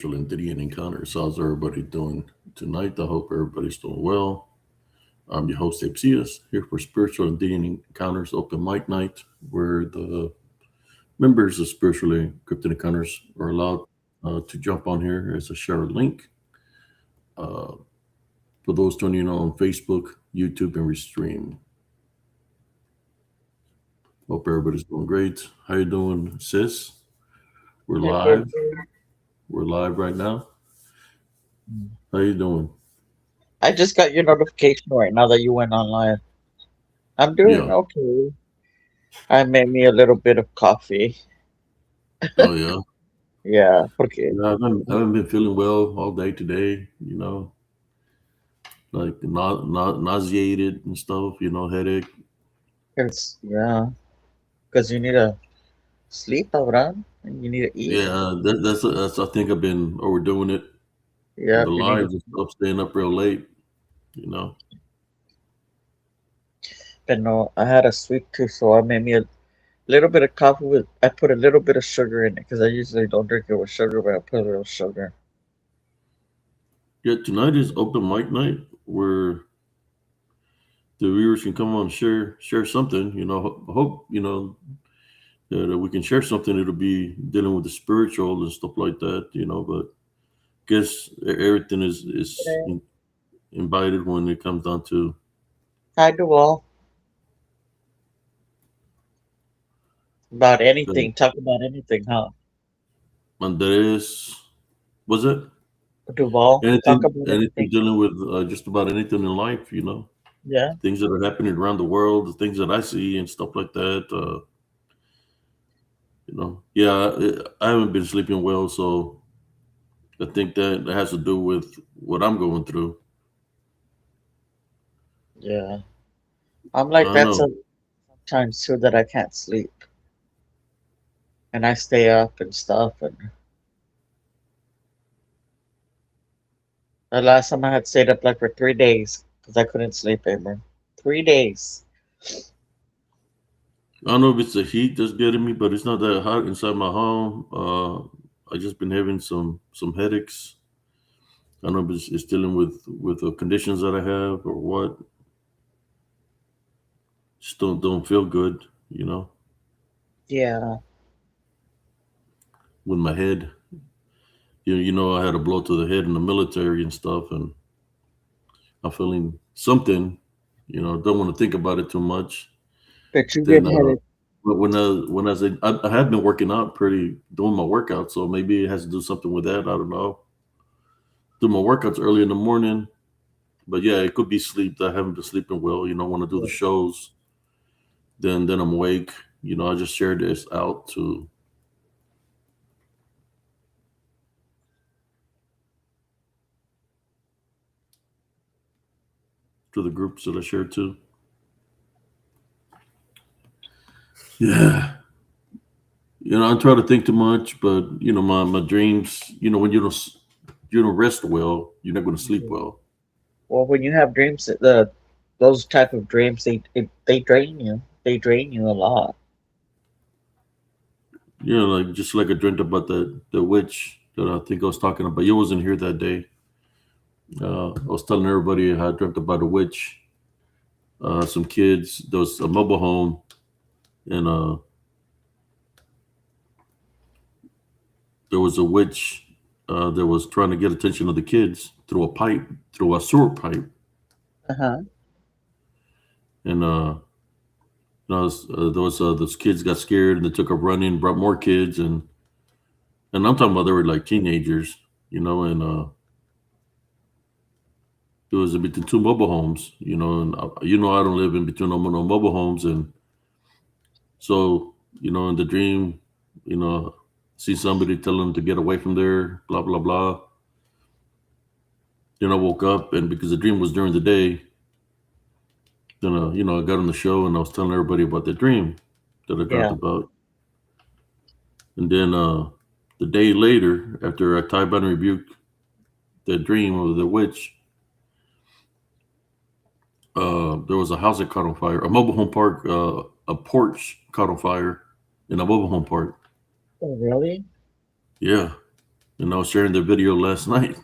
And DDN Encounters. How's everybody doing tonight? I hope everybody's doing well. I'm your host, Apsias, here for Spiritual and DDN Encounters Open Mic Night, where the members of Spiritually Encrypted Encounters are allowed to jump on here as a share link. Uh, for those tuning in on Facebook, YouTube, and Restream. Hope everybody's doing great. How you doing, sis? We're Yeah, good. live. We're live right now. How you doing? I just got your notification right now that you went online. I'm doing Yeah. okay. I made me a little bit of coffee. Oh yeah. Yeah, okay. Yeah, I haven't been feeling well all day today. Like not nauseated and stuff. Headache. Yeah, because you need to sleep, Abraham, and you need to eat. Yeah, that's. I think I've been overdoing it with Yeah, the you need to. lives and stuff, staying up real late. You know. But no, I had a sweet tooth, so I made me a little bit of coffee with. I put a little bit of sugar in it because I usually don't drink it with sugar, but I put a little sugar. Yeah, tonight is open mic night where the viewers can come on and share something. Hope that we can share something. It'll be dealing with the spiritual and stuff like that. But guess everything is Okay. invited when it comes down to I do all about anything. Talk about anything, huh? Andres, was it Duval, talk about anything anything. dealing with just about anything in life, Yeah. things that are happening around the world, the things that I see and stuff like that. Yeah, I haven't been sleeping well, so I think that has to do with what I'm going through. Yeah. I'm I like don't that know. sometimes too that I can't sleep and I stay up and stuff. And the last time I had stayed up like for 3 days because I couldn't sleep anymore. 3 days. I don't know if it's the heat that's getting me, but it's not that hot inside my home. I just been having some headaches. I don't know if it's dealing with the conditions that I have or what. Just don't feel good, Yeah. with my head. I had a blow to the head in the military and stuff, and I'm feeling something. Don't want to think about it too much. But you Then, get headed. but when I say I have been working out, pretty doing my workout, so maybe it has to do something with that. I don't know. Do my workouts early in the morning, but yeah, it could be sleep. I haven't been sleeping well. Want to do the shows, then I'm awake. I just share this out to the groups that I share to. Yeah. I try to think too much, but my dreams. When you don't rest well, you're not going to sleep well. Well, when you have dreams, the those type of dreams, they drain you. They drain you a lot. Like just like I dreamt about the witch that I think I was talking about. You wasn't here that day. I was telling everybody how I dreamt about a witch. Some kids. There was a mobile home, and there was a witch that was trying to get attention of the kids through a pipe, through a sewer pipe, Uh huh. and those kids got scared and they took up running, brought more kids, and I'm talking about they were like teenagers, and it was in between two mobile homes, and I don't live in between no mobile homes, and so in the dream, you know, see somebody tell them to get away from there, blah blah blah. Then I woke up, and because the dream was during the day, then I got on the show and I was telling everybody about the dream that I dreamt Yeah. about, and then the day later, after I tied and rebuked that dream of the witch, there was a house that caught on fire, a mobile home park, a porch caught on fire in a mobile home park. Oh, really? Yeah, and I was sharing the video last night.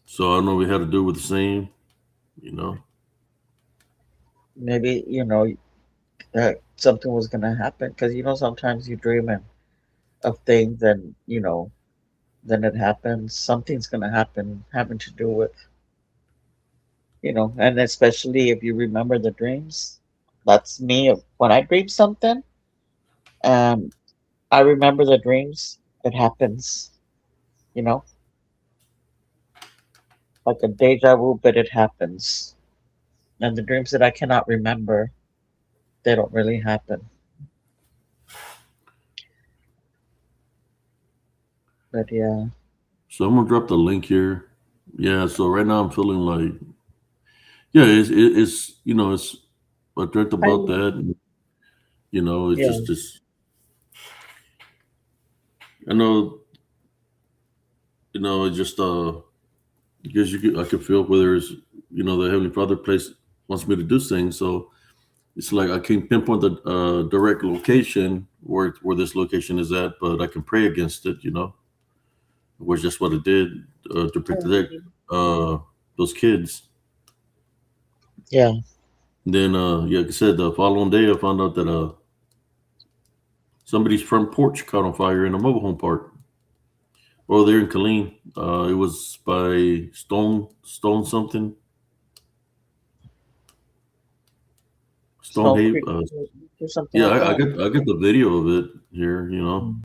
So I don't know if we had to do with the same, you know. Maybe that something was gonna happen because sometimes you dream of things and then it happens. Something's gonna happen having to do with and especially if you remember the dreams. That's me. When I dream something and I remember the dreams, it happens. You know, like a deja vu, but it happens. And the dreams that I cannot remember, they don't really happen. But yeah, So I'm gonna drop the link here. Yeah. So right now I'm feeling like, yeah, it's it's I dreamt I about that. And, it's yeah, just I know it's just because I can feel whether it's the Heavenly Father place wants me to do things. So it's like I can't pinpoint the direct location where this location is at, but I can pray against it. Was just what it did to protect uh, those kids. yeah. Then, yeah, like I said, the following day, I found out that somebody's front porch caught on fire in a mobile home park. Well, there in Killeen. It was by Stone something, Stone Stonehaven. Creek or something Yeah, like I that. got the video of it here. Mm.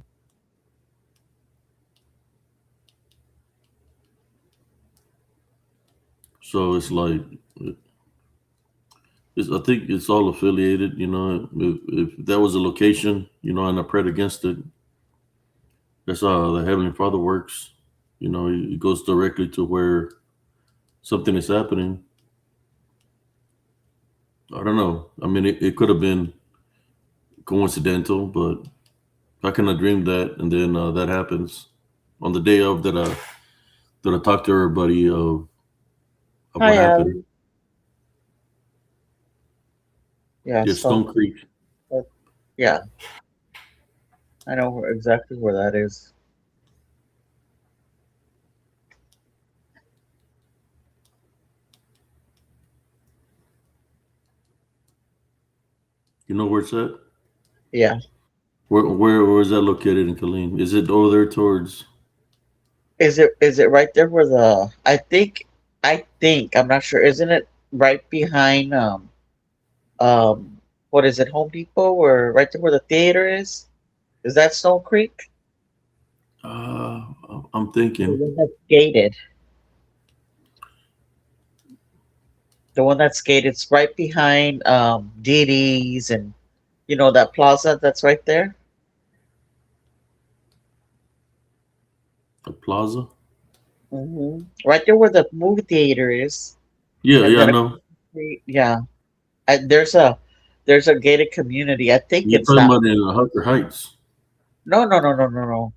So it's like I think it's all affiliated. If that was a location, and I prayed against it, that's how the Heavenly Father works. He goes directly to where something is happening. I don't know. I mean, it could have been coincidental, but how can I dream that and then that happens on the day of that I talked to everybody of what Hi, happened? Ali. Yeah, Yeah, Stone Stone Creek. Creek. Yeah, I know exactly where that is. You know where it's at? Yeah. Where is that located in Killeen? Is it over there towards? Is it right there where the I think I'm not sure. Isn't it right behind um what is it, Home Depot, or right there where the theater is? Is that Stone Creek? I'm The thinking one that's gated. The one that's gated. It's right behind DD's and that plaza that's right there. the plaza. Right there where the movie theater is, Yeah, and yeah, I then know. yeah, there's a gated community. I think You're it's talking that. about in Hucker Heights. No, no, no, no, no, no.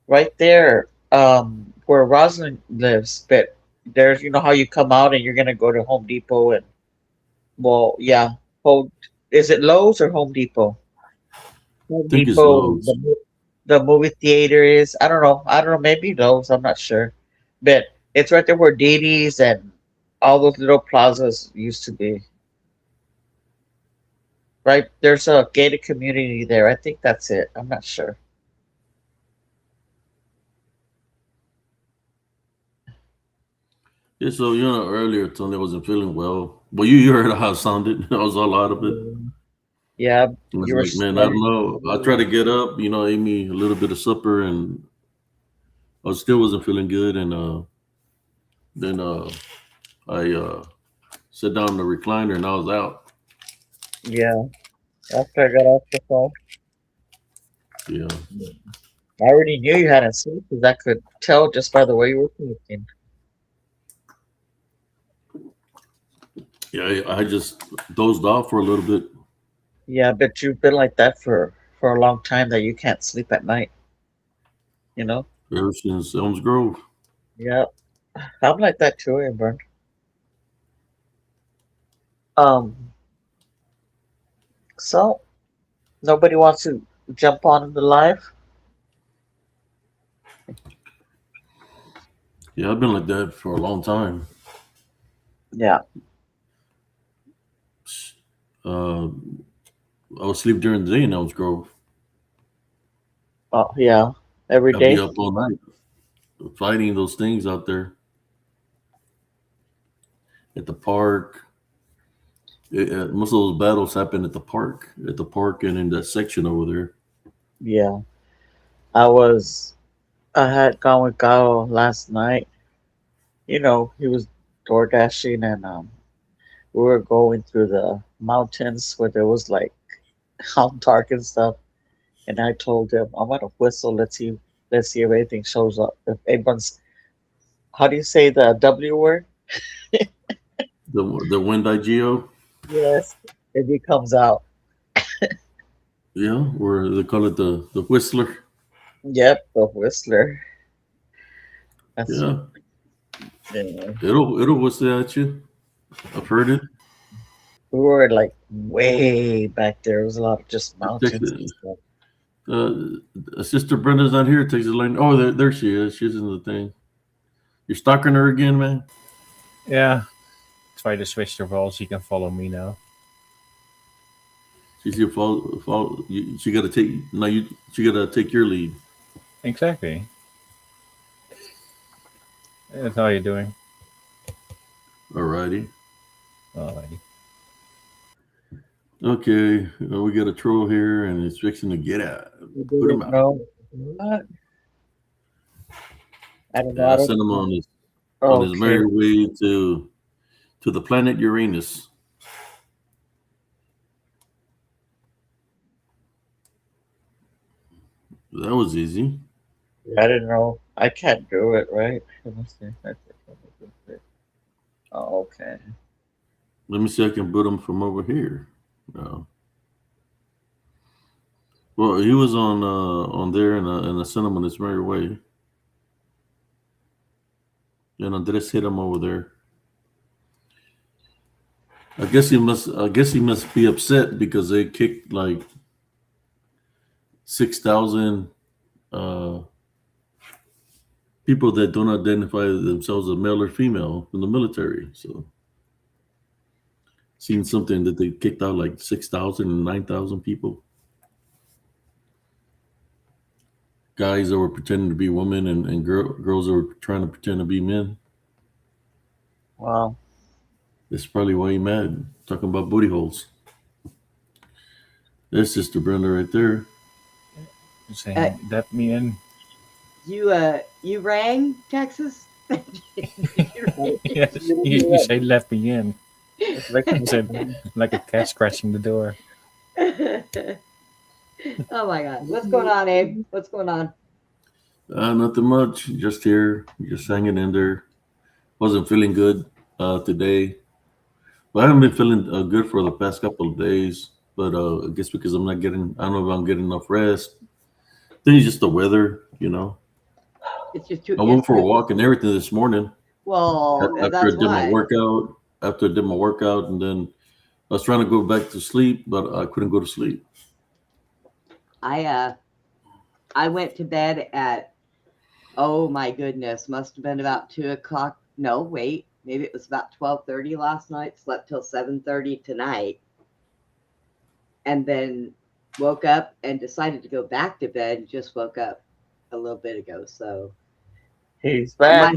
Right there, where Rosalind lives. But there's, how you come out and you're gonna go to Home Depot and well, yeah. Home, is it Lowe's or Home Depot? Home I think it's Depot. Lowe's. The movie theater is. I don't know. I don't know. Maybe Lowe's. I'm not sure. But it's right there where Dee and all those little plazas used to be. Right there's a gated community there. I think that's it. I'm not sure. Yeah, so earlier Tony wasn't feeling well. Well, you heard how it sounded. I was all out of it. Yeah, I was you were like, man, I don't sweating. know. I tried to get up, ate me a little bit of supper, and I still wasn't feeling good. And then I sat down in the recliner, and I was out. Yeah, after I got off the phone. Yeah, I already knew you hadn't slept because I could tell just by the way you were thinking. yeah. I just dozed off for a little bit Yeah, but you've been like that for a long time that you can't sleep at night, you know? ever since Elms Grove. Yeah, I'm like that too, Amber. Um, so nobody wants to. jump on the live. Yeah, I've been like that for a long time. Yeah. Uh, I would sleep during the day in Elms Grove. Oh, yeah. Every I'd be day. up all night fighting those things out there at the park. Most of those battles happen at the park, and in that section over there. Yeah. I was. I had gone with Kyle last night. He was door dashing, and we were going through the mountains where there was like all dark and stuff. And I told him, I'm gonna whistle. Let's see if anything shows up. If anyone's, how do you say the W word? The Wendai Geo, Yes. If he comes out. yeah, or they call it the Whistler. Yep, the whistler. That's Yeah, yeah. it'll whistle at you. I've heard it. We were like way back there. It was a lot of just It takes mountains and it. stuff. Sister Brenda's not here. It takes a line. Oh, there she is. She's in the thing. You're stalking her again, man. Yeah. Try to switch the roles. You can follow me now. She's your fault. She got to take now. She got to take your lead. Exactly. That's how you doing. Alrighty. Alrighty. Okay. We got a troll here, and it's fixing to get out. We Put him didn't out. know. What? I don't know. Yeah, I I don't sent him know. on his Okay. merry way to the planet Uranus. That was easy. I didn't know. I can't do it, right? Let me see. Oh, okay. Let me see. I can boot him from over here. No. Well, he was on there, and I sent him on his merry way. And I just hit him over there. I guess he must be upset because they kicked like 6,000 uh, people that don't identify themselves as male or female from the military. So seen something that they kicked out like 6,000 and 9,000 people. Guys that were pretending to be women and girls that were trying to pretend to be men. Wow. That's probably why he mad. Talking about booty holes. There's Sister Brenda right there. Uh, Saying let me in. you rang Texas? Yes. You say let me in. It's like You said like a cat scratching the door. Oh my God, what's going on, Abe? What's going on? Nothing much. Just here. Just hanging in there. Wasn't feeling good today. Well, I haven't been feeling good for the past couple of days. But I guess because I'm not getting, I don't know if I'm getting enough rest. I think it's just the weather. It's just too. I It's went for a too. walk and everything this morning Well, after that's I did my why workout. After I did my workout, and then I was trying to go back to sleep, but I couldn't go to sleep. I uh I went to bed at, oh my goodness, must have been about 2 o'clock. No, wait, maybe it was about 12:30 last night. Slept till 7:30 tonight, and then woke up and decided to go back to bed. Just woke up a little bit ago, so he's my back.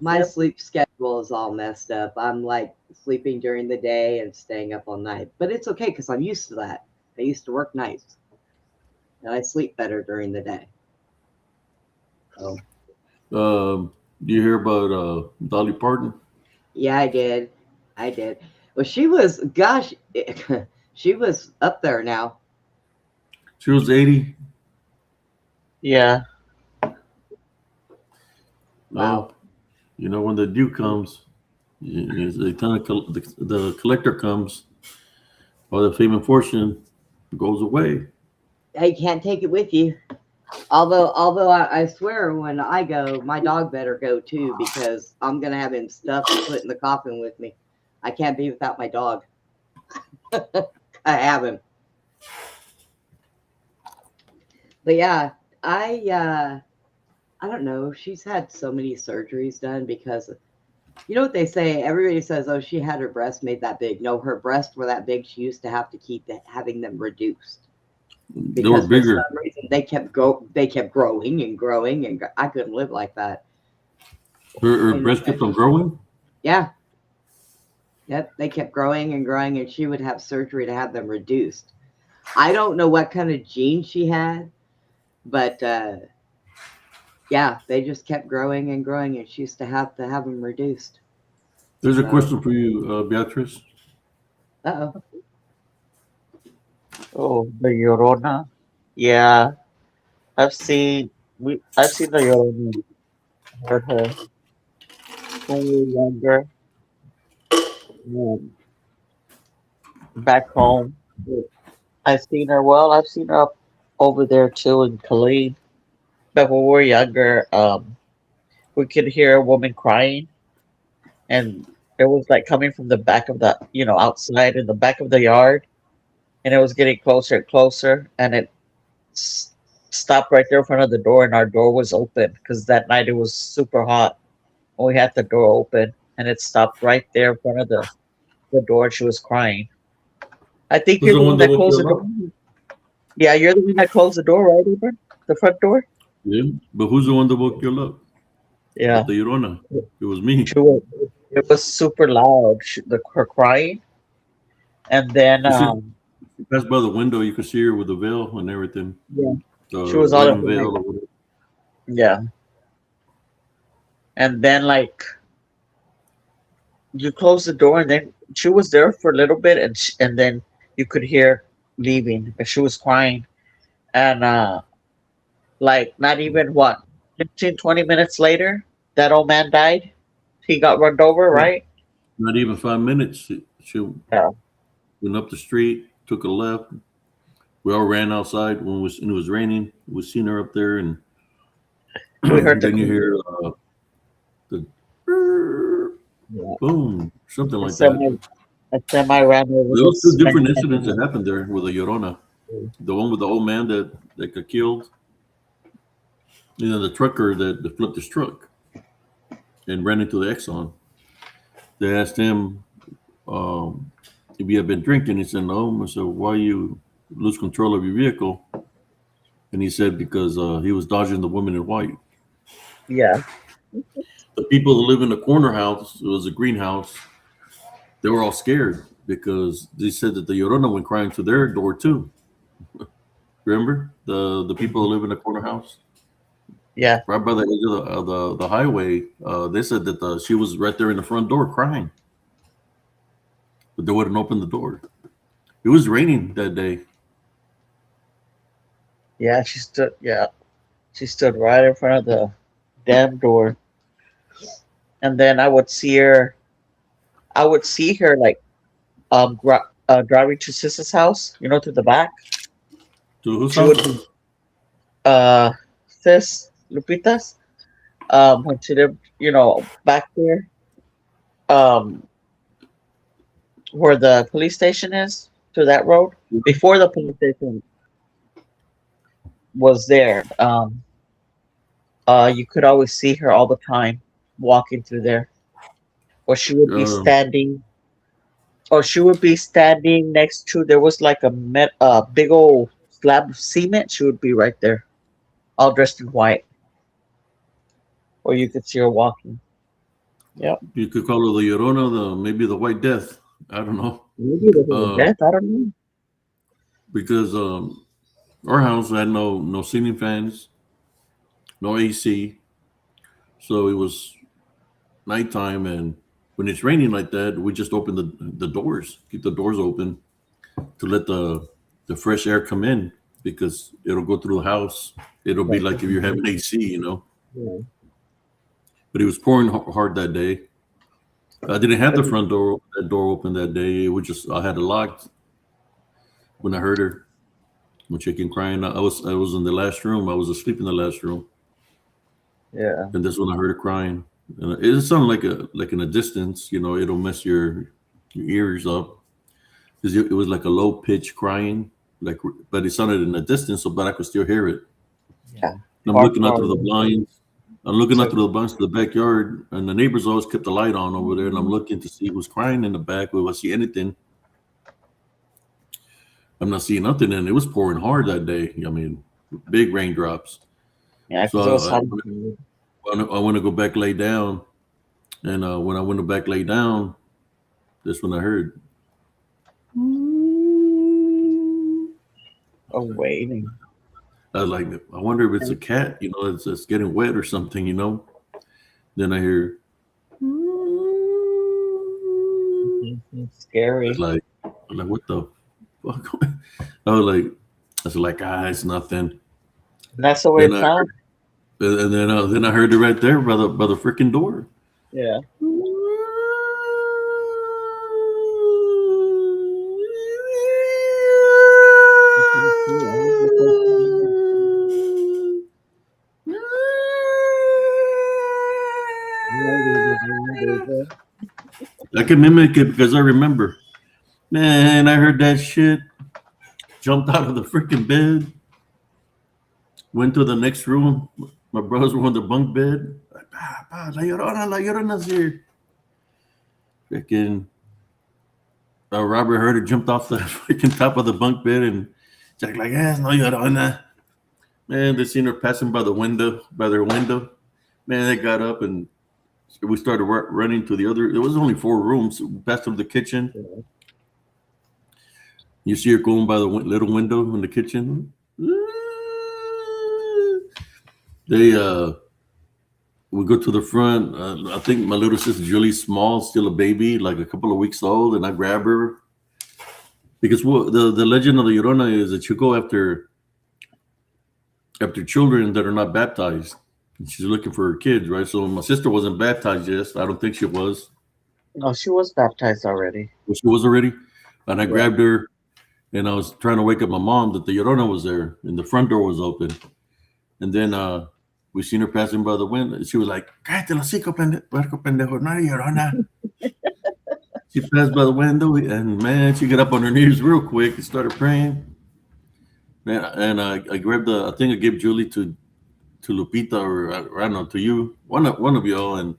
my sleep schedule is all messed up. I'm like sleeping during the day and staying up all night, but it's okay because I'm used to that. I used to work nights, and I sleep better during the day. So Do you hear about Dolly Parton? yeah, I did. I did. Well, she was, gosh, she was up there now. She was 80. Yeah. Wow. Well, when the due comes, the time the collector comes, or the fame and fortune goes away. I can't take it with you. Although I swear when I go, my dog better go too because I'm gonna have him stuffed and put in the coffin with me. I can't be without my dog. I have him. But yeah, I don't know. She's had so many surgeries done because you know what they say? Everybody says, "Oh, she had her breasts made that big." No, her breasts were that big. She used to have to keep having them reduced They were because for bigger. some reason they kept growing and growing, and I couldn't live like that. Her And breast kept on growing. yeah, yep, they kept growing and growing, and she would have surgery to have them reduced. I don't know what kind of gene she had, but yeah, they just kept growing and growing, and she used to have them reduced. There's a So, question for you, Beatrice. oh, Oh, the Llorona. Yeah, I've seen the Llorona. Heard her when we were younger. um, Back home. I've seen her. Well, I've seen her up over there too in Killeen. But when we were younger, we could hear a woman crying, and it was like coming from the back of the, outside in the back of the yard, and it was getting closer and closer, and it s- stopped right there in front of the door, and our door was open because that night it was super hot, and we had the door open, and it stopped right there in front of the door. And she was crying. I think Who's you're the the one one that that woke closed you the door. up? Yeah, you're the one that closed the door, right, Abram? The front door. Yeah, but who's the one that woke you up? Yeah, But the Llorona. It was me. she was. It was super loud. Her crying, and then You see, you passed by the window, you could see her with the veil and everything, yeah, she the was all in wedding black. veil or whatever. Yeah, and then like you close the door, and then she was there for a little bit, and then you could hear leaving, and she was crying, and like not even what 15, 20 minutes later, that old man died. He got run over, Yeah. right? Not even 5 minutes. She Yeah, went up the street, took a left. We all ran outside when it was raining. We seen her up there, and we heard the then you hear the yeah. boom, something A like that. semi, a semi ran over There was two this different Mexican incidents that man. happened there with the Llorona. The one with the old man that got killed, the trucker that flipped his truck and ran into the Exxon. They asked him if he had been drinking. He said no. I said, why you lose control of your vehicle? And he said because he was dodging the woman in white. Yeah, The people who live in the corner house, it was a greenhouse, they were all scared because they said that the Llorona went crying to their door too. Remember the people who live in the corner house? yeah, Right by the edge of the highway, they said that she was right there in the front door crying, but they wouldn't open the door. It was raining that day. yeah. She stood. Yeah, she stood right in front of the damn door, and then I would see her. I would see her like driving to Sis's house. To the back. To whose She would house? be Sis Lupita's. When she lived, back there, um, where the police station is, to that road. Before the police station was there, you could always see her all the time walking through there, or she would be Um, standing, next to. There was like a big old slab of cement. She would be right there, all dressed in white, or you could see her walking. Yep. you could call her the Llorona, maybe the White Death. I don't know. Maybe the whole Uh, death. I don't know. because our house had no ceiling fans, no AC, so it was nighttime, and when it's raining like that, we just open the doors, keep the doors open to let the fresh air come in because it'll go through the house. It'll be like if you're having AC. Yeah. But it was pouring hard that day. I didn't have the front door that door open that day. It was just I had it locked when I heard her. When she came crying, I was in the last room. I was asleep in the last room, Yeah. and that's when I heard her crying. And it sounded like in a distance. It'll mess your ears up because it was like a low pitch crying, but it sounded in a distance, so but I could still hear it. Yeah. I'm Far, looking out far through the away. blinds. I'm looking out So, through the blinds to the backyard, and the neighbors always kept the light on over there. And I'm looking to see who's crying in the back. Will I see anything? I'm not seeing nothing, and it was pouring hard that day. I mean, big raindrops. yeah, because it was So hot. I want to go back lay down, and when I went back lay down, that's when I heard. Oh, waiting. I was like, I wonder if it's a cat. You know, it's getting wet or something. You know. Then I hear. It's scary. I'm like, what the fuck? I was like, it's nothing. And that's the way Then it I sounds. and then I heard it right there by the freaking door. Yeah. I can mimic it because I remember. Man, I heard that shit. Jumped out of the freaking bed. Went to the next room. My brothers were on the bunk bed. Like, La Llorona's here. Freaking Robert heard it, jumped off the freaking top of the bunk bed, and Jack like, yes, no Llorona. Man, they seen her passing by their window. Man, they got up and we started running to the other. There was only 4 rooms. We passed through the kitchen. You see her going by the little window in the kitchen. They we go to the front. I think my little sister's really small, still a baby, like a couple of weeks old, and I grab her because the legend of the Llorona is that you go after children that are not baptized. And she's looking for her kids, right? So my sister wasn't baptized yet. I don't think she was. No, she was baptized already. Well, she was already, and I Yeah. grabbed her, and I was trying to wake up my mom that the Llorona was there, and the front door was open, and then we seen her passing by the window. She was like, "Cállate los hocico, puerco pendejo, no hay Llorona." She passed by the window, and man, she got up on her knees real quick and started praying. Man, and I grabbed I think I gave Julie to Lupita or I don't know, to you, one of y'all, and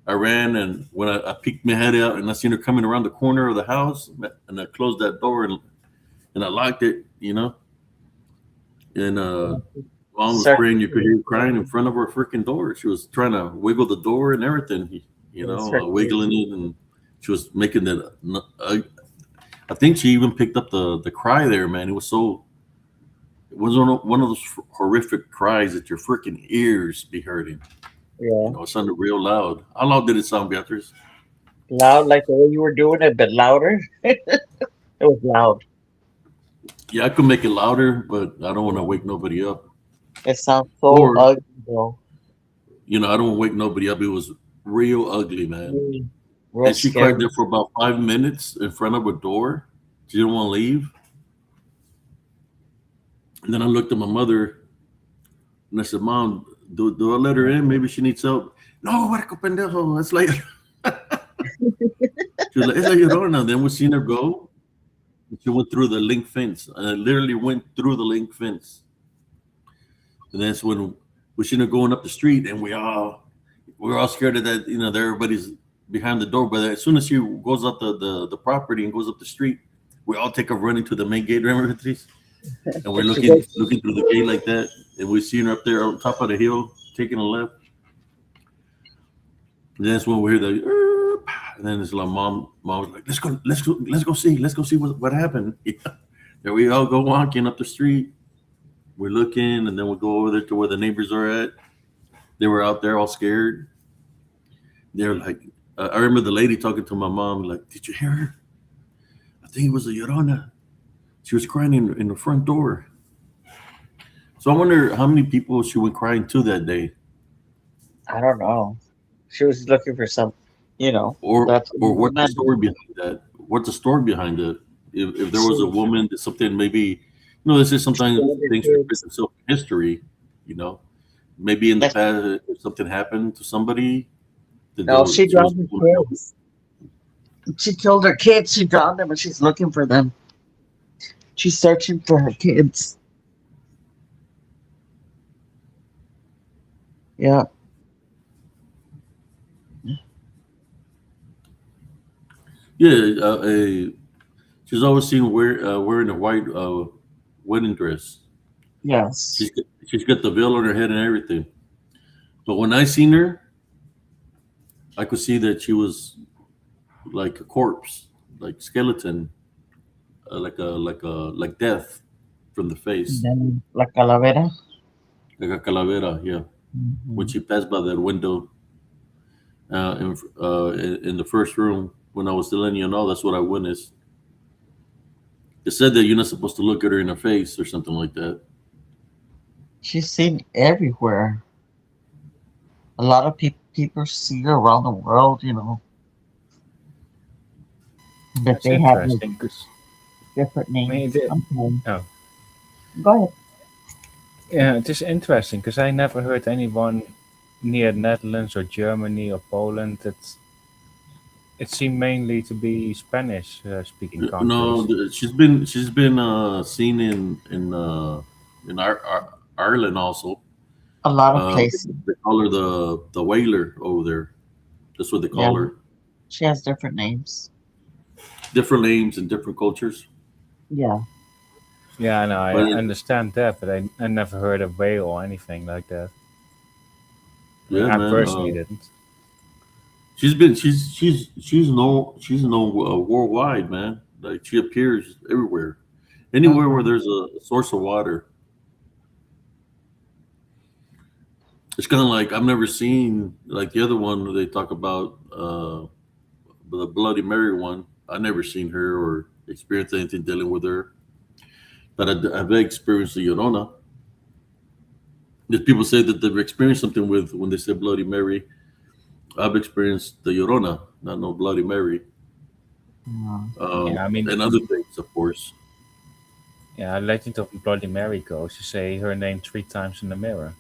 I ran, and when I peeked my head out and I seen her coming around the corner of the house, and I closed that door and I locked it, you know, and mom was praying. You could hear her crying in front of her freaking door. She was trying to wiggle the door and everything, you know, wiggling it, and she was making that. I think she even picked up the cry there, man. It was one of those horrific cries that your freaking ears be hurting. Yeah. You know, it sounded real loud. How loud did it sound, Beatrice? Loud, like the way you were doing it, but louder. It was loud. Yeah, I could make it louder, but I don't want to wake nobody up. It sounds so ugly, bro. You know, I don't want to wake nobody up. It was real ugly, man. Real And she scary. cried there for about 5 minutes in front of a door. She didn't want to leave. And then I looked at my mother and I said, "Mom, do I let her in? Maybe she needs help." "No, huerco pendejo. It's like," she was like, "It's like Llorona." Then we seen her go. She went through the link fence. Literally went through the link fence. And that's when we seen her going up the street, and we're all scared of that. You know, that everybody's behind the door. But as soon as she goes up the property and goes up the street, we all take off running to the main gate. Remember, Patrice? And we're looking through the gate like that, and we seen her up there on top of the hill taking a left. And that's when we hear the. And then it's like mom was like, let's go see what happened. There we all go walking up the street. We're looking, and then we go over there to where the neighbors are at. They were out there all scared. They're like, I remember the lady talking to my mom, like, "Did you hear her? I think it was a Llorona. She was crying in the front door." So I wonder how many people she went crying to that day. I don't know. She was looking for some, you know. Or That's what's the story behind that? What's the story behind it? If there was a woman, that something maybe, you know, this is sometimes things repeat themselves in history, you know. Maybe in the past, if something happened to somebody. No, she drowned her kids. She killed her kids. She drowned them, and she's looking for them. She's searching for her kids. Yeah. Yeah, she's always seen wearing a white wedding dress. Yes. She's got the veil on her head and everything. But when I seen her, I could see that she was like a corpse, like skeleton, like death from the face, Then La Calavera. like a calavera. Yeah, when Mhm. she passed by that window in the first room when I was telling you and all, that's what I witnessed. It said that you're not supposed to look at her in her face or something like that. She's seen everywhere. A lot of people see her around the world, but That's they have like interesting because different I mean, names. Okay. oh, Go ahead. yeah, it is interesting because I never heard anyone near Netherlands or Germany or Poland that it seemed mainly to be Spanish speaking No, countries. she's been seen in Ireland also. A lot of Uh, places. they call her the whaler over there. That's what they Yeah, call her. she has different names. Different names and different cultures. Yeah. Yeah, I know, I But understand that, but I never heard of whale or anything like that. I mean, yeah, I man, personally didn't. she's known worldwide, man. Like she appears everywhere, anywhere where Hmm. there's a source of water. It's kind of like I've never seen like the other one they talk about the Bloody Mary one. I never seen her or experienced anything dealing with her, but I've experienced the Llorona. There's people say that they've experienced something with when they say Bloody Mary. I've experienced the Llorona, not no Bloody Mary, Yeah. Yeah, I mean, and other things, of course. yeah, Legend of Bloody Mary goes to say her name 3 times in the mirror.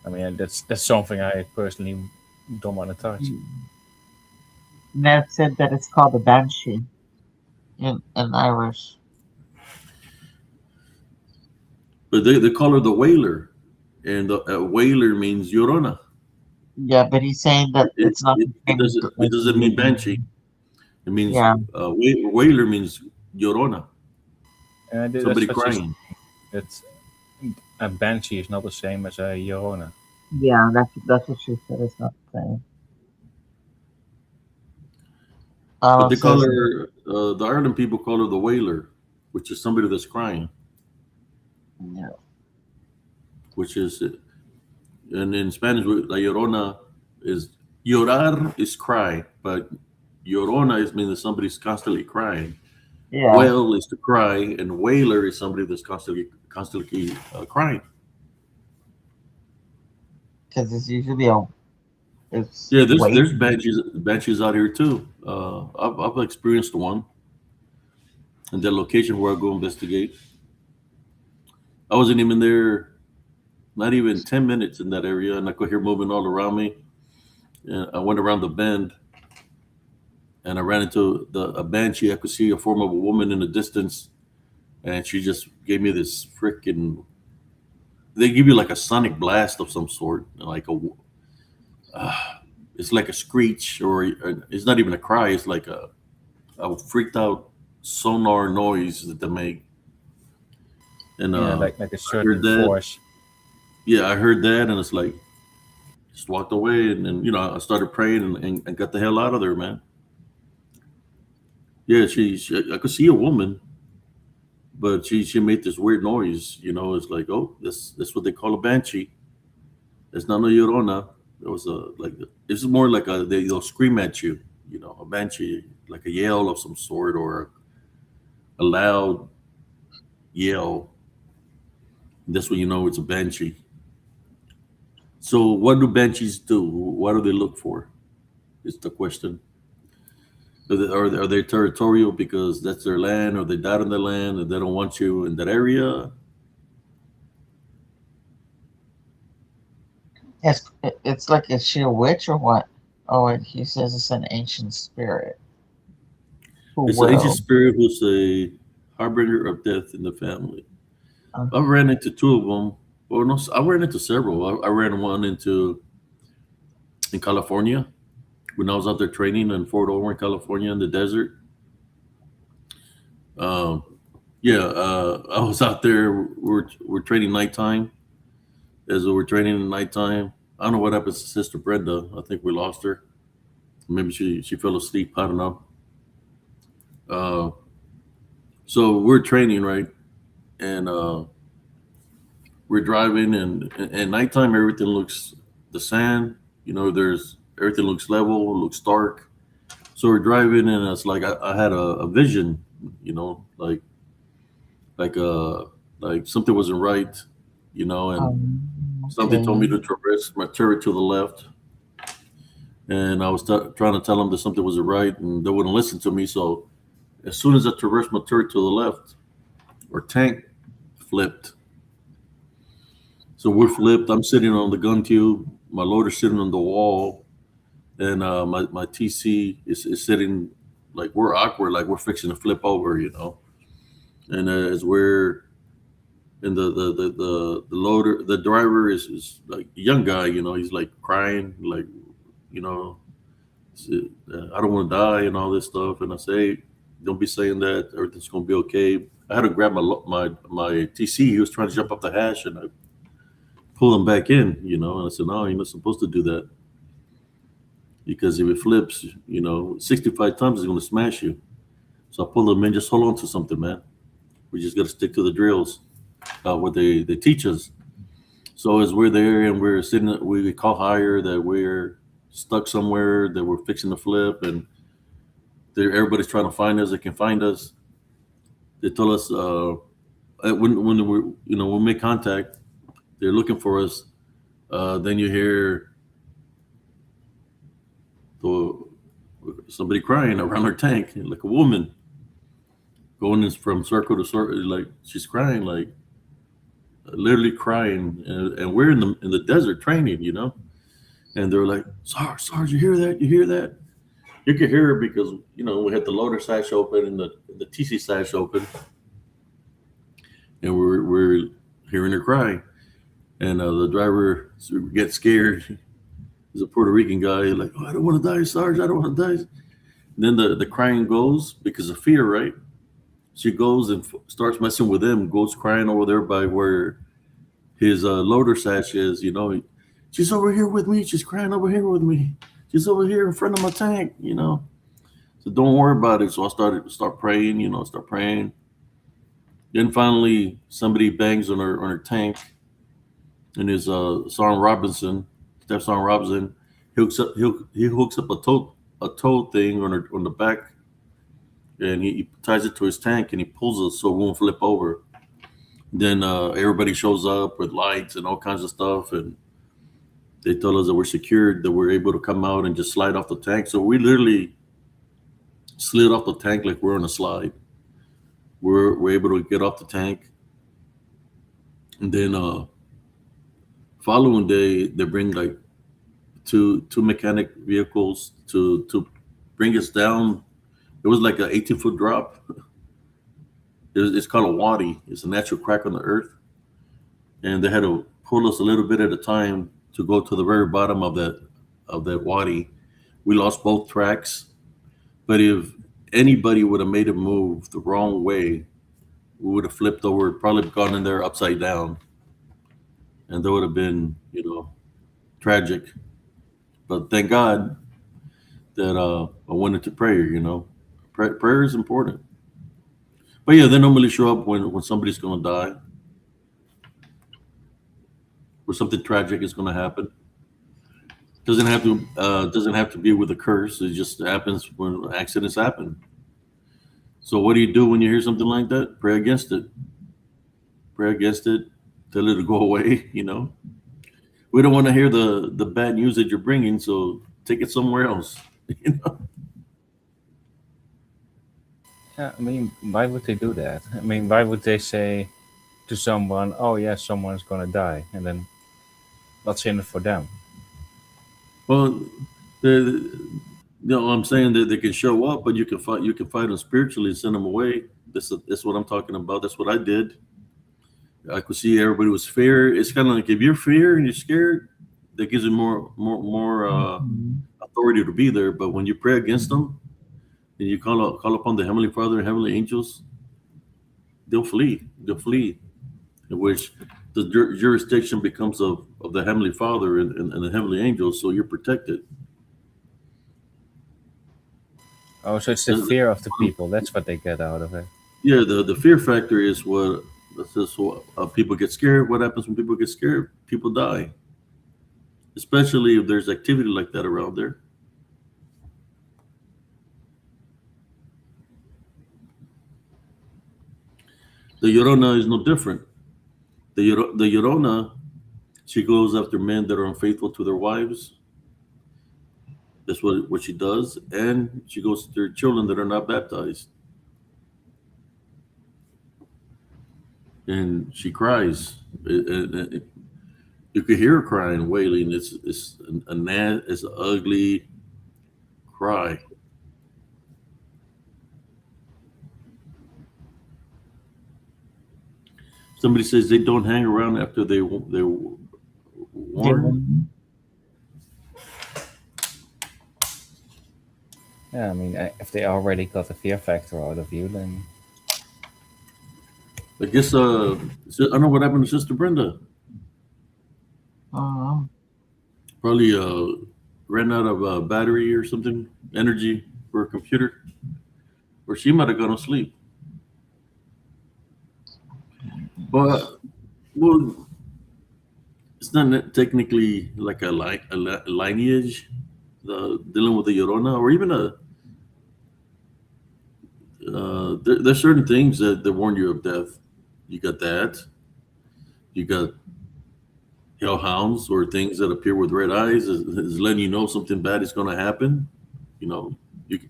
I mean, that's something I personally don't want to touch. Ned said that it's called a banshee in Irish. But they call her the Wailer, and the Wailer means Llorona. Yeah, but he's saying that It, it's not it, the it same as doesn't it like doesn't mean Banshee. It means yeah, Wailer means Llorona, And that's somebody what she's crying. saying. That a banshee is not the same as a Yorona. yeah. That's what she said. It's not the same. But they call Says her the Ireland people call her the Wailer, which is somebody that's crying, yeah, which is and in Spanish La Llorona is llorar is cry, but Llorona is means that somebody's constantly crying. yeah, Wail is to cry, and wailer is somebody that's constantly crying. because it's usually a it's Yeah, weight. there's banshees out here too. I've experienced one in that location where I go investigate. I wasn't even there, not even 10 minutes in that area, and I could hear moving all around me. And I went around the bend, and I ran into a banshee. I could see a form of a woman in the distance, and she just gave me this freaking. They give you like a sonic blast of some sort, like uh, it's like a screech, or it's not even a cry. It's like a freaked out sonar noise that they make. And Yeah, like a I heard certain that. force. Yeah, I heard that, and it's like just walked away, and then I started praying and got the hell out of there, man. Yeah, I could see a woman, but she made this weird noise. It's like, oh, that's what they call a banshee. It's not a llorona. It was it's more like they'll scream at you. A banshee, like a yell of some sort or a loud yell. That's when you know it's a banshee. So, what do banshees do? What do they look for? Is the question. Are they territorial because that's their land, or they died on their land and they don't want you in that area? It's like is she a witch or what? Oh, and he says it's an ancient spirit who It's an ancient will. spirit who's a harbinger of death in the family. Uh, I've ran into two of them. Well, no, I ran into several. I ran one in California when I was out there training in Fort Ord, California, in the desert. Um, yeah, I was out there. We're training nighttime. As we were training in nighttime, I don't know what happened to Sister Brenda. I think we lost her. Maybe she fell asleep. I don't know. Uh, so we're training, right, and we're driving, and nighttime everything looks the sand. There's everything looks level, looks dark. So we're driving, and it's like I had a vision, like like uh like something wasn't right, and something told me Okay. to traverse my turret to the left, and I was trying to tell them that something wasn't right, and they wouldn't listen to me. So as soon as I traversed my turret to the left, our tank flipped. So we're flipped. I'm sitting on the gun tube. My loader's sitting on the wall, and my TC is sitting like we're awkward, like we're fixing to flip over. And as we're and the loader, the driver is like a young guy, he's like crying, like, you know, I don't want to die and all this stuff. And I say, don't be saying that. Everything's gonna be okay. I had to grab my TC. He was trying to jump up the hash, and I pull him back in, And I said, no, you're not supposed to do that because if it flips, 65 times it's gonna smash you. So I pulled him in. Just hold on to something, man. We just got to stick to the drills, what they teach us. So as we're there and we're sitting, we call higher that we're stuck somewhere, that we're fixing the flip, and everybody's trying to find us. They can find us. They tell us when we make contact, they're looking for us. Then you hear the, somebody crying around our tank, like a woman going from circle to circle, like she's crying, like literally crying, and we're in the desert training. And they're like, Sarge, you hear that? You hear that? You can hear it because we had the loader sash open and the TC sash open, and we're hearing her cry, and the driver gets scared. He's a Puerto Rican guy, like, oh, I don't want to die, Sarge. I don't want to die. And then the crying goes because of fear, right? She goes and starts messing with him, goes crying over there by where his loader sash is, she's over here with me. She's crying over here with me. She's over here in front of my tank. So don't worry about it. So I start praying, start praying. Then finally somebody bangs on her tank, and his Sergeant Robinson, Staff Sergeant Robinson, he hooks up a tow thing on the back, and he ties it to his tank, and he pulls it so it won't flip over. Then everybody shows up with lights and all kinds of stuff, and they tell us that we're secured, that we're able to come out and just slide off the tank. So we literally slid off the tank like we're on a slide. We're able to get off the tank, and then following day they bring like two mechanic vehicles to bring us down. It was like an 18-foot drop. It's called a wadi. It's a natural crack on the earth, and they had to pull us a little bit at a time to go to the very bottom of that wadi. We lost both tracks, but if anybody would have made a move the wrong way, we would have flipped over, probably gone in there upside down, and that would have been, tragic. But thank God that I went into prayer. Prayer is important. But yeah, they normally show up when somebody's going to die, or something tragic is going to happen. Doesn't have to be with a curse. It just happens when accidents happen. So what do you do when you hear something like that? Pray against it. Pray against it. Tell it to go away. We don't want to hear the bad news that you're bringing, so take it somewhere else. Yeah, I mean, why would they do that? I mean, why would they say to someone, "Oh yeah, someone's gonna die," and then what's in it for them? Well, I'm saying that they can show up, but you can fight. You can fight them spiritually and send them away. That's what I'm talking about. That's what I did. I could see everybody was fear. It's kind of like if you're fear and you're scared, that gives you more Mhm. authority to be there. But when you pray against them and you call upon the Heavenly Father and heavenly angels, they'll flee. They'll flee. In which the jurisdiction becomes of the Heavenly Father and the heavenly angels, so you're protected. Oh, so it's the And, fear of the people. That's what they get out of it. yeah, the fear factor is what that's just what people get scared. What happens when people get scared? People die, especially if there's activity like that around there. The Llorona is no different. The Llorona, she goes after men that are unfaithful to their wives. That's what she does, and she goes to their children that are not baptized, and she cries. You could hear her crying, wailing. It's an ugly cry. Somebody says they don't hang around after they They warn. won't. Yeah, I mean, if they already got the fear factor out of you, then I guess I don't know what happened to Sister Brenda. Uh, Probably ran out of battery or something, energy for a computer, or she might have gone to sleep. But well, it's not technically like a lineage, dealing with the Llorona, or even there's certain things that warn you of death. You got that. You got hellhounds or things that appear with red eyes is letting you know something bad is going to happen. You know, you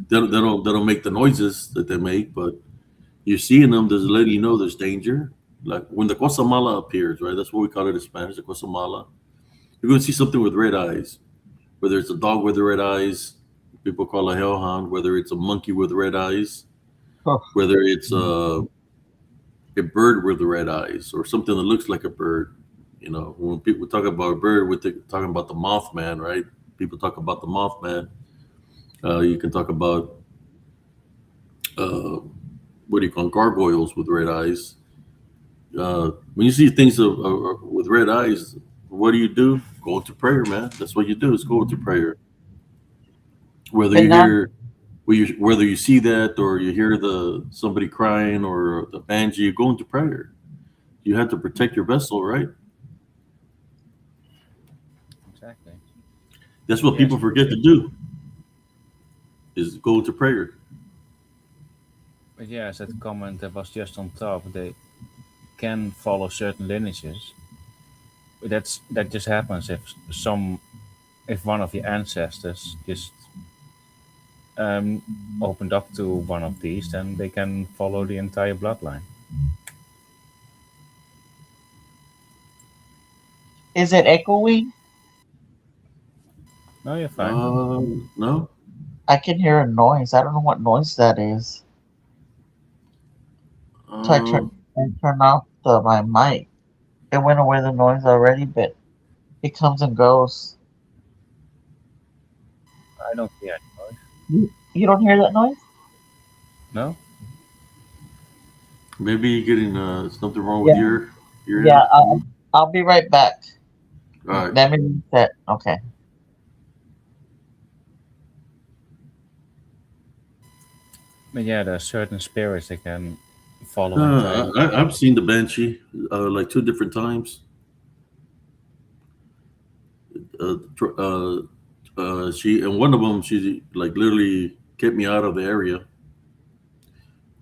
they don't make the noises that they make, but you're seeing them. There's letting you know there's danger. Like when the cosa mala appears, right? That's what we call it in Spanish, the cosa mala. You're going to see something with red eyes. Whether it's a dog with red eyes, people call a hellhound. Whether it's a monkey with red eyes, oh, whether it's a bird with red eyes or something that looks like a bird. You know, when people talk about a bird, we're talking about the Mothman, right? People talk about the Mothman. You can talk about uh, what do you call them? Gargoyles with red eyes. When you see things with red eyes, what do? Go into prayer, man. That's what you do. Is go into prayer. Whether and you not hear, whether you see that or you hear the somebody crying or the banshee, you go into prayer. You have to protect your vessel, right? exactly. That's what Yes, people forget to do is go into prayer. but yeah, as that comment that was just on top, they can follow certain lineages. But that just happens if one of your ancestors just opened up to one of these, then they can follow the entire bloodline. is it echoing? No, you're fine. No. I can hear a noise. I don't know what noise that is. So Um, I turn off my mic. It went away the noise already, but it comes and goes. I don't hear any noise. You don't hear that noise? No? maybe you're getting something wrong with Yeah, your yeah. end. I'll be right back. All right. Let me reset. Okay. But yeah, there are certain spirits that can follow entire I've bloodlines. seen the banshee like two different times. She and one of them, she like literally kept me out of the area.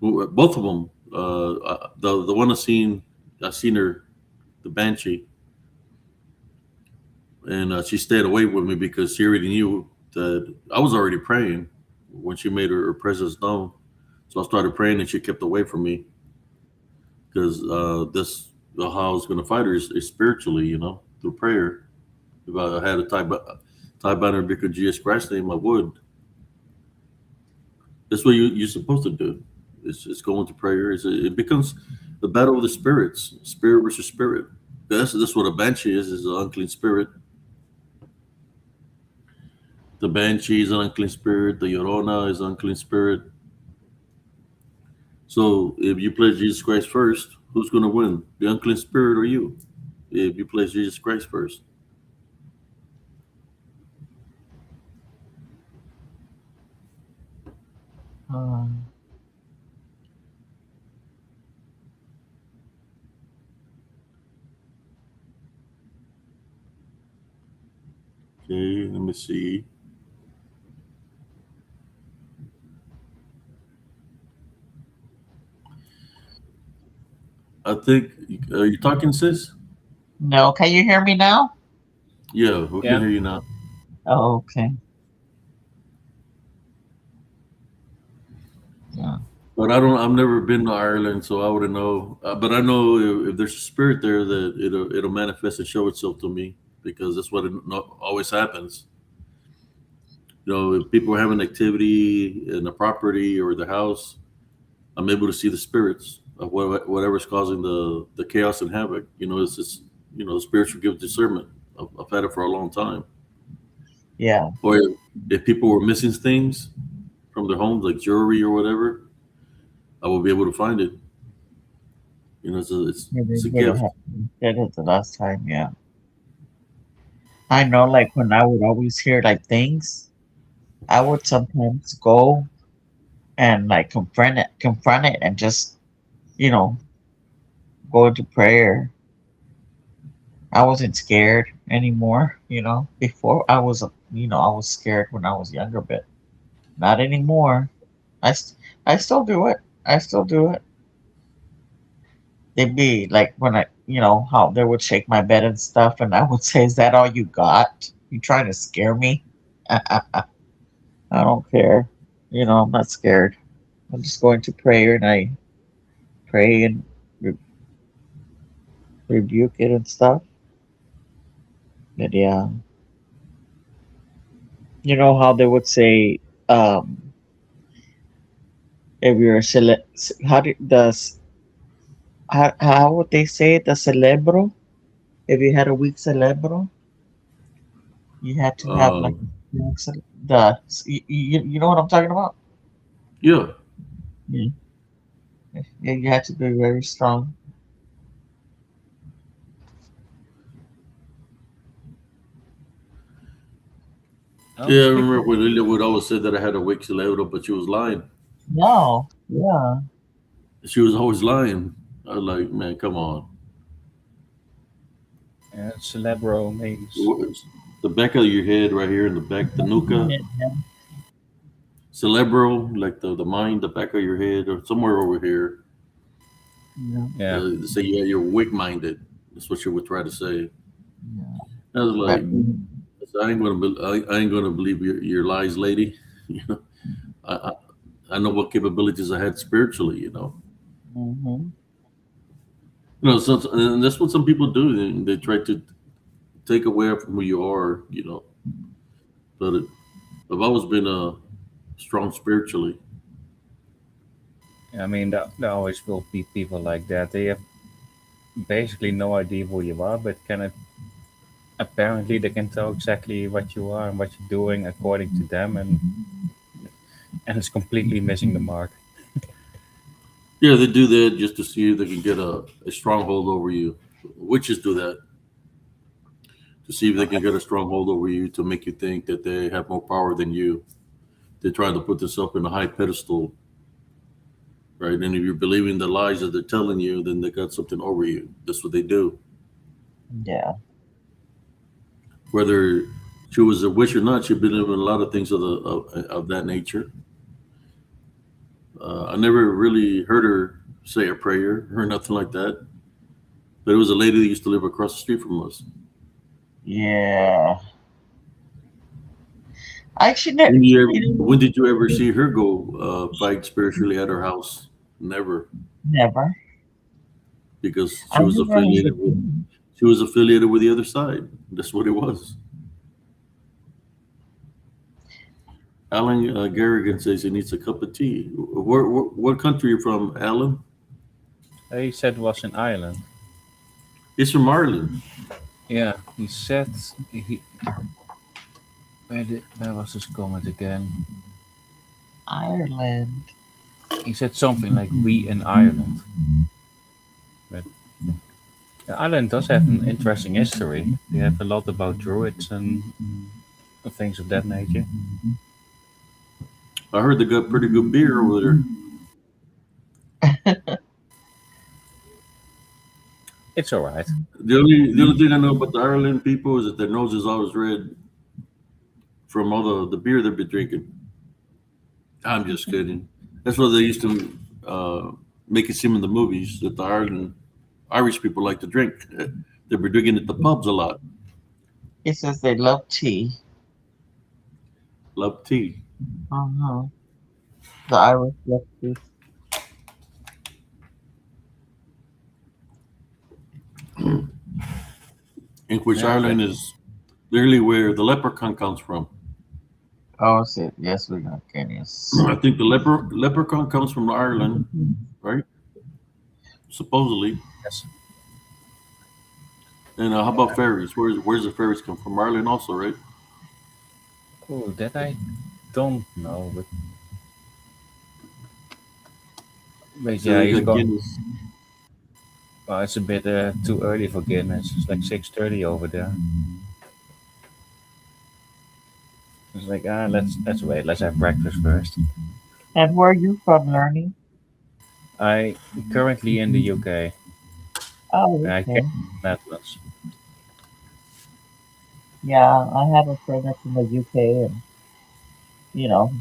Both of them. The one I seen her, the banshee, and she stayed away with me because she already knew that I was already praying when she made her presence known. So I started praying, and she kept away from me because this how I was going to fight her is spiritually, through prayer. If I had a tie banner because Jesus Christ's name, I would. That's what you're supposed to do. It's go into prayer. It becomes The battle of the spirits, spirit versus spirit. That's what a banshee is an unclean spirit. The banshee is an unclean spirit. The Yorona is an unclean spirit. So if you place Jesus Christ first, who's going to win? The unclean spirit or you? If you place Jesus Christ first. Um, Okay, let me see. I think, are you talking, sis? no, can you hear me now? Yeah, we can Yeah. hear you now. Oh, okay. Yeah. But I don't. I've never been to Ireland, so I wouldn't know. But I know if there's a spirit there, that it'll manifest and show itself to me because that's what always happens. If people are having activity in the property or the house, I'm able to see the spirits of whatever's causing the chaos and havoc. It's just the spiritual gift discernment. I've had it for a long time. Yeah. Or if people were missing things from their homes, like jewelry or whatever, I will be able to find it. It's a it's, Maybe it's a would gift. have did it the last time. Yeah. I know, like when I would always hear like things, I would sometimes go and like confront it, and just you know go into prayer. I wasn't scared anymore. Before I was scared when I was younger, but not anymore. I, st- I still do it. I still do it. They'd be like when how they would shake my bed and stuff, and I would say, "Is that all you got? You trying to scare me?" I don't care. I'm not scared. I'm just going to prayer, and I pray and re- rebuke it and stuff. But yeah, you know how they would say, if you're how do how would they say it? The cerebro? If you had a weak cerebro, you had to have like Um, you know what I'm talking about? yeah, Yeah, yeah, you had to be very strong. Oh, yeah. I speak. remember when Lilia would always say that I had a weak celebro, but she was lying. No, yeah, She was always lying. I was like, man, come on. Celebro means. The back of your head, right here in the back, the nuca, yeah, cerebro, like the mind, the back of your head, or somewhere over here. yeah, Yeah. They say, yeah, you're weak-minded. That's what she would try to say. yeah. I was But like, I ain't gonna believe your lies, lady. You know, I, I I know what capabilities I had spiritually. hmm And that's what some people do. They try to take away from who you are. But I've always been strong spiritually. I mean, there always will be people like that. They have basically no idea who you are, but apparently they can tell exactly what you are and what you're doing according to them, and it's completely missing the mark. Yeah, they do that just to see if they can get a stronghold over you. Witches do that to see if they can get a stronghold over you to make you think that they have more power than you. They try to put themselves in a high pedestal, right? And if you're believing the lies that they're telling you, then they got something over you. That's what they do. yeah, Whether she was a witch or not, she believed in a lot of things of that nature. I never really heard her say a prayer or nothing like that. But it was a lady that used to live across the street from us. yeah. I actually, When did you ever see her go fight spiritually at her house? Never, never. because I never heard of him. she was affiliated with the other side. That's what it was. Alan Garrigan says he needs a cup of tea. What country are you from, Alan? He said was in Ireland. He's from Ireland. Yeah, he said he. Where was his comment again? Ireland. He said something like "we in Ireland." But yeah, Ireland does have an interesting history. They have a lot about druids and things of that nature. I heard they got pretty good beer over there. It's all right. The only thing I know about the Ireland people is that their nose is always red from all the beer they've been drinking. I'm just kidding. That's what they used to make it seem in the movies that the Irish people like to drink. They were drinking at the pubs a lot. He says they love tea. Love tea. Uh-huh. The Irish love tea. In which Yeah, Ireland okay. is literally where the leprechaun comes from. Oh, shit. Yes, we got Kenyans. I think the leprechaun comes from Ireland, right? Supposedly. Yes. And how about fairies? Where's the fairies come from? Ireland also, right? Oh, that I don't know, but So yeah, they he's got gone. Guinness. Well, it's a bit too early for Guinness. It's like 6:30 over there. It's like let's wait. Let's have breakfast first. And where are you from, Learning? I currently in the UK. Oh, I okay. came from the Netherlands. Yeah, I have a friend that's in the UK, and you know,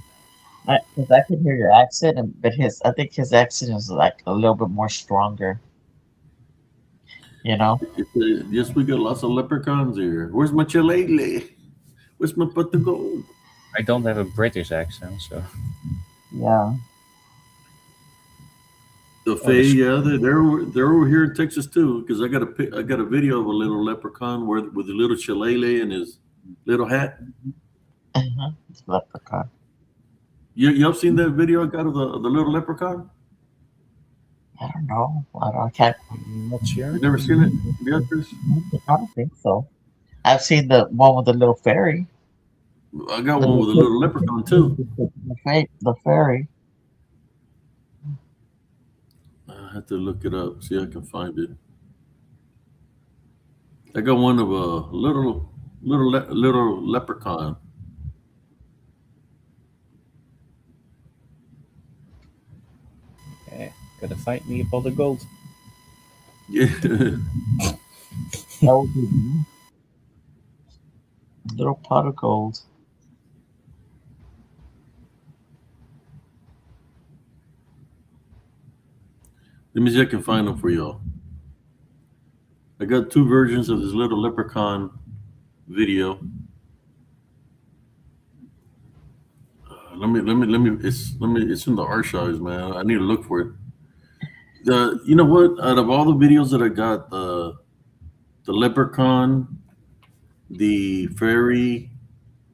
because I can hear your accent, but I think his accent is like a little bit more stronger. You know? Yes, we got lots of leprechauns here. Where's my chihuahua? Where's my pot to go? I don't have a British accent, so Yeah. The oh, Fae, yeah, they're over here in Texas too. Because I got a video of a little leprechaun with a little shillelagh and his little hat. It's leprechaun. Y'all seen that video I got of the little leprechaun? I don't know. I can't. I'm not sure. You never seen it, Beatrice? I don't think so. I've seen the one with the little fairy. I got one with a little leprechaun too. The fairy. I have to look it up, see if I can find it. I got one of a little leprechaun. Yeah, gotta fight me for the gold. Yeah. That would be me. Little pot of gold. Let me see if I can find them for y'all. I got two versions of this little leprechaun video. It's in the archives, man. I need to look for it. You know what? Out of all the videos that I got, the leprechaun, the fairy,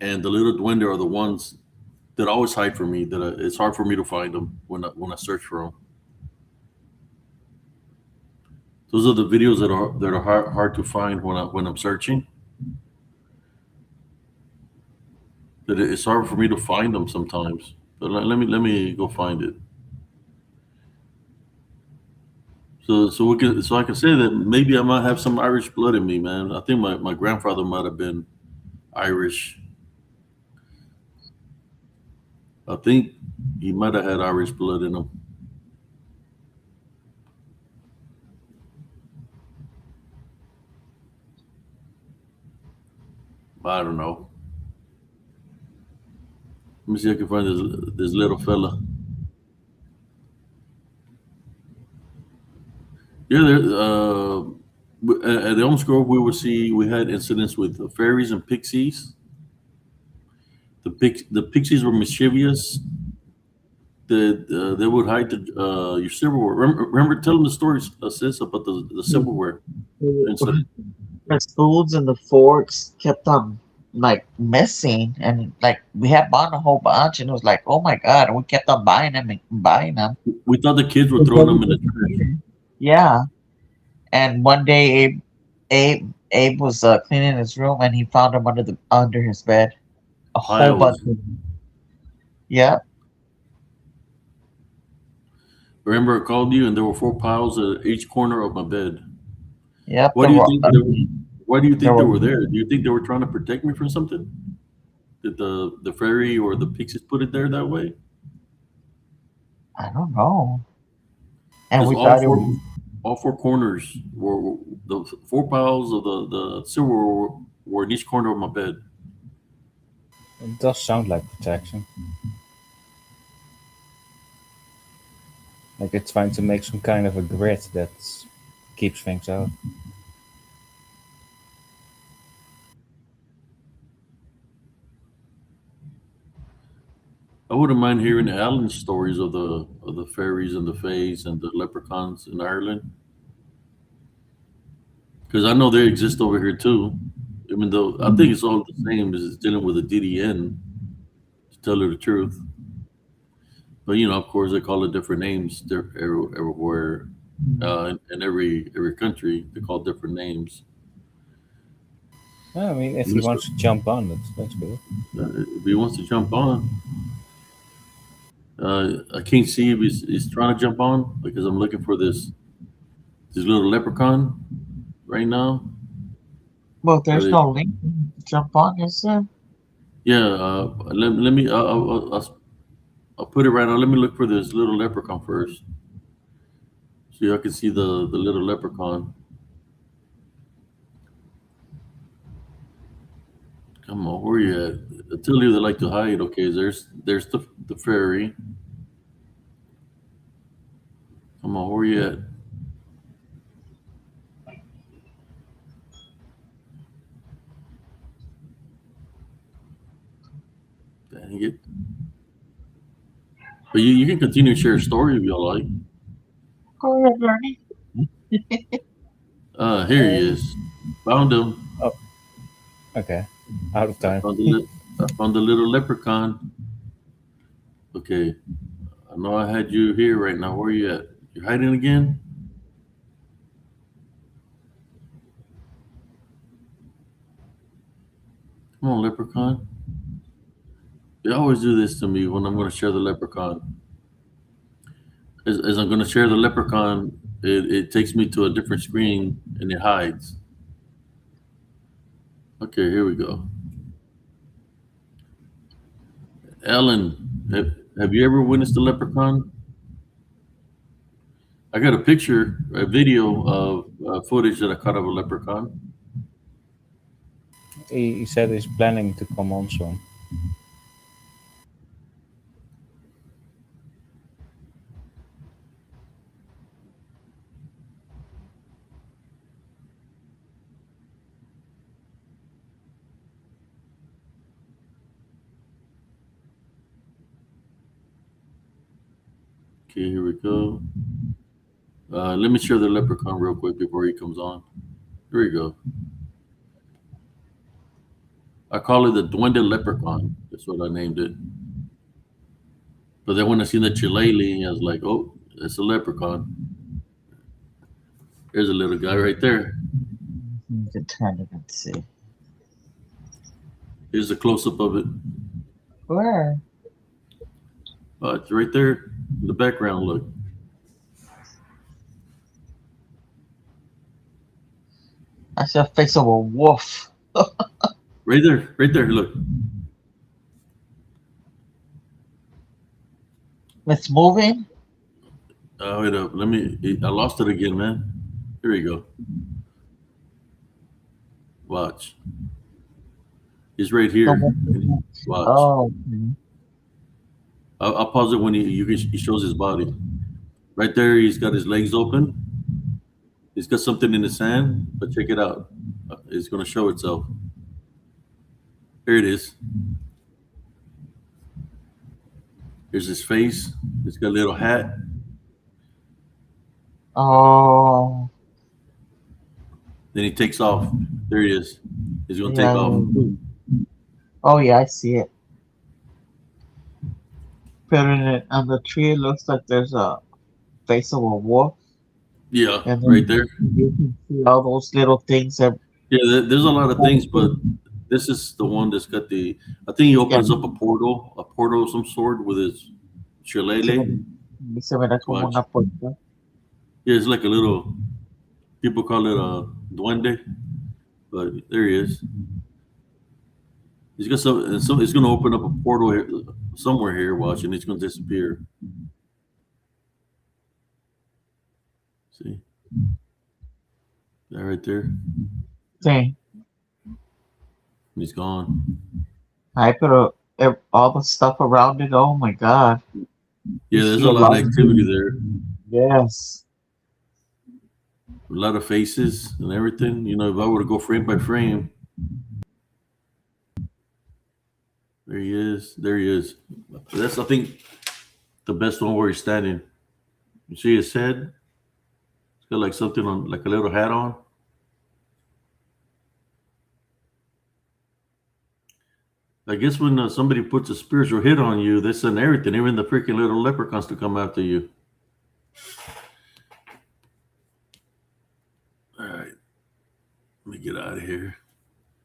and the little duende are the ones that always hide from me. It's hard for me to find them when I search for them. Those are the videos that are hard to find when I'm searching. That it's hard for me to find them sometimes. But let me go find it. So I can say that maybe I might have some Irish blood in me, man. I think my grandfather might have been Irish. I think he might have had Irish blood in him. I don't know. Let me see if I can find this little fella. Yeah, at Elm Grove, we had incidents with fairies and pixies. The pixies were mischievous. They would hide your silverware. Remember telling the stories, sis, about the silverware incident. The spoons and the forks kept on like missing, and like we had bought a whole bunch, and it was like, oh my god, and we kept on buying them and buying them. We thought the kids were throwing them in the trash. Yeah. And one day Abe was cleaning his room and he found him under his bed. A whole bunch Piles. of them. Yep. Remember, I called you, and there were 4 piles at each corner of my bed. Yep. Why do you think they were? Why do you There think they were were there? Do you think they were trying to protect me from something? Did the fairy or the pixies put it there that way? I don't know. And Because we thought it was all 4 corners were the 4 piles of the silver were in each corner of my bed. It does sound like protection. Like it's trying to make some kind of a grid that keeps things out. I wouldn't mind hearing Alan's stories of the fairies and the fays and the leprechauns in Ireland, because I know they exist over here too. Even though I think it's all the same as it's dealing with the DDN, to tell you the truth. But of course, they call it different names everywhere, in every country. They call different names. Yeah, I mean, if he Mister, wants to jump on, that's good. if he wants to jump on, I can't see if he's trying to jump on because I'm looking for this little leprechaun right now. well, Are there's they? no link to jump on, is there? Yeah. Let me. I'll put it right now. Let me look for this little leprechaun first, so y'all can see the little leprechaun. Come on, where you at? I tell you they like to hide. Okay, there's the fairy. Come on, where you at? Dang it! But you can continue to share a story if y'all like. Go ahead, Bernie. Here he is. Found him. Oh, okay. Out of I time. found the I found the little leprechaun. Okay, I know I had you here right now. Where you at? You hiding again? Come on, leprechaun. They always do this to me when I'm going to share the leprechaun. As I'm going to share the leprechaun, it takes me to a different screen and it hides. Okay, here we go. Ellen, have you ever witnessed a leprechaun? I got a video of footage that I caught of a leprechaun. He said he's planning to come on soon. Okay, here we go. Let me share the leprechaun real quick before he comes on. Here we go. I call it the Duende Leprechaun. That's what I named it. But then when I seen the Chilalili, I was like, oh, it's a leprechaun. There's a little guy right there. You can turn it and see. Here's a close up of it. Where? It's right there in the background. Look, I see a face of a wolf. right there, right there. Look, It's moving. wait up. Let me. I lost it again, man. Here we go. Watch. He's right here. Watch. Oh, I'll pause it when he shows his body. Right there, he's got his legs open. He's got something in his hand, but check it out. It's going to show itself. Here it is. Here's his face. He's got a little hat. oh, Then he takes off. There he is. He's going to yeah. take off. Oh, yeah, I see it. Putting it on the tree, it looks like there's a face of a wolf. Yeah, and right then there. you can see all those little things that. Yeah, there's a lot of things, but this is the one that's got the. I think he Yeah, opens up a portal of some sort with his se shillelagh. ve, se verá como Watch. una puerta. Yeah, it's like a little. People call it a duende, but there he is. He's got some. And so it's going to open up a portal here, somewhere here. Watch, and it's going to disappear. See that right there? Sí. He's gone. Ay, pero all the stuff around it, oh my God. You Yeah, there's see a a lot of lot of. activity there. Yes. A lot of faces and everything. You know, if I were to go frame by frame, there he is. There he is. That's, I think, the best one where he's standing. You see his head? It's got like something on, like a little hat on. I guess when somebody puts a spiritual hit on you, they send everything, even the freaking little leprechauns to come after you. All right. Let me get out of here.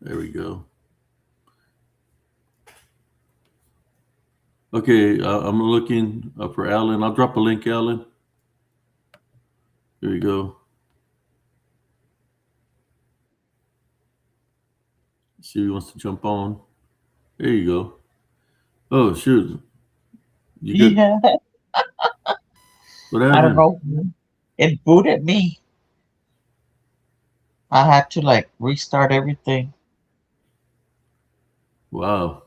There we go. Okay, I'm looking for Alan. I'll drop a link, Alan. Here we go. See if he wants to jump on. There you go. Oh shoot! You got Yeah. what I don't happened? know. It booted me. I had to like restart everything. Wow.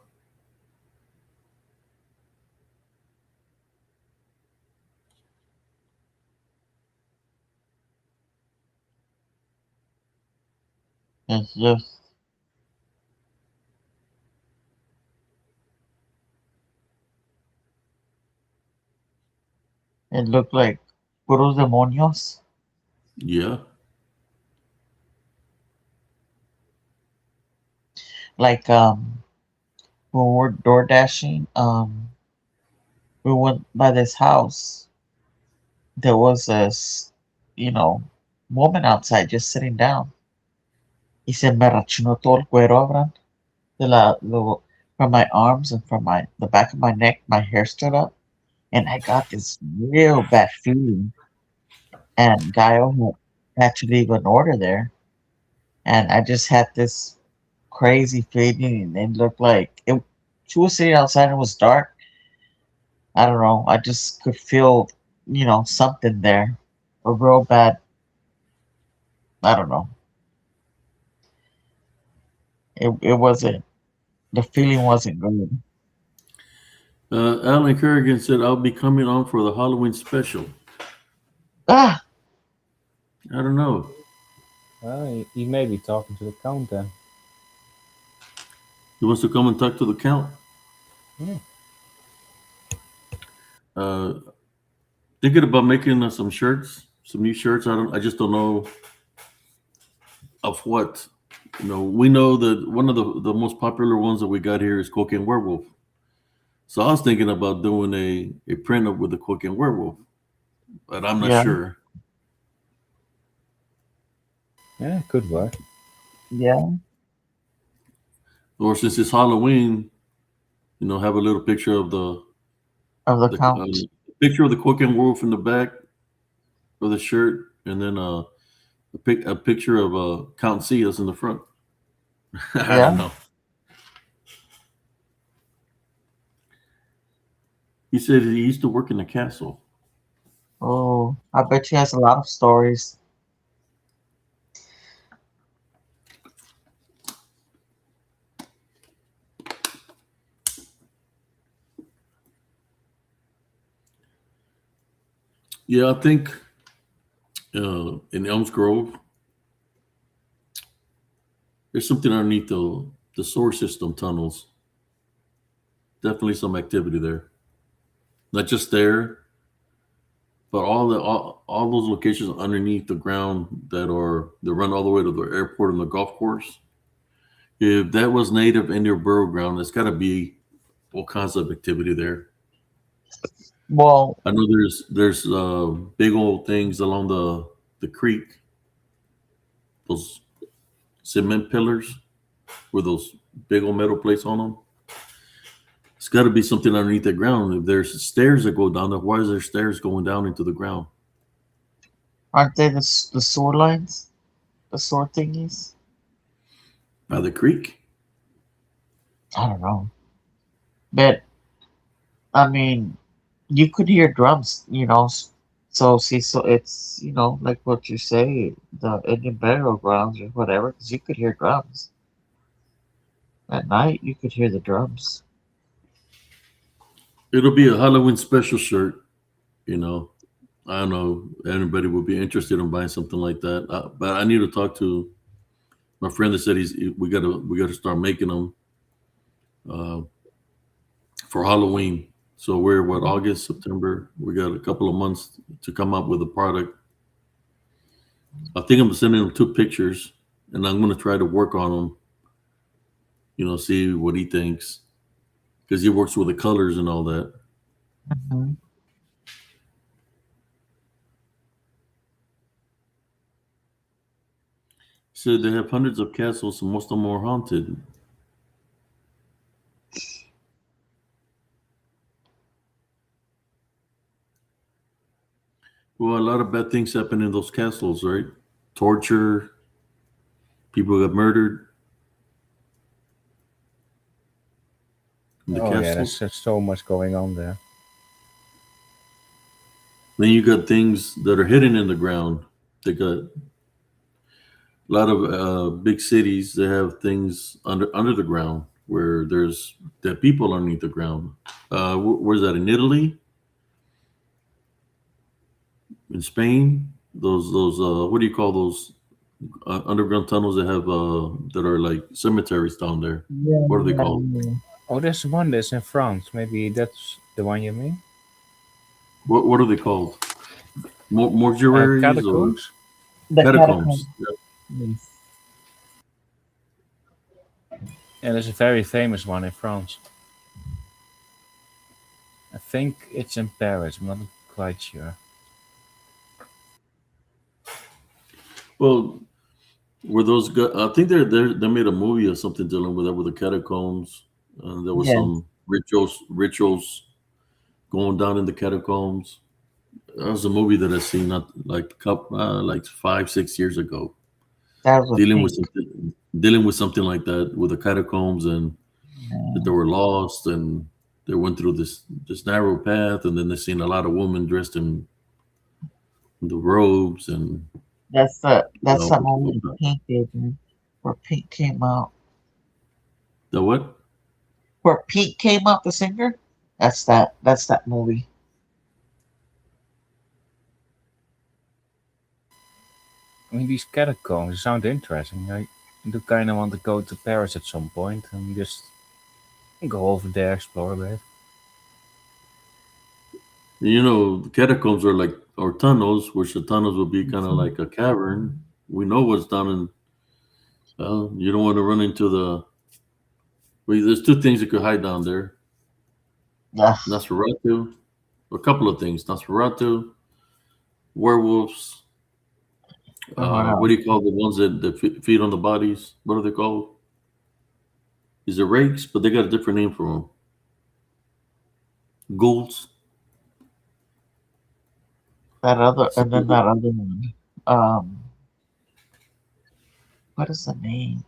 It's just, it looked like puros demonios. Yeah. Like when we're door dashing, we went by this house. There was this, you know, woman outside just sitting down. Y se me rachinó todo el cuero, Abraham. From my arms and from the back of my neck, my hair stood up, and I got this real bad feeling. And Gaio had to leave an order there, and I just had this crazy feeling, and it looked like it. She was sitting outside and it was dark. I don't know. I just could feel, something there, a real bad. I don't know. It wasn't. The feeling wasn't good. Alan Kerrigan said I'll be coming on for the Halloween special. Ah, I don't know. He may be talking to the count then. He wants to come and talk to the count. Yeah. Thinking about making some shirts, some new shirts. I just don't know of what. We know that one of the most popular ones that we got here is Cocaine Werewolf. So I was thinking about doing a print up with the Cocaine Werewolf, but I'm not yeah, sure. Yeah, could work. yeah, Or since it's Halloween, have a little picture of of the the count. picture of the Cocaine Werewolf in the back of the shirt, and then a picture of Count Cias in the front. I Yeah. don't know. He said he used to work in the castle. Oh, I bet she has a lot of stories. Yeah, I think in Elms Grove, there's something underneath the sewer system tunnels. Definitely some activity there. Not just there, but all those locations underneath the ground that run all the way to the airport and the golf course. If that was native Indian burial ground, there's got to be all kinds of activity there. Well, I know there's big old things along the creek, those cement pillars with those big old metal plates on them. It's got to be something underneath the ground. If there's stairs that go down there, why is there stairs going down into the ground? Aren't they the sewer lines? The sewer thingies? By the creek? I don't know. But, I mean, you could hear drums, So, see, so it's, like what you say, the Indian burial grounds or whatever, because you could hear drums. At night, you could hear the drums. It'll be a Halloween special shirt, you know. I don't know if anybody would be interested in buying something like that, but I need to talk to my friend that said we gotta start making them uh, for Halloween. So we're what, August, September. We got a couple of months to come up with a product. I think I'm sending him 2 pictures, and I'm gonna try to work on them. See what he thinks because he works with the colors and all that. Mhm. So they have hundreds of castles, and most of them are haunted. Well, a lot of bad things happen in those castles, right? Torture, people got murdered in the Oh yeah, castles. there's so much going on there. Then you got things that are hidden in the ground. They got a lot of big cities that have things under the ground where there's dead people underneath the ground. Where's that, in Italy? In Spain? Those what do you call those underground tunnels that have that are like cemeteries down there? Yeah, What are they yeah, called? yeah. Oh, there's one that's in France. Maybe that's the one you mean? What are they called? Mortuaries or Catacombs? The catacombs? catacombs. Yeah. Yes. And there's a very famous one in France. I think it's in Paris. I'm not quite sure. Well, were those guys? I think they made a movie or something dealing with that with the catacombs. There was Yes. some rituals going down in the catacombs. That was a movie that I seen not like 5-6 years ago, That was a dealing with pink. something like that with the catacombs and that they were lost and they went through this narrow path and then they seen a lot of women dressed in the robes and That's uh, that movie Pink did, man. Where Pink came out. the what? Where Pink came out, the singer? That's that movie. I mean, these catacombs sound interesting. I do kind of want to go to Paris at some point and just go over there, explore a bit. The catacombs are like or tunnels, which the tunnels will be kind of Mhm. like a cavern. We know what's down in. Well, you don't want to run into the. Well, there's 2 things you could hide down there. Ugh, Nosferatu, a couple of things. Nosferatu, werewolves. and what What else? do you call the ones that feed on the bodies? What are they called? Is it rakes? But they got a different name for them. Ghouls. And then that other one. Um, what is the name?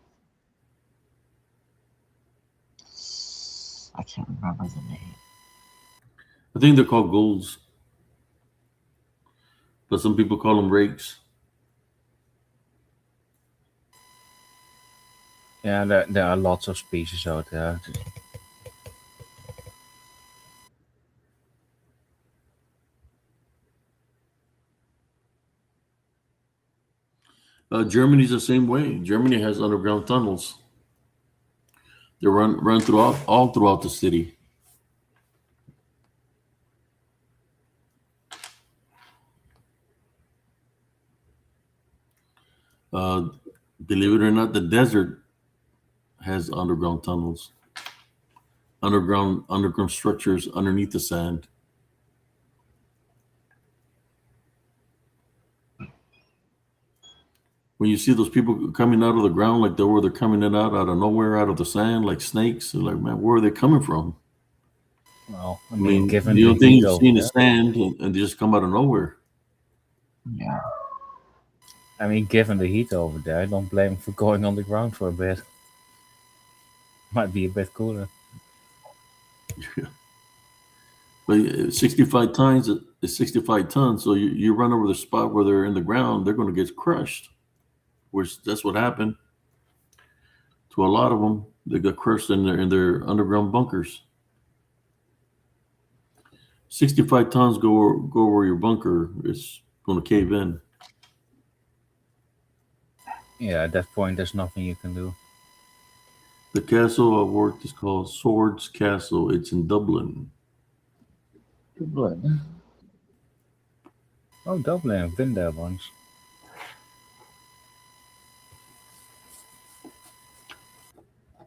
I can't remember the name. I think they're called ghouls, but some people call them rakes. Yeah, there are lots of species out there. Germany's the same way. Germany has underground tunnels. They run throughout all throughout the city. Uh, Believe it or not, the desert has underground tunnels, underground structures underneath the sand. when you see those people coming out of the ground, like they're coming in out of nowhere, out of the sand, like snakes. They're like, man, where are they coming from? Well, I I mean, mean, given the the only thing heat you've over seen is there, sand, and they just come out of nowhere. Yeah. I mean, given the heat over there, I don't blame him for going on the ground for a bit. Might be a bit cooler. But 65 tons is 65 tons. So you run over the spot where they're in the ground, they're going to get crushed. Which that's what happened to a lot of them. They got crushed in their underground bunkers. 65 tons go over your bunker. It's going to cave in. Yeah, at that point, there's nothing you can do. The castle I worked is called Swords Castle. It's in Dublin. Dublin. Oh, Dublin, I've been there once.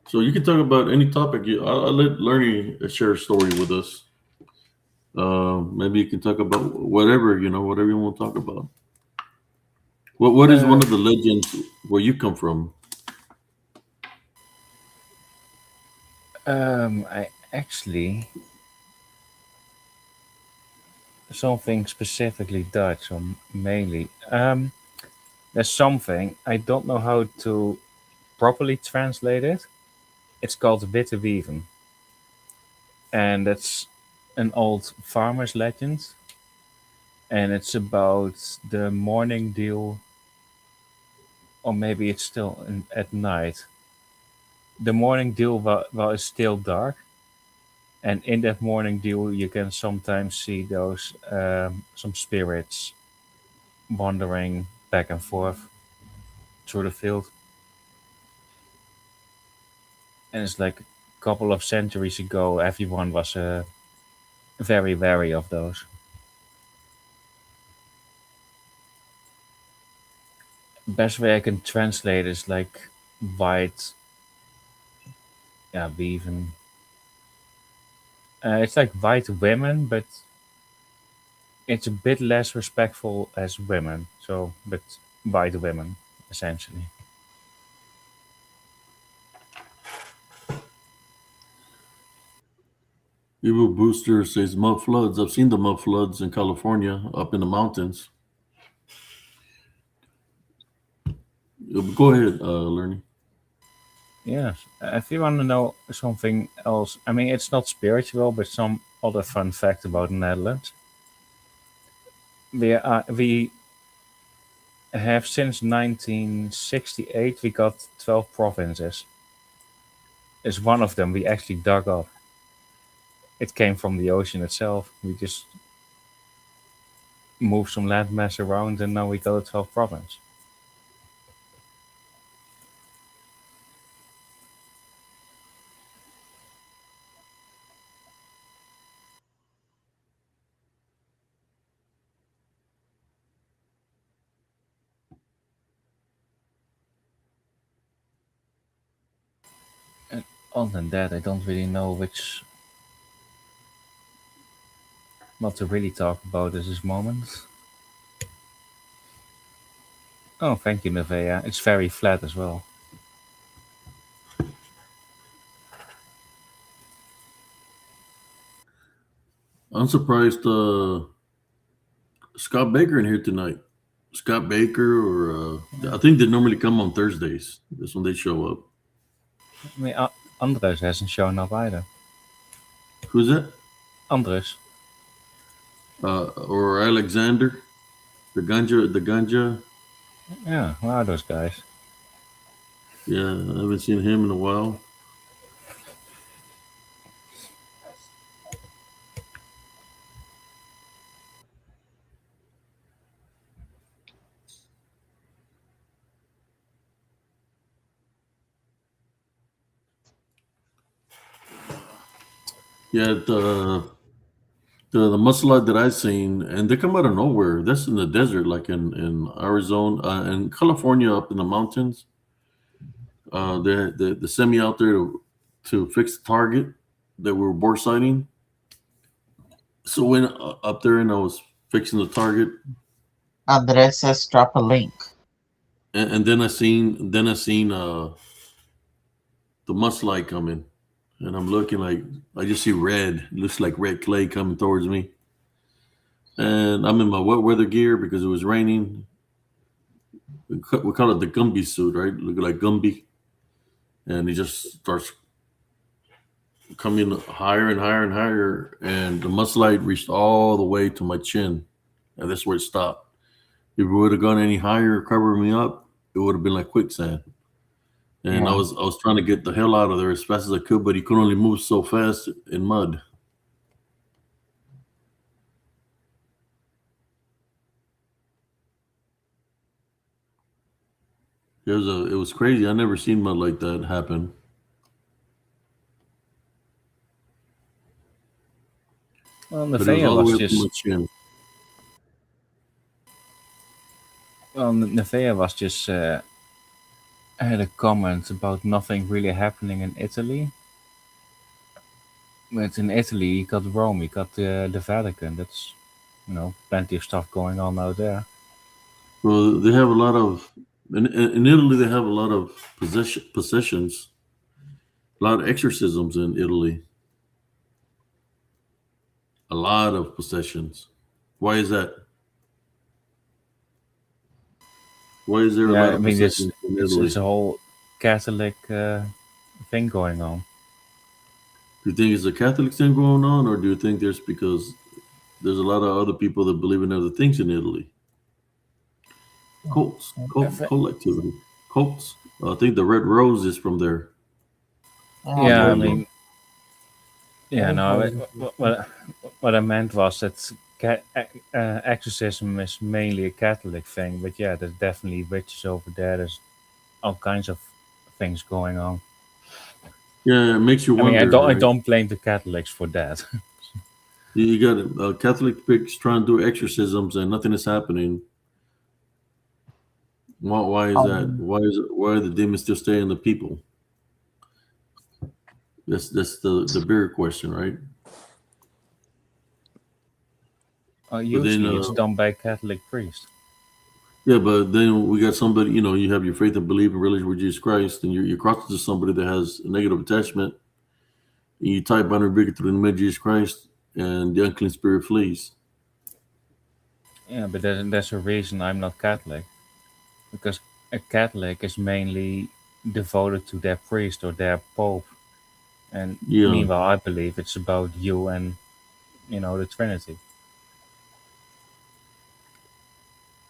So you can talk about any topic. I'll let Lerny share a story with us. Maybe you can talk about whatever whatever you want to talk about. What is one Uh, of the legends where you come from? I actually something specifically Dutch or mainly. There's something I don't know how to properly translate it. It's called Witte Wieven, and it's an old farmer's legend, and it's about the morning dew, or maybe it's still at night. The morning dew while it's still dark, and in that morning dew you can sometimes see those some spirits wandering back and forth through the field, and it's like a couple of centuries ago everyone was very wary of those. Best way I can translate is like white, yeah, beaven. It's like white women, but it's a bit less respectful as women. So, but white women essentially. Evil Booster says mud floods. I've seen the mud floods in California up in the mountains. Go ahead, Lerny. Yes. If you want to know something else, I mean, it's not spiritual, but some other fun fact about the Netherlands. We have since 1968 we got 12 provinces. Is one of them we actually dug up. It came from the ocean itself. We just moved some landmass around, and now we got a 12 province. And other than that, I don't really know which not to really talk about at this moment. Oh, thank you, Nevea. It's very flat as well. I'm surprised Scott Baker in here tonight. Scott Baker, or I think they normally come on Thursdays. That's when they show up. I mean, Andres hasn't shown up either. Who's that? Andres. Or Alexander, the ganja. Yeah, who are those guys? Yeah, I haven't seen him in a while. Yeah, the muscellite that I've seen, and they come out of nowhere. That's in the desert, like in Arizona and California, up in the mountains. They sent me out there to fix the target that we were bore sighting. So when up there and I was fixing the target, Andres says drop a link. and then I seen the mudslide coming, and I'm looking like I just see red. It looks like red clay coming towards me, and I'm in my wet weather gear because it was raining. We call it the Gumby suit, right? Look like Gumby, and it just starts coming higher and higher and higher, and the mudslide reached all the way to my chin, and that's where it stopped. If it would have gone any higher, cover me up, it would have been like quicksand. And Yeah. I was trying to get the hell out of there as fast as I could, but he could only move so fast in mud. It was crazy. I never seen mud like that happen. Well, But it was Nevaeh all the way was up to my just chin. had a comment about nothing really happening in Italy. But in Italy, you got Rome, you got the Vatican. That's plenty of stuff going on out there. Well, they have a lot of in Italy. They have a lot of possessions, a lot of exorcisms in Italy. A lot of possessions. Why is that? Why is there a Yeah, lot I of mean possessions in it's Italy? a whole Catholic thing going on. Do you think it's a Catholic thing going on, or do you think there's because there's a lot of other people that believe in other things in Italy? Cults, I thi- cult activity, cults. I think the Red Rose is from there. Oh, yeah, I The mean, yeah, no. What I meant was that exorcism is mainly a Catholic thing, but yeah, there's definitely witches over there. There's all kinds of things going on. yeah, it makes you I mean, wonder, I right? don't blame the Catholics for that. You got Catholic priests trying to do exorcisms and nothing is happening. Why is that? um, Why are the demons still staying in the people? That's the bigger question, right? But then Usually, it's done by a Catholic priest. yeah, but then we got somebody. You have your faith and belief and religion with Jesus Christ, and you're crossing to somebody that has a negative attachment. And you type bind and break it through the name of Jesus Christ, and the unclean spirit flees. Yeah, but there's a reason I'm not Catholic, because a Catholic is mainly devoted to their priest or their pope, and Yeah, meanwhile, I believe it's about you and the Trinity.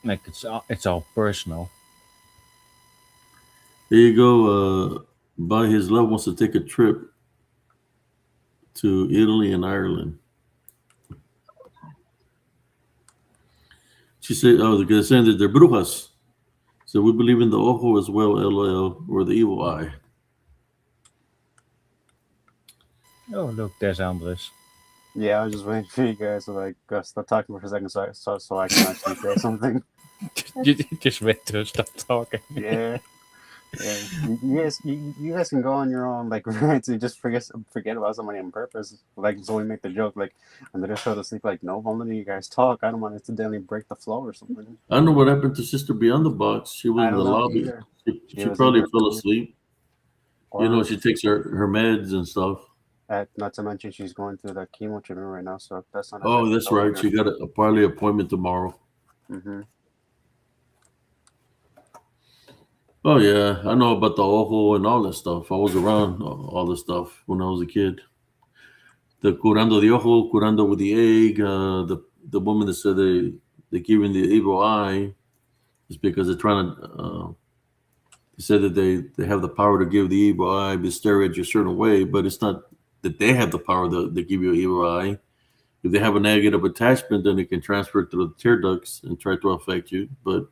Like it's all personal. there you go. By his love wants to take a trip to Italy and Ireland. She said, "Oh, they're saying that they're brujas." So we believe in the ojo as well, LL, or the evil eye. Oh, look, there's Andres. Yeah, I was just waiting for you guys to stop talking for a second, so I can actually say something. You just wait to stop talking. Yeah, yeah. You guys can go on your own rants and just forget about somebody on purpose. So we make the joke and they just go to sleep. No, I'm letting you guys talk. I don't want to accidentally break the flow or something. I don't know what happened to Sister Beyond the Box. She was I in the don't know lobby. either. She was in probably there fell too. asleep. Or She takes her meds and stuff. not to mention she's going through the chemo treatment right now, so that's not. Oh, that's right. She got a parley appointment tomorrow. Mm-hmm. Oh yeah, I know about the ojo and all that stuff. I was around all this stuff when I was a kid. The curando de ojo, curando with the egg. The woman that said they giving the evil eye is because they're trying to. They said that they have the power to give the evil eye, but stare at you a certain way. But it's not that they have the power to give you an evil eye. If they have a negative attachment, then it can transfer through the tear ducts and try to affect you. But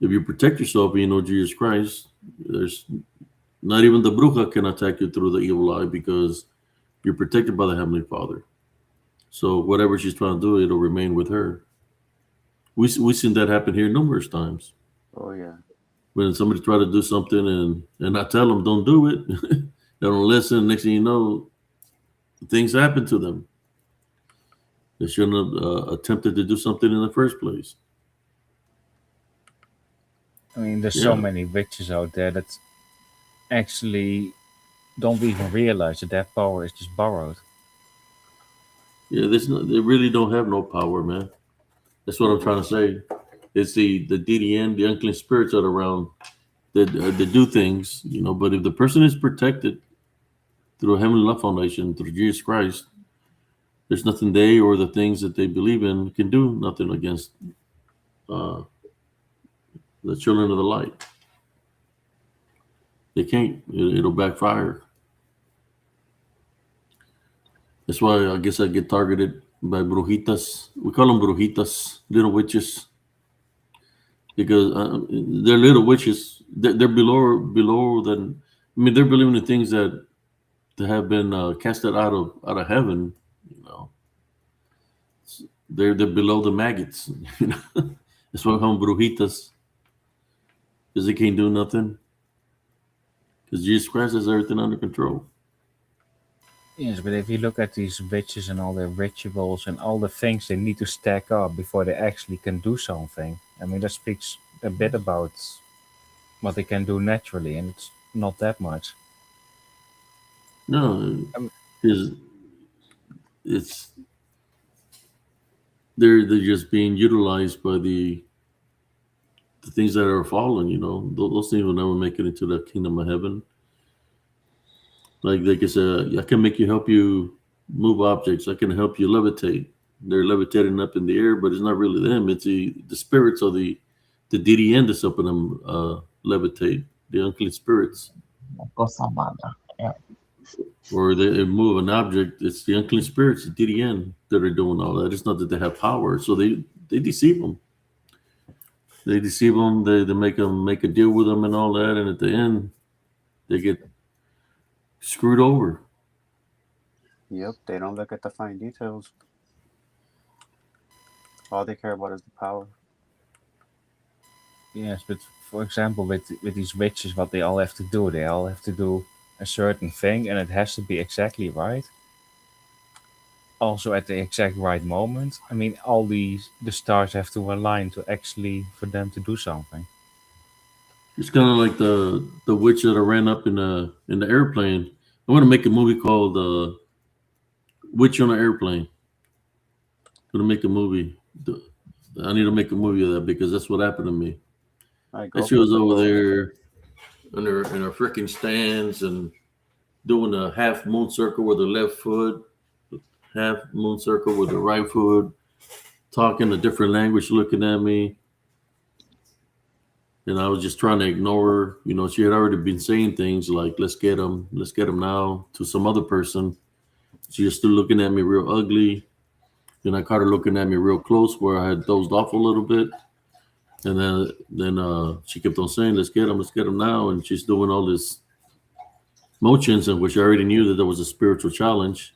if you protect yourself and you know Jesus Christ, there's not even the bruja can attack you through the evil eye because you're protected by the Heavenly Father. So whatever she's trying to do, it'll remain with her. We've seen that happen here numerous times. Oh yeah. When somebody try to do something and I tell them don't do it, they don't listen. Next thing you know, things happen to them. They shouldn't have attempted to do something in the first place. I mean, there's so Yeah. many witches out there that actually don't even realize that their power is just borrowed. Yeah, they really don't have no power, man. That's what I'm trying to say. It's the DDN, the unclean spirits that are around that do things, But if the person is protected through a Heavenly Love Foundation, through Jesus Christ, there's nothing they or the things that they believe in can do nothing against uh, the children of the light. They can't. It'll backfire. That's why I guess I get targeted by brujitas. We call them brujitas, little witches, because they're little witches. They're below than. I mean, they're believing in things that have been casted out of heaven. You know, they're below the maggots. That's why I call them brujitas, because they can't do nothing. Because Jesus Christ has everything under control. Yes, but if you look at these witches and all their rituals and all the things they need to stack up before they actually can do something, I mean, that speaks a bit about what they can do naturally, and it's not that much. No, Um, because it's they're just being utilized by the things that are fallen. Those things will never make it into the kingdom of heaven. Like I said, I can make you help you move objects. I can help you levitate. They're levitating up in the air, but it's not really them. It's the spirits of the DDN that's helping them levitate. The unclean spirits, Yeah. or they move an object. It's the unclean spirits, the DDN, that are doing all that. It's not that they have power, so they deceive them. They deceive them. They make them make a deal with them and all that, and at the end, they get screwed over. Yep, they don't look at the fine details. All they care about is the power. yes, but for example, with these witches, what they all have to do, they all have to do a certain thing, and it has to be exactly right. Also, at the exact right moment. I mean, all the stars have to align to actually for them to do something. It's kind of like the witch that I ran up in the airplane. I want to make a movie called Witch on an Airplane. I'm gonna make a movie. I need to make a movie of that because that's what happened to me. I And go she for was it. over there in her freaking stands and doing a half moon circle with her left foot, half moon circle with her right foot, talking a different language, looking at me. And I was just trying to ignore her. She had already been saying things like let's get him now," to some other person. She was still looking at me real ugly. Then I caught her looking at me real close where I had dozed off a little bit. And then she kept on saying, let's get him now. And she's doing all this motions, in which I already knew that there was a spiritual challenge.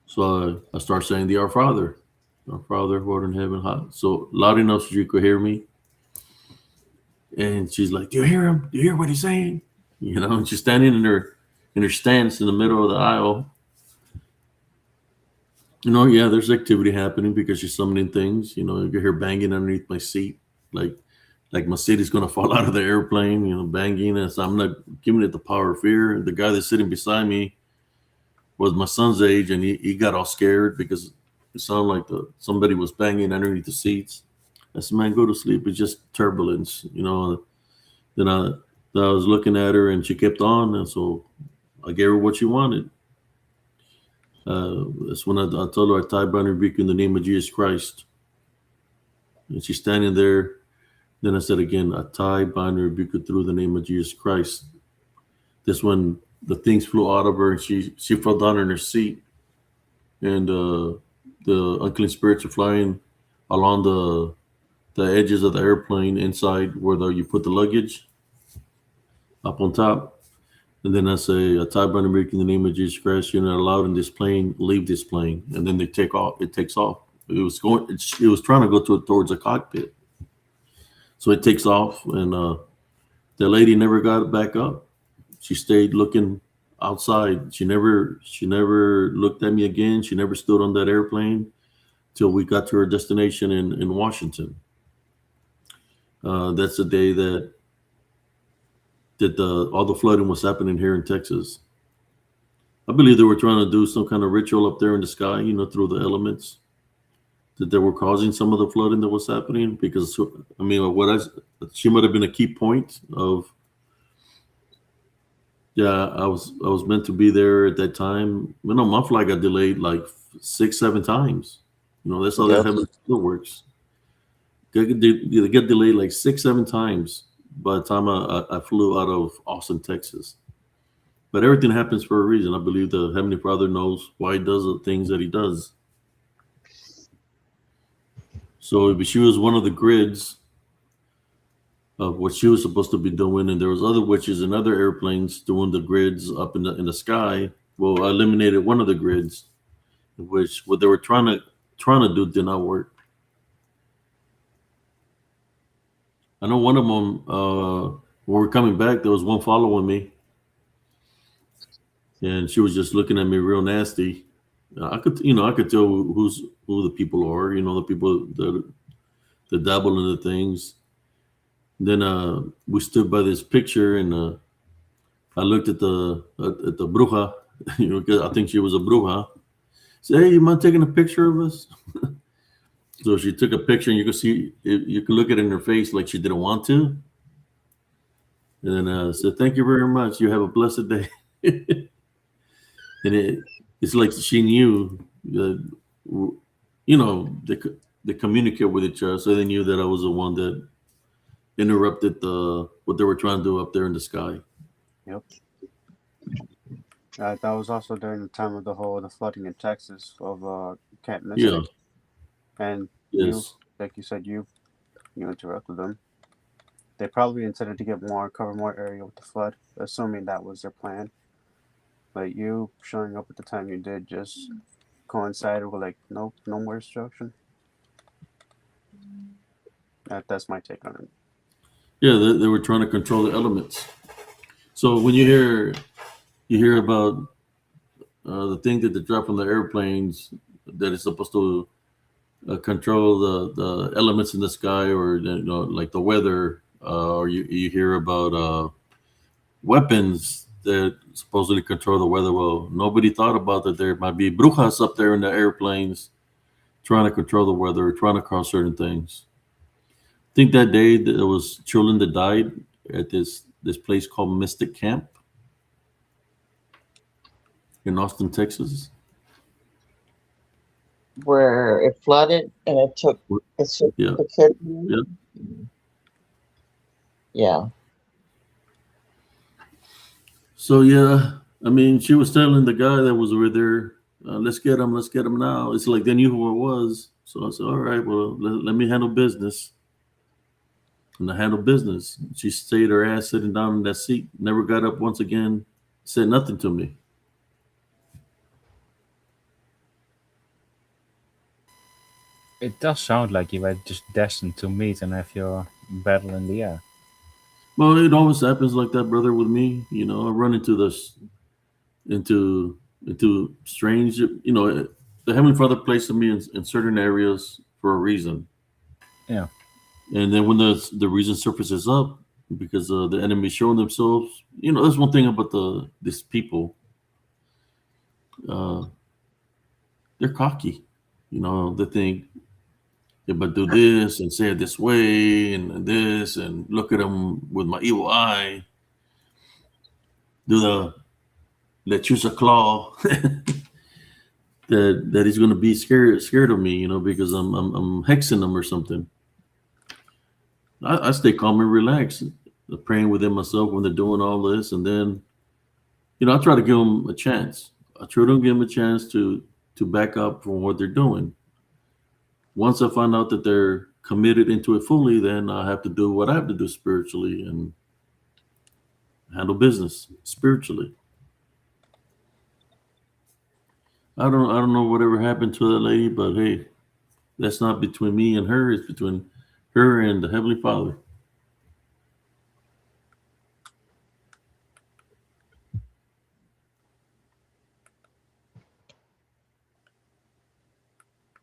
So I start saying the Our Father who art in heaven, so loud enough so you could hear me. And she's like, "Do you hear him? Do you hear what he's saying?" And she's standing in her stance in the middle of the aisle. Yeah, there's activity happening because she's summoning things. You can hear banging underneath my seat, like my seat is gonna fall out of the airplane. Banging, and so I'm not giving it the power of fear. The guy that's sitting beside me was my son's age, and he got all scared because it sounded like somebody was banging underneath the seats. I said, "Man, go to sleep. It's just turbulence." Then I was looking at her, and she kept on, and so I gave her what she wanted. That's when I told her I tie, bind, and rebuke in the name of Jesus Christ. And she's standing there. Then I said again, I tie, bind, and rebuke her through the name of Jesus Christ. That's when the things flew out of her, and she fell down in her seat. And the unclean spirits are flying along the edges of the airplane inside where you put the luggage up on top. And then I say, I tie, bind, and rebuke in the name of Jesus Christ. You're not allowed in this plane. Leave this plane. And then they take off. It takes off. It was going. It was trying to go towards a cockpit. So it takes off, and the lady never got back up. She stayed looking outside. She never looked at me again. She never stood on that airplane till we got to her destination in Washington. That's the day that all the flooding was happening here in Texas. I believe they were trying to do some kind of ritual up there in the sky, through the elements, that they were causing some of the flooding that was happening. Because I mean, she might have been a key point of. Yeah, I was meant to be there at that time. My flight got delayed like 6, 7 times. That's how that Yep. heaven still works. They get delayed like 6, 7 times by the time I flew out of Austin, Texas. But everything happens for a reason. I believe the Heavenly Father knows why he does the things that he does. So if she was one of the grids of what she was supposed to be doing, and there was other witches and other airplanes doing the grids up in the sky. Well, I eliminated one of the grids, which what they were trying to do did not work. I know one of them. When we were coming back, there was one following me, and she was just looking at me real nasty. I could tell who the people are. The people that dabble into things. Then we stood by this picture, and I looked at the bruja, 'cause I think she was a bruja. Said, "Hey, you mind taking a picture of us?" So she took a picture, and you could look at it in her face like she didn't want to. And then said, "Thank you very much. You have a blessed day." And it's like she knew that, they communicate with each other, so they knew that I was the one that interrupted what they were trying to do up there in the sky. Yep. That was also during the time of the flooding in Texas of Camp Mystic. Yeah. And Yes. like you said, you interrupted them. They probably intended to cover more area with the flood, assuming that was their plan. Like you showing up at the time you did just coincided with like, nope, no more destruction. That's my take on it. Yeah, they were trying to control the elements. So when you hear about the thing that they drop from the airplanes that is supposed to control the elements in the sky, or like the weather, or you hear about weapons that supposedly control the weather. Well, nobody thought about that there might be brujas up there in the airplanes trying to control the weather, trying to cause certain things. I think that day there was children that died at this place called Mystic Camp in Austin, Texas. Where it flooded and it took Yeah. the kid. Yeah. Yeah. So yeah, I mean, she was telling the guy that was over there, let's get him now. It's like they knew who it was. So I said, all right, well, let me handle business. And I handled business. She stayed her ass sitting down in that seat, never got up once again, said nothing to me. It does sound like you were just destined to meet and have your battle in the air. Well, it always happens like that, brother, with me. I run into into strange, the Heavenly Father placed me in certain areas for a reason. Yeah. And then when the reason surfaces up, because the enemy showing themselves, that's one thing about these people. They're cocky. They think, if I do this and say it this way and this, and look at them with my evil eye, do the lechuza claw, that he's going to be scared of me, because I'm hexing them or something. I stay calm and relaxed, praying within myself when they're doing all this, and then, I try to give them a chance. I try to give them a chance to back up from what they're doing. Once I find out that they're committed into it fully, then I have to do what I have to do spiritually and handle business spiritually. I don't know whatever happened to that lady, but hey, that's not between me and her. It's between her and the Heavenly Father.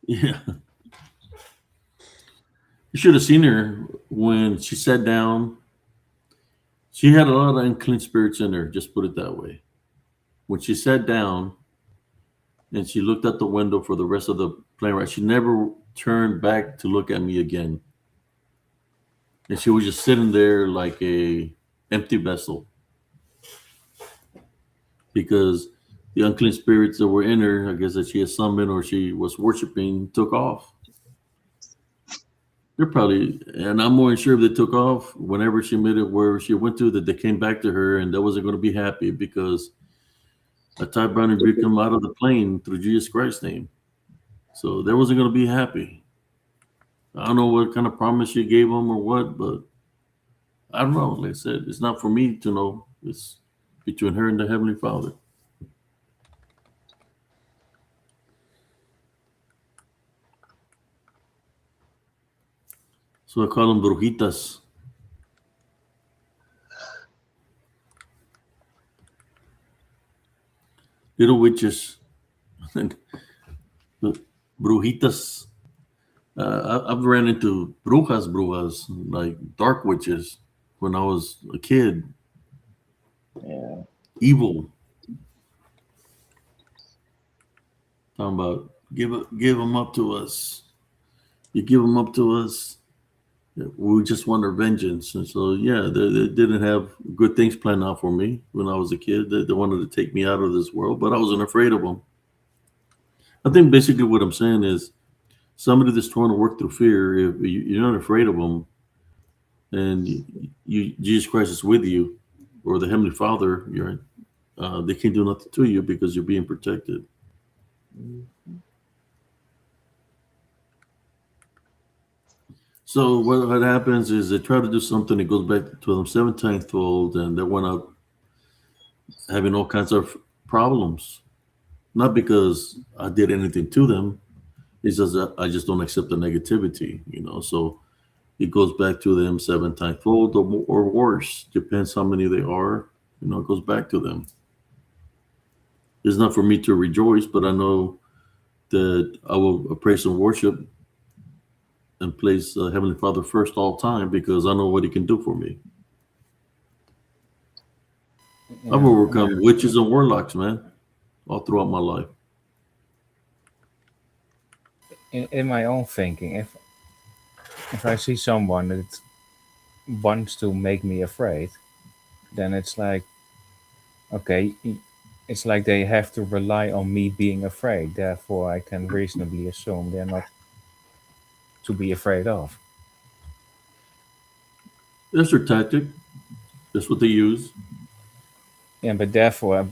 Yeah. You should have seen her when she sat down, she had a lot of unclean spirits in her. Just put it that way. When she sat down and she looked out the window for the rest of the plane ride, she never turned back to look at me again. And she was just sitting there like a empty vessel because the unclean spirits that were in her, I guess that she had summoned or she was worshiping, took off. They're probably, and I'm more than sure if they took off whenever she made it where she went to, that they came back to her and that wasn't going to be happy because a Ty Brown rebuked them out of the plane through Jesus Christ's name. So they wasn't going to be happy. I don't know what kind of promise she gave them or what, but I don't know. Like I said, it's not for me to know. It's between her and the Heavenly Father. So I call them brujitas. Little witches. Brujitas. I've ran into brujas, like dark witches when I was a kid. Yeah. Evil. Talking about give them up to us. You give them up to us. We just want our vengeance. And so, yeah, they didn't have good things planned out for me when I was a kid. They wanted to take me out of this world, but I wasn't afraid of them. I think basically what I'm saying is somebody that's trying to work through fear, if you're not afraid of them and Jesus Christ is with you or the Heavenly Father, they can't do nothing to you because you're being protected. So what happens is they try to do something. It goes back to them 17th-fold, and they went out having all kinds of problems. Not because I did anything to them. It's just that I just don't accept the negativity, So it goes back to them 17th-fold or worse. Depends how many they are. It goes back to them. It's not for me to rejoice, but I know that I will praise and worship and place Heavenly Father first all time because I know what He can do for me. Yeah. I've overcome witches and warlocks, man, all throughout my life. In my own thinking, if I see someone that wants to make me afraid, then it's like, okay, it's like they have to rely on me being afraid. Therefore, I can reasonably assume they're not to be afraid of. That's their tactic. That's what they use. Yeah, but therefore,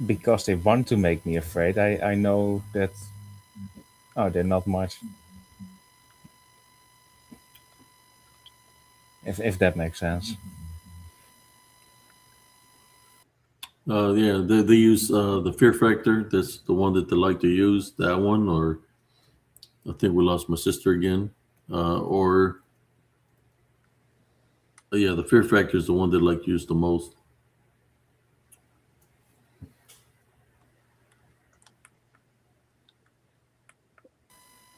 because they want to make me afraid, I know that, they're not much. If that makes sense. Yeah, they use the fear factor. That's the one that they like to use. That one, or I think we lost my sister again. Or yeah, the fear factor is the one they like to use the most.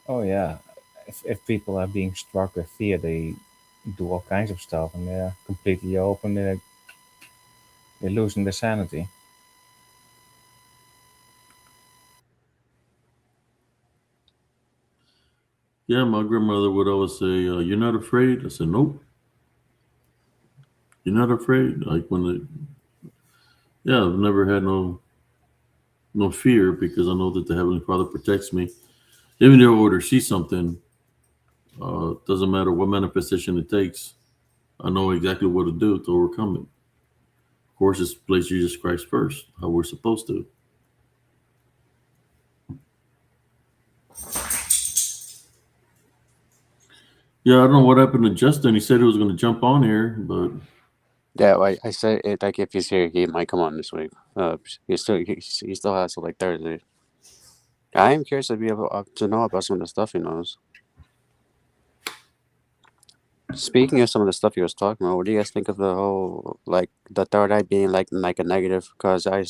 Oh yeah, if people are being struck with fear, they do all kinds of stuff, and they're completely open. They're losing their sanity. Yeah, my grandmother would always say, "You're not afraid." I said, "Nope, you're not afraid." Like yeah, I've never had no fear because I know that the Heavenly Father protects me. Even if I were to see something, doesn't matter what manifestation it takes. I know exactly what to do to overcome it. Of course, it's place Jesus Christ first, how we're supposed to. Yeah, I don't know what happened to Justin. He said he was going to jump on here, but Yeah, I said it, like if he's here, he might come on this week. He still has to like Thursday. I am curious to be able to know about some of the stuff he knows. Speaking of some of the stuff he was talking about, what do you guys think of the whole like the third eye being like a negative? Because I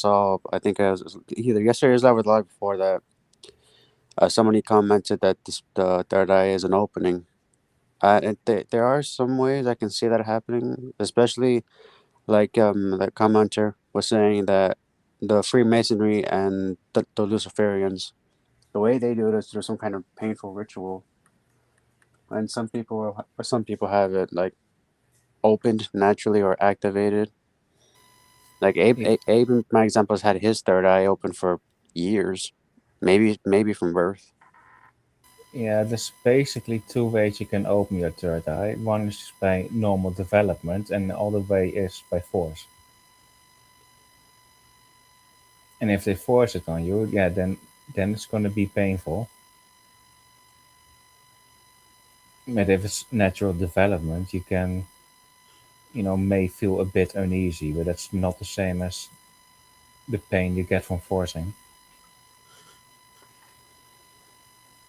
think it was either yesterday or live before that. Somebody commented that the third eye is an opening. There are some ways I can see that happening, especially like the commenter was saying that the Freemasonry and the Luciferians, the way they do it is through some kind of painful ritual, and some people have it like opened naturally or activated. Like Abe, in my examples, had his third eye open for years, maybe from birth. Yeah, there's basically two ways you can open your third eye. One is by normal development, and the other way is by force. And if they force it on you, yeah, then it's going to be painful. But if it's natural development, you can, may feel a bit uneasy, but that's not the same as the pain you get from forcing.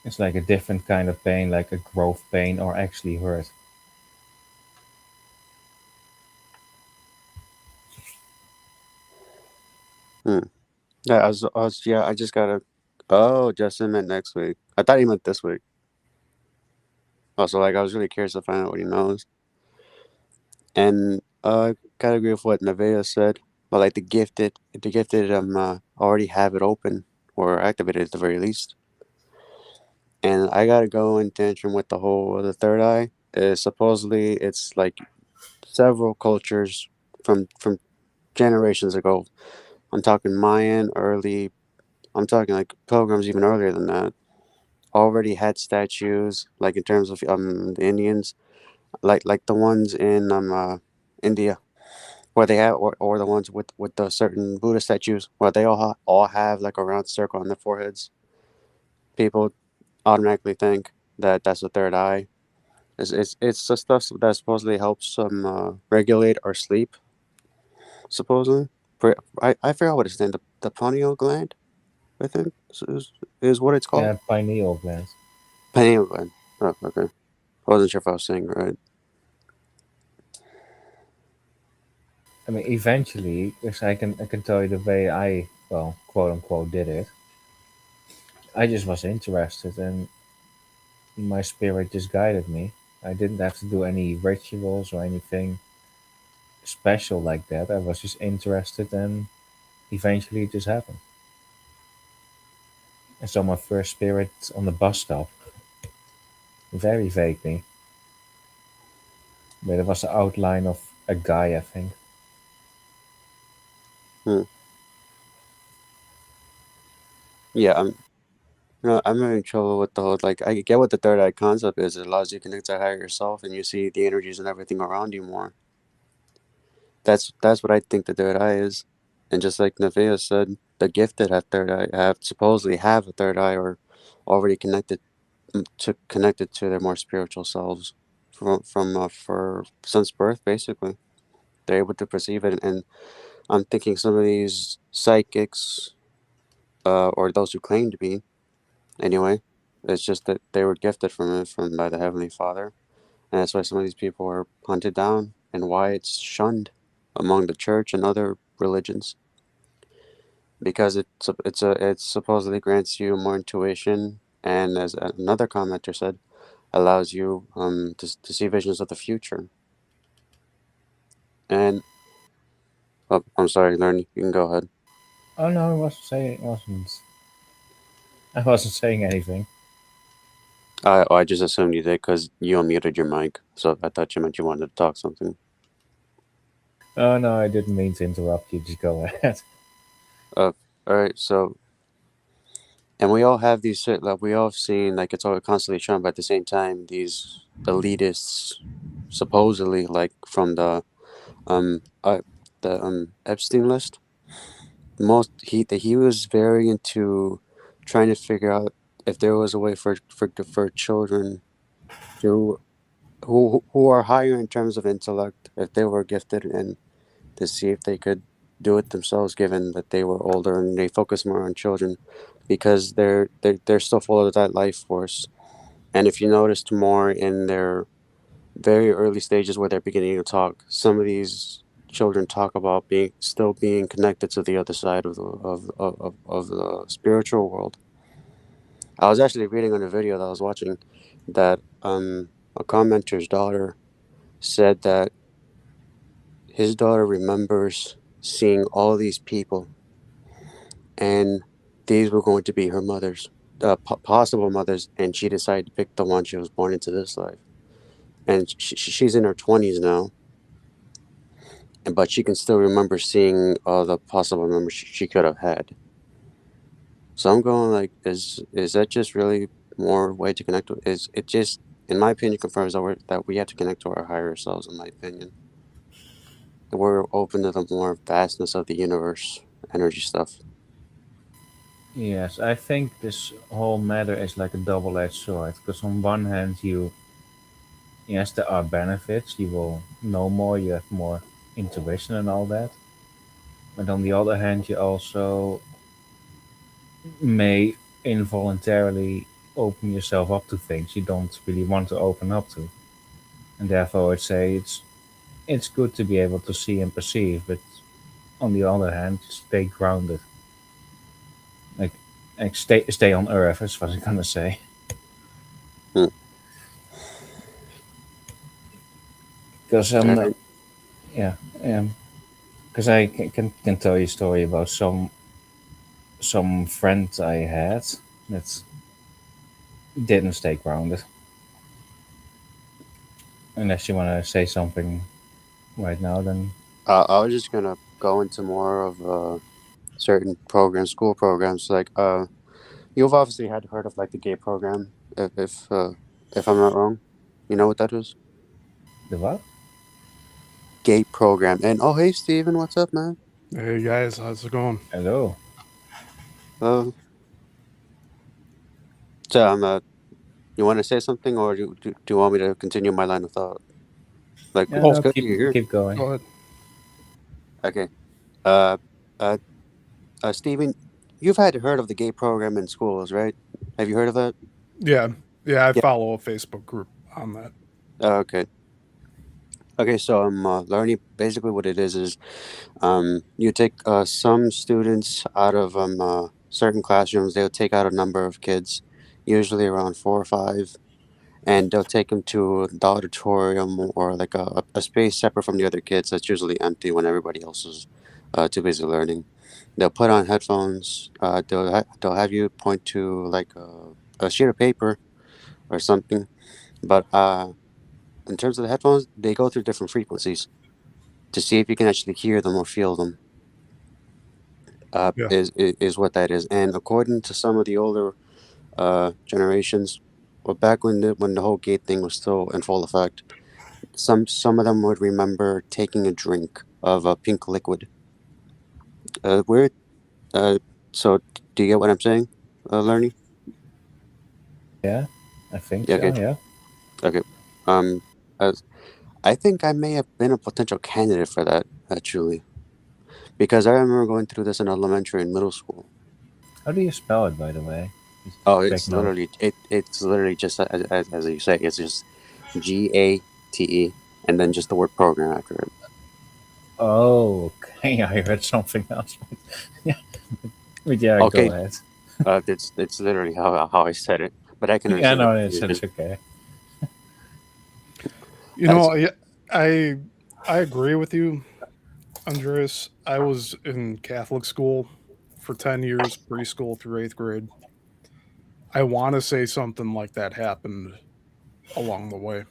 It's like a different kind of pain, like a growth pain or actually hurt. Hmm. Yeah, yeah, I just gotta. Oh, Justin meant next week. I thought he meant this week. Also, like, I was really curious to find out what he knows. And gotta agree with what Nevaeh said. But like the gifted already have it open or activated at the very least. And I gotta go in tantrum with the third eye. Supposedly it's like several cultures from generations ago. I'm talking Mayan, early. I'm talking like pilgrims even earlier than that. Already had statues, like in terms of the Indians, like the ones in India, where they have, or the ones with the certain Buddha statues, where they all have like a round circle on their foreheads. People automatically think that that's the third eye. It's the stuff that supposedly helps regulate our sleep. Supposedly, I forgot what it's named. The pineal gland, I think, is what it's called. Yeah, pineal gland. Pineal gland. Oh, okay. I wasn't sure if I was saying it right. I mean, eventually, because I can tell you the way I, well, quote unquote, did it. I just was interested, and my spirit just guided me. I didn't have to do any rituals or anything special like that. I was just interested, and eventually it just happened. I saw my first spirit on the bus stop, very vaguely, but it was the outline of a guy, I think. Hmm. Yeah, no, I'm having trouble with the whole, like, I get what the third eye concept is. It allows you to connect to higher yourself and you see the energies and everything around you more. That's what I think the third eye is. And just like Nevaeh said, the gifted have third eye have supposedly have a third eye or already connected to their more spiritual selves for since birth basically. They're able to perceive it, and I'm thinking some of these psychics, or those who claim to be, anyway. It's just that they were gifted from it from by the Heavenly Father, and that's why some of these people are hunted down, and why it's shunned among the church and other religions, because it supposedly grants you more intuition, and as another commenter said, allows you to see visions of the future. And oh, I'm sorry, Learn. You can go ahead. Oh no, I wasn't saying anything. I just assumed you did because you unmuted your mic, so I thought you meant you wanted to talk something. Oh no, I didn't mean to interrupt you. Just go ahead. All right, so and we all have these like we all have seen like it's all constantly shown, but at the same time these elitists supposedly like from um uh, the Epstein list, most he was very into trying to figure out if there was a way for children to who are higher in terms of intellect, if they were gifted, and to see if they could do it themselves given that they were older and they focus more on children because they're still full of that life force. And if you noticed more in their very early stages where they're beginning to talk, some of these children talk about being connected to the other side of the spiritual world. I was actually reading on a video that I was watching that a commenter's daughter said that his daughter remembers seeing all these people, and these were going to be her mothers, possible mothers, and she decided to pick the one she was born into this life. And she's in her 20s now, but she can still remember seeing all the possible members she could have had. So I'm going like, is that just really more way to connect with? Is it just, in my opinion, confirms that we have to connect to our higher selves? In my opinion, that we're open to the more vastness of the universe, energy stuff. Yes, I think this whole matter is like a double-edged sword. Because on one hand, yes, there are benefits. You will know more. You have more intuition and all that. But on the other hand, you also may involuntarily open yourself up to things you don't really want to open up to. And therefore, I'd say it's good to be able to see and perceive, but on the other hand, stay grounded. Like, like stay on Earth is what I'm gonna say. Hmm. Because All right. yeah, because I can tell you a story about some friend I had that didn't stay grounded. Unless you want to say something right now, then I was just gonna go into more of certain programs, school programs. Like, you've obviously had heard of like the gay program, if I'm not wrong. You know what that is? the what? Gay program. And oh, hey, Steven, what's up, man? Hey guys, how's it going? Hello. Uh, so you want to say something, or do you want me to continue my line of thought? Like, Yeah, it's no, good keep you're here. keep going. Go ahead. Okay. Uh, uh, Steven, you've had heard of the gay program in schools, right? Have you heard of that? Yeah, I Yeah. follow a Facebook group on that. Okay. Okay, so learning basically what it is you take some students out of certain classrooms. They'll take out a number of kids, usually around 4 or 5, and they'll take them to the auditorium or like a space separate from the other kids that's usually empty when everybody else is too busy learning. They'll put on headphones. They'll have you point to like a sheet of paper or something. But in terms of the headphones, they go through different frequencies to see if you can actually hear them or feel them. Yeah, Is what that is. And according to some of the older generations, well, back when the whole gate thing was still in full effect, some of them would remember taking a drink of a pink liquid. Weird. Uh, so do you get what I'm saying, Lerny? Yeah, I think Yeah. so. Okay. Yeah. Okay. Um, as I think I may have been a potential candidate for that actually, because I remember going through this in elementary and middle school. How do you spell it, by the way? Just Oh, take it's note. literally it's literally just as you say, it's just GATE and then just the word program after it. Oh, okay. I heard something else. Yeah, but yeah, go Okay, ahead. it's literally how I said it, but I can Yeah, understand the no, it's confusion. okay. you As, know, I agree with you, Andreas. I was in Catholic school for 10 years, preschool through 8th grade. I want to say something like that happened along the way,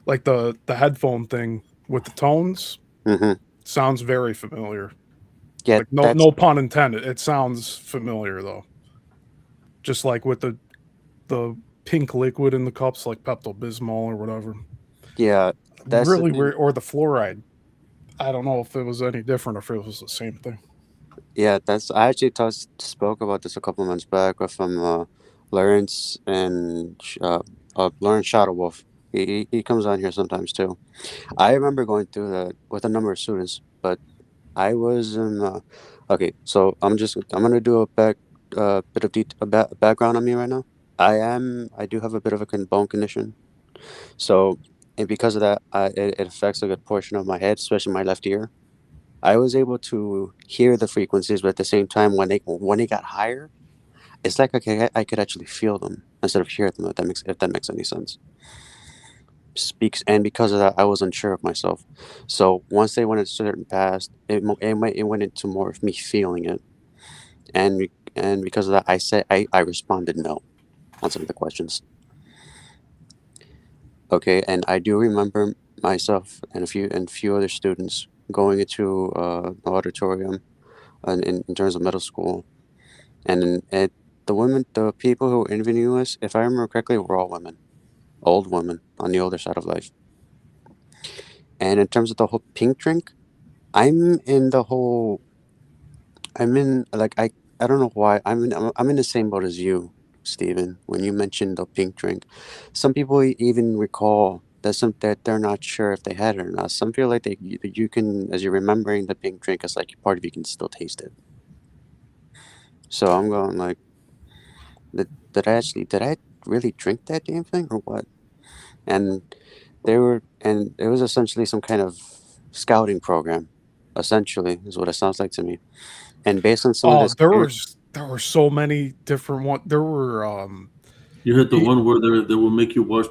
like the headphone thing with the tones. hmm Sounds very familiar. Yeah, Like no that's no pun intended. It sounds familiar though. Just like with the pink liquid in the cups, like Pepto Bismol or whatever. yeah, that's the Really thing. weird. Or the fluoride. I don't know if it was any different or if it was the same thing. Yeah, that's I actually spoke about this a couple months back with Lawrence and Lawrence Shadowwolf. He comes on here sometimes too. I remember going through that with a number of students, but I was in. Okay, so I'm gonna do a bit of background on me right now. I do have a bit of a bone condition, so and because of that, it affects a good portion of my head, especially my left ear. I was able to hear the frequencies, but at the same time, when they got higher, it's like I could actually feel them instead of hear them. If that makes any sense. speaks, and because of that, I was unsure of myself. So once they went into certain past, it went into more of me feeling it, and because of that, I responded no on some of the questions. Okay, and I do remember myself and a few other students going into the auditorium, in terms of middle school, and the people who were interviewing us, if I remember correctly, were all women, old women on the older side of life. And in terms of the whole pink drink, I'm in the whole. I'm in like I don't know why I'm in the same boat as you, Stephen. When you mentioned the pink drink, some people even recall that they're not sure if they had it or not. Some feel like you can, as you're remembering the pink drink, it's like part of you can still taste it. So I'm going like, did I really drink that damn thing or what? And and it was essentially some kind of scouting program. Essentially, is what it sounds like to me. And based on some of Oh, this, there were so many different one. There were You had the e- one where they will make you watch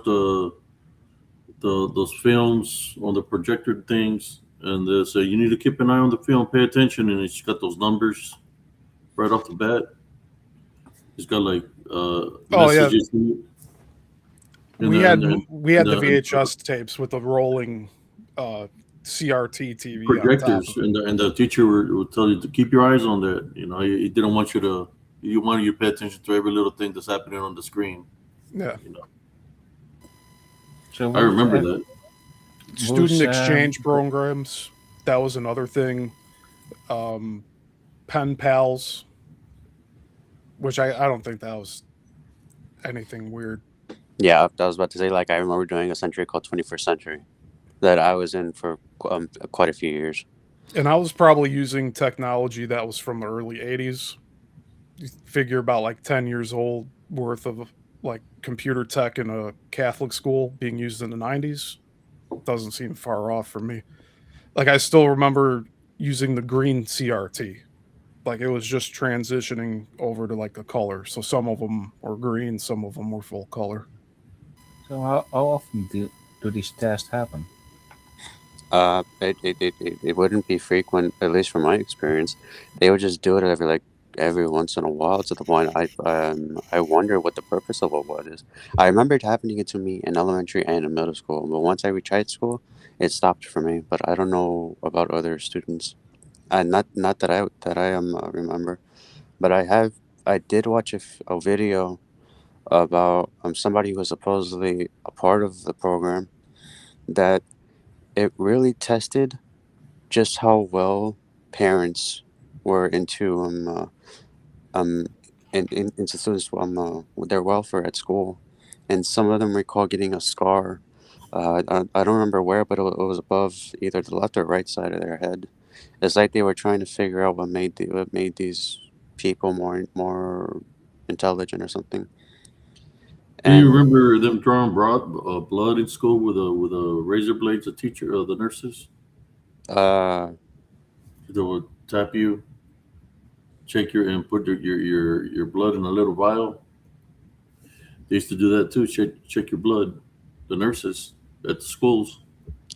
those films on the projector things, and they say you need to keep an eye on the film, pay attention, and it's got those numbers right off the bat. It's got like oh yeah, messages we in had the the VHS tapes with the rolling uh CRT TV on top projectors, of it. and the teacher would tell you to keep your eyes on that. You know, he didn't want you to. You wanted you to pay attention to every little thing that's happening on the screen. Yeah. You know, So I remember that. Student exchange programs, that was another thing. Um Pen pals, which I don't think that was anything weird. yeah, I was about to say, like, I remember doing a century called 21st Century that I was in for quite a few years. And I was probably using technology that was from the early 80s. You figure about like 10 years old worth of like computer tech in a Catholic school being used in the 90s. Doesn't seem far off for me. Like I still remember using the green CRT. Like it was just transitioning over to like a color. So some of them were green, some of them were full color. So how often do these tests happen? It wouldn't be frequent, at least from my experience. They would just do it every once in a while, to the point I wonder what the purpose of it was. I remember it happening to me in elementary and in middle school, but once I reached high school, it stopped for me. But I don't know about other students. Not that I remember, but I did watch a video about somebody who was supposedly a part of the program, that it really tested just how well parents were um into students with their welfare at school, and some of them recall getting a scar. I don't remember where, but it was above either the left or right side of their head. It's like they were trying to figure out what made these people more intelligent or something. Do you And remember them drawing blood in school with a razor blades? The teacher, the nurses, uh, they would tap you, check your and put your blood in a little vial. They used to do that too. Check your blood. The nurses at the schools,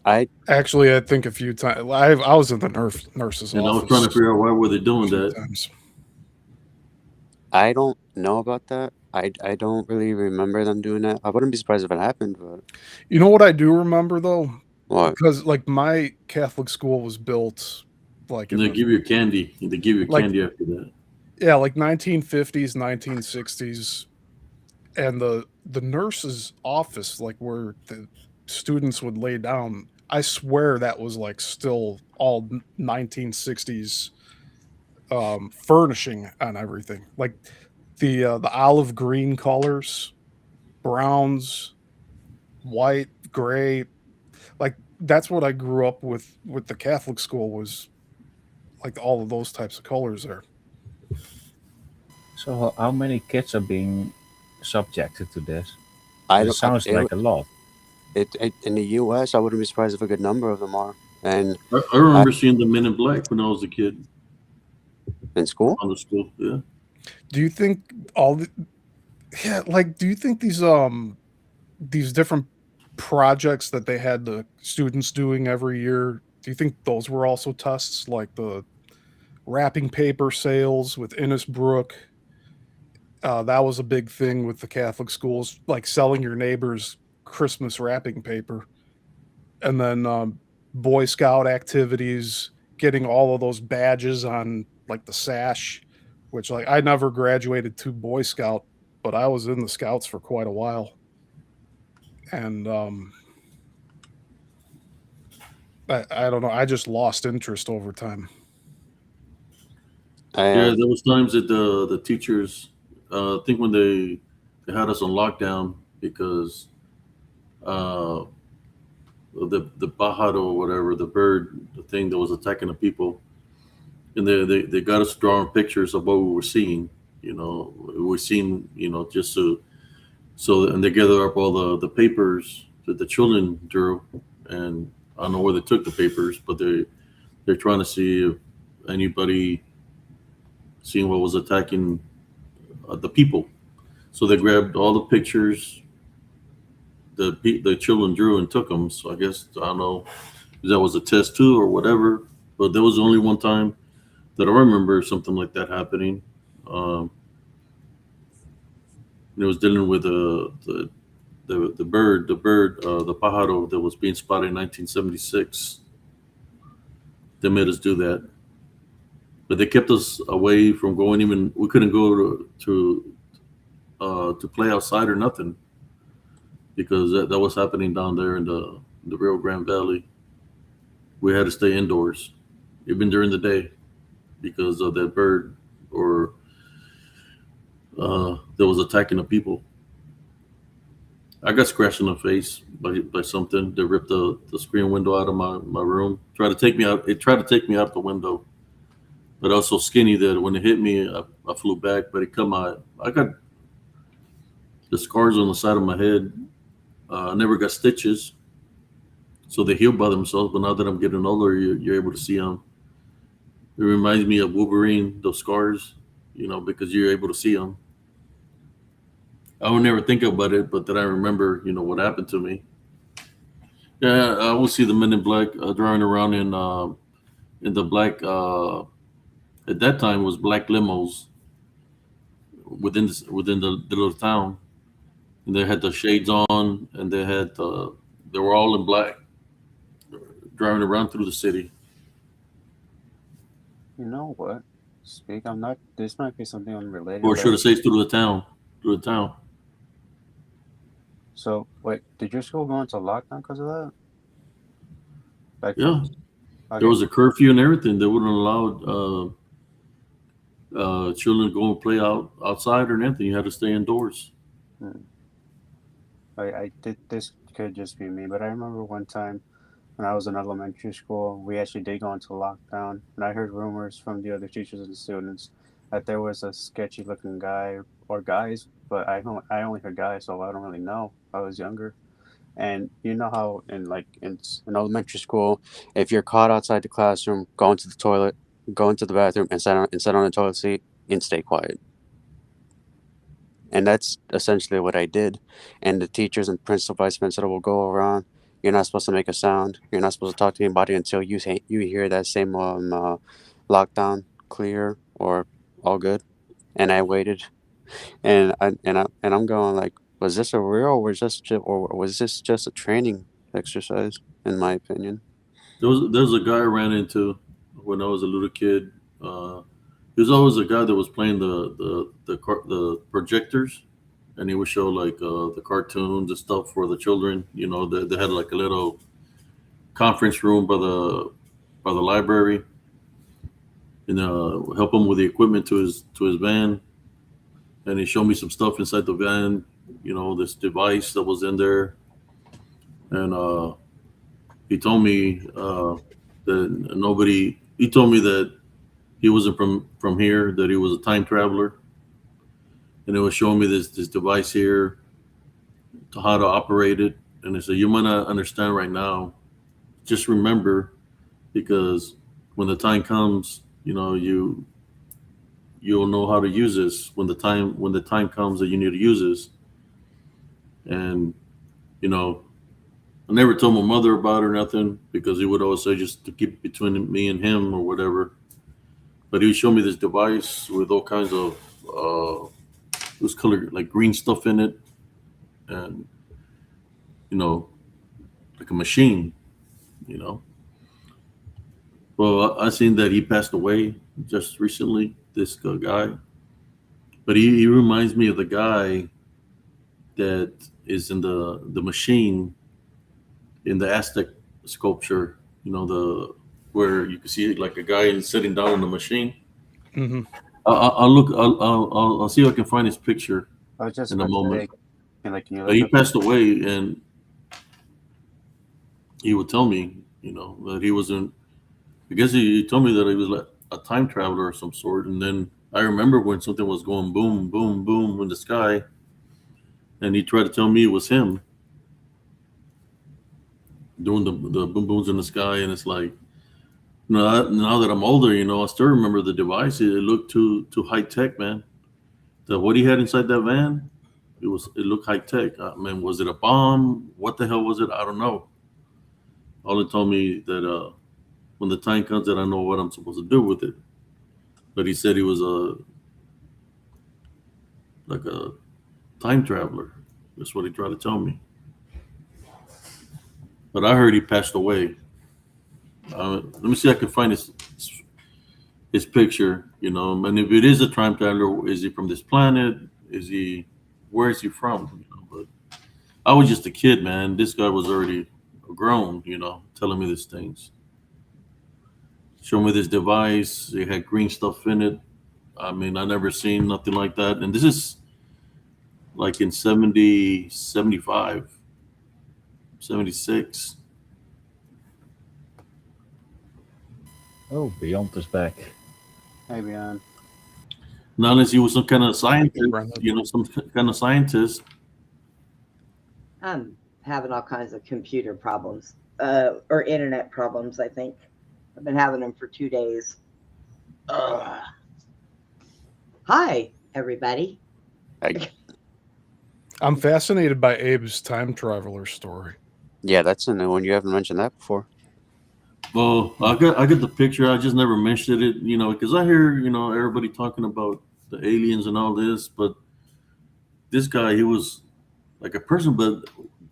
I Actually, I think a few times I was in the nurse's and I was trying to office figure out why were they a doing few that. times. I don't know about that. I don't really remember them doing that. I wouldn't be surprised if it happened, but You know what I do remember though? what? Because like my Catholic school was built like And in they the give you candy. They give you like candy after that. yeah, like 1950s, 1960s, and the nurse's office, like where the students would lay down. I swear that was like still all 1960s furnishing on everything. Like the olive green colors, browns, white, gray. Like that's what I grew up with the Catholic school was like all of those types of colors there. So how many kids are being subjected to this? I It don't. sounds like a lot. In the U.S., I wouldn't be surprised if a good number of them are. And I I remember seeing the Men in Black when I was a kid in school, on the school. Yeah, Do you think all the, yeah, like do you think these different projects that they had the students doing every year, do you think those were also tests, like the wrapping paper sales with Innisbrook? That was a big thing with the Catholic schools, like selling your neighbor's Christmas wrapping paper. And then Boy Scout activities, getting all of those badges on like the sash, which like I never graduated to Boy Scout, but I was in the Scouts for quite a while. And I don't know, I just lost interest over time. Yeah, there was times that the teachers, I think when they had us on lockdown because uh, the pájaro or whatever, the bird, the thing that was attacking the people, and they got us drawing pictures of what we were seeing. We were seeing, just and they gathered up all the papers that the children drew, and I don't know where they took the papers, but they're trying to see if anybody seeing what was attacking the people. So they grabbed all the pictures the children drew and took them. So I guess I don't know if that was a test too or whatever. But there was only one time that I remember something like that happening. Um, and it was dealing with the bird, the pájaro that was being spotted in 1976. They made us do that, but they kept us away from going. Even we couldn't go to play outside or nothing because that was happening down there in the Rio Grande Valley. We had to stay indoors, even during the day, because of that bird or that was attacking the people. I got scratched in the face by something that ripped the screen window out of my room. Tried to take me out. It tried to take me out the window, but I was so skinny that when it hit me, I flew back. But it come out. I got the scars on the side of my head. I never got stitches, so they heal by themselves. But now that I'm getting older, you're able to see them. It reminds me of Wolverine, those scars, because you're able to see them. I would never think about it, but then I remember, what happened to me. Yeah, I will see the Men in Black driving around in the black. At that time, was black limos within the little town, and they had the shades on, and they were all in black, driving around through the city. You know what? Speak. I'm not. This might be something unrelated. Or but- should I say through the town? Through the town. So wait, did your school go into lockdown because of that? Like, Yeah, okay. there was a curfew and everything. They wouldn't allow children to go and play outside or anything. You had to stay indoors. I did. This could just be me, but I remember one time when I was in elementary school, we actually did go into lockdown, and I heard rumors from the other teachers and students that there was a sketchy-looking guy or guys, but I only heard guys, so I don't really know. I was younger, and you know how in elementary school, if you're caught outside the classroom, go into the toilet, go into the bathroom, and sit on the toilet seat and stay quiet. And that's essentially what I did. And the teachers and principal, vice principal will go around. You're not supposed to make a sound. You're not supposed to talk to anybody until you hear that same lockdown clear or all good. And I waited, and I'm going like, was this a real, or was this just a training exercise? In my opinion. There's a guy I ran into when I was a little kid. There's always a guy that was playing the projectors, and he would show like the cartoons and stuff for the children. They had like a little conference room by the library, and help him with the equipment to his van. And he showed me some stuff inside the van. This device that was in there, and he told me that nobody. He told me that he wasn't from here, that he was a time traveler, and it was showing me this device here, to how to operate it. And they said, you might not understand right now, just remember, because when the time comes, you'll know how to use this when the time comes that you need to use this. And I never told my mother about it or nothing because he would always say just to keep it between me and him or whatever. But he would show me this device with all kinds of it was colored like green stuff in it, and you know, like a machine. You know, well, I seen that he passed away just recently. This guy, but he reminds me of the guy that is in the machine in the Aztec sculpture. You know, the where you can see like a guy sitting down in the machine. Hmm. I'll look. I'll see if I can find his picture I was just in a about to moment. say, like, can you But look he up? passed away, and he would tell me, that he wasn't. I guess he told me that he was like a time traveler of some sort. And then I remember when something was going boom, boom, boom in the sky, and he tried to tell me it was him doing the boom booms in the sky. And it's like, now that I'm older, I still remember the device. It looked too high tech, man. What he had inside that van, it looked high tech. I mean, was it a bomb? What the hell was it? I don't know. All it told me that when the time comes that I know what I'm supposed to do with it. But he said he was like a time traveler. That's what he tried to tell me. But I heard he passed away. Let me see if I can find his picture. And if it is a time traveler, is he from this planet? Where is he from? But I was just a kid, man. This guy was already grown. Telling me these things. Show me this device. It had green stuff in it. I mean, I never seen nothing like that. And this is like in 70, 75, 76. Oh, Beyond is back. Hey, Beyond. Not unless he was some kind of scientist, Brandon. some kind of scientist. I'm having all kinds of computer problems, or internet problems, I think. I've been having them for 2 days. Ugh. Hi, everybody. I'm fascinated by Abe's time traveler story. Yeah, that's a new one. You haven't mentioned that before. Well, I got the picture. I just never mentioned it, because I hear, everybody talking about the aliens and all this, but this guy, he was like a person, but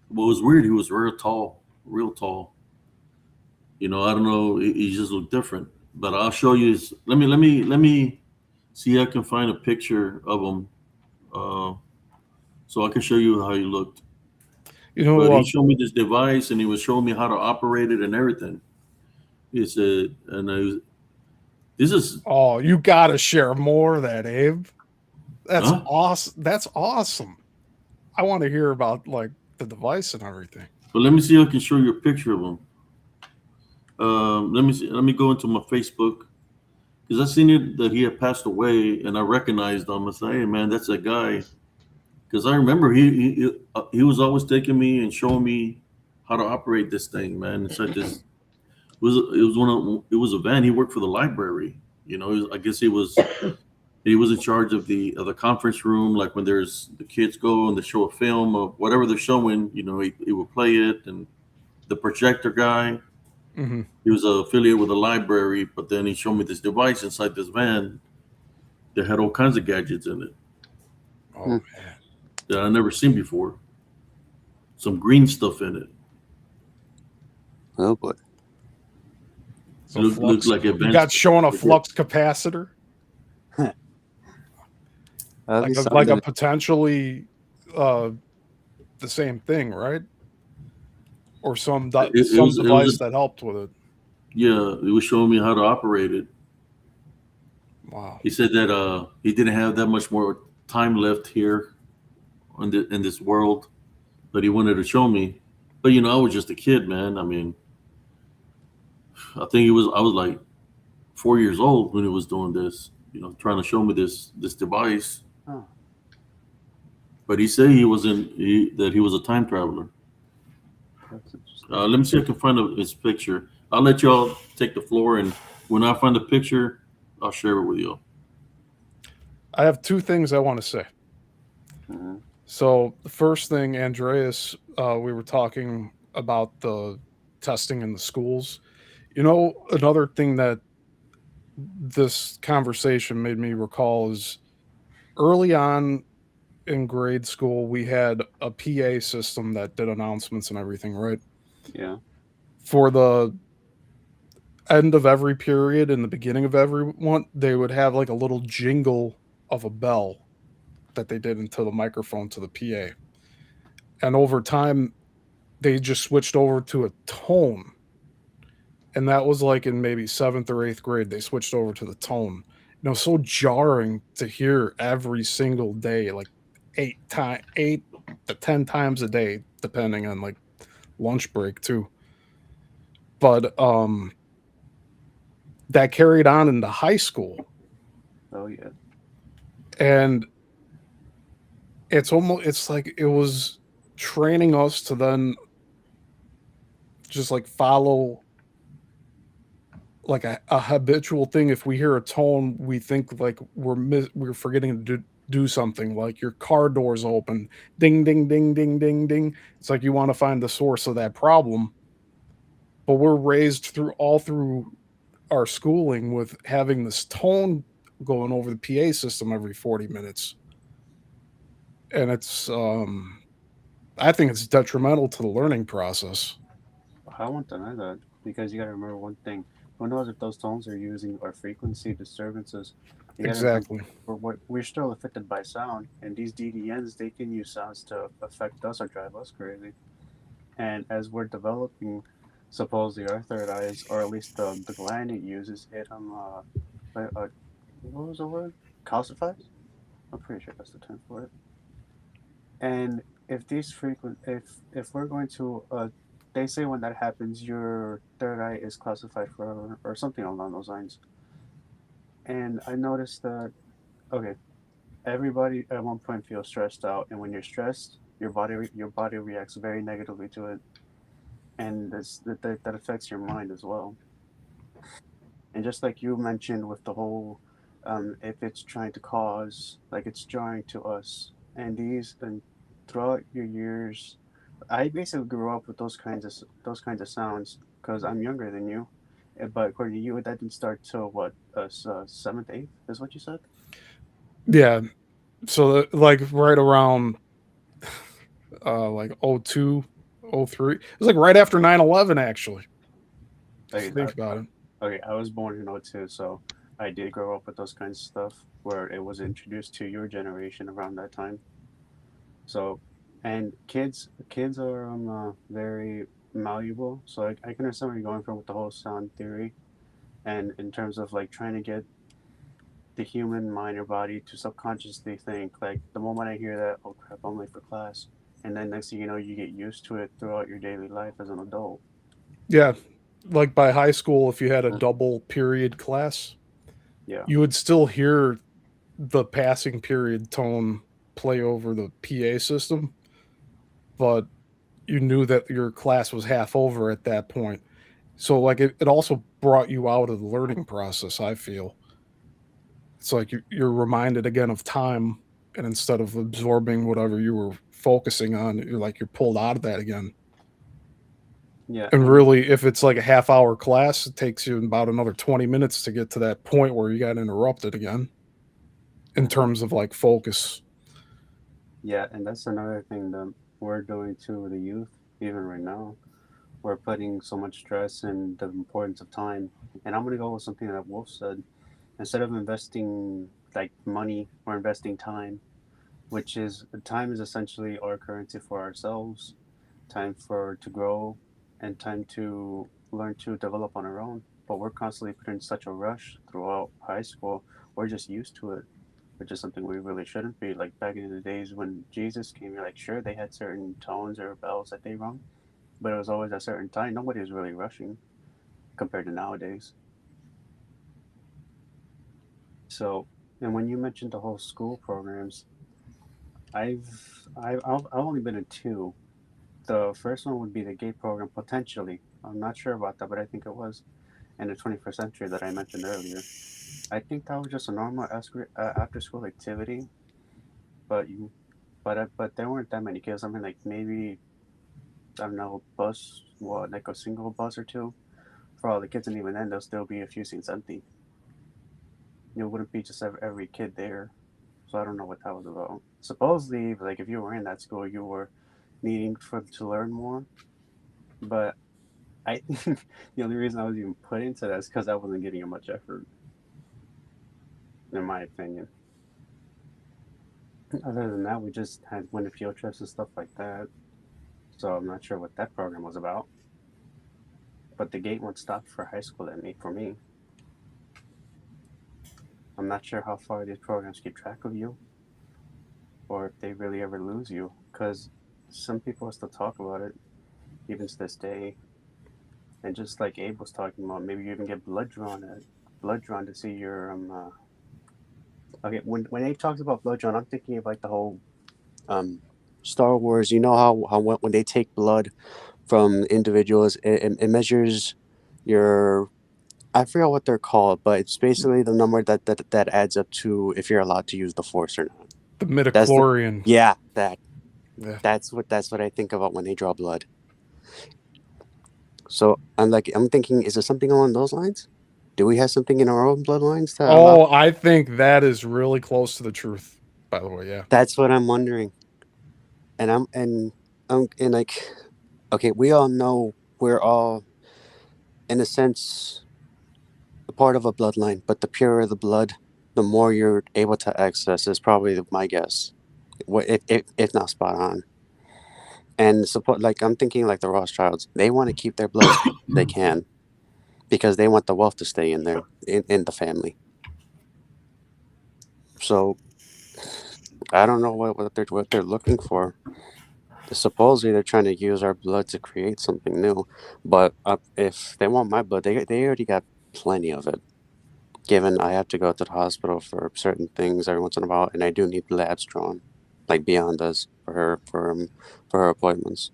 what was weird, he was real tall, real tall. I don't know, he just looked different. But I'll show you his. Let me see if I can find a picture of him, so I can show you how he looked. But he showed me this device, and he was showing me how to operate it and everything. He said, this is. Oh, you got to share more of that, Abe. That's Huh? awesome. That's awesome. I want to hear about like the device and everything. But let me see if I can show you a picture of him. Let me see. Let me go into my Facebook because I seen it that he had passed away, and I recognized him. I said, "Hey, man, that's that guy." Because I remember he was always taking me and showing me how to operate this thing, man. It's like this. It was a van. He worked for the library. I guess he was in charge of the conference room. Like when there's the kids go and they show a film of whatever they're showing, he would play it. And the projector guy, Mm-hmm. he was affiliated with the library. But then he showed me this device inside this van that had all kinds of gadgets in it Oh man, that I never seen before. Some green stuff in it. Oh boy. so Looked like you advanced. got shown a flux capacitor, like a potentially the same thing, right? Or some device that helped with it. Yeah, it was showing me how to operate it. Wow. He said that he didn't have that much more time left here in this world, but he wanted to show me. But I was just a kid, man. I mean, I think I was like 4 years old when he was doing this. Trying to show me this device. Oh. But he said that he was a time traveler. That's interesting. Let me see if I can find his picture. I'll let y'all take the floor, and when I find the picture, I'll share it with you. I have two things I want to say. Mm-hmm. So the first thing, Andreas, we were talking about the testing in the schools. You know, another thing that this conversation made me recall is early on in grade school, we had a PA system that did announcements and everything, right? Yeah. For the end of every period and the beginning of every one, they would have like a little jingle of a bell that they did into the microphone to the PA. And over time, they just switched over to a tone. And that was like in maybe seventh or eighth grade, they switched over to the tone. You know, so jarring to hear every single day, like 8 to 10 times a day, depending on like lunch break too. But that carried on into high school. Oh yeah. And it's like it was training us to then just like follow like a habitual thing. If we hear a tone, we think like we're forgetting to do something, like your car doors open, ding ding ding ding ding ding. It's like you want to find the source of that problem, but we're raised through our schooling with having this tone going over the PA system every 40 minutes. And it's I think it's detrimental to the learning process. I won't deny that because you got to remember one thing. Who knows if those tones are using are frequency disturbances? You got to remember Exactly. we're still affected by sound, and these DDNs they can use sounds to affect us or drive us crazy. And as we're developing, supposedly our third eyes, or at least the gland it uses, what was the word? Calcifies. I'm pretty sure that's the term for it. And if these frequent, if we're going to, they say when that happens, your third eye is classified forever or something along those lines. And I noticed that okay, everybody at one point feels stressed out, and when you're stressed, your body reacts very negatively to it, and that affects your mind as well. And just like you mentioned with the whole, if it's trying to cause, like it's jarring to us, and throughout your years, I basically grew up with those kinds of sounds because I'm younger than you. But according to you, that didn't start till what, seventh, eighth, is what you said. Yeah. So like right around like 02, 03. It was like right after 9/11 actually. If you Okay, think about it. okay, I was born in '02, so I did grow up with those kinds of stuff where it was introduced to your generation around that time. So, and kids are very malleable. So I can understand where you're going from with the whole sound theory, and in terms of like trying to get the human mind or body to subconsciously think like the moment I hear that, oh crap, I'm late for class, and then next thing you know, you get used to it throughout your daily life as an adult. Yeah. Like by high school, if you had a Mm. double period class, Yeah, you would still hear the passing period tone play over the PA system, but you knew that your class was half over at that point. So like it also brought you out of the learning process, I feel. It's like you're reminded again of time, and instead of absorbing whatever you were focusing on, you're pulled out of that again. yeah, And and really, if it's like a half-hour class, it takes you about another 20 minutes to get to that point where you got interrupted again in terms of like focus. yeah, and that's another thing that we're doing to the youth, even right now. We're putting so much stress in the importance of time. And I'm gonna go with something that Wolf said. Instead of investing like money or investing time, which is time is essentially our currency for ourselves, time for to grow, and time to learn to develop on our own. But we're constantly put in such a rush throughout high school. We're just used to it, which is something we really shouldn't be. Like back in the days when Jesus came, you're like, sure, they had certain tones or bells that they rung, but it was always at a certain time. Nobody was really rushing compared to nowadays. So, and when you mentioned the whole school programs, I've only been in two. The first one would be the gate program potentially. I'm not sure about that, but I think it was in the 21st century that I mentioned earlier. I think that was just a normal after school activity, but you, but there weren't that many kids. I mean, like maybe I don't know, bus, like a single bus or two for all the kids, and even then there'll still be a few seats empty. It wouldn't be just every kid there. So I don't know what that was about. Supposedly, like if you were in that school, you were needing to learn more. But I think the only reason I was even put into that is because I wasn't getting much effort, in my opinion. Other than that, we just had went to field trips and stuff like that. So I'm not sure what that program was about. But the gate won't stop for high school for me. I'm not sure how far these programs keep track of you, or if they really ever lose you, because some people still talk about it, even to this day. And just like Abe was talking about, maybe you even get blood drawn to see your Okay, when Abe talks about blood drawn, I'm thinking of like the whole Star Wars. You know how when they take blood from individuals, it measures your, I forgot what they're called, but it's basically the number that adds up to if you're allowed to use the Force or not. The That's the midichlorian. yeah Yeah. that's what I think about when they draw blood. So I'm thinking, is there something along those lines? Do we have something in our own bloodlines that allow? Oh, I think that is really close to the truth. By the way, yeah. That's what I'm wondering. And like, okay, we all know we're all, in a sense, a part of a bloodline, but the purer the blood, the more you're able to access is probably my guess. What if not spot on? And support, like I'm thinking like the Rothschilds, they want to keep their blood as close as they can because they want the wealth to stay in there in the family. So I don't know what they're looking for. Supposedly they're trying to use our blood to create something new, but if they want my blood, they already got plenty of it. Given I have to go to the hospital for certain things every once in a while, and I do need labs drawn, like Beyond does for her appointments.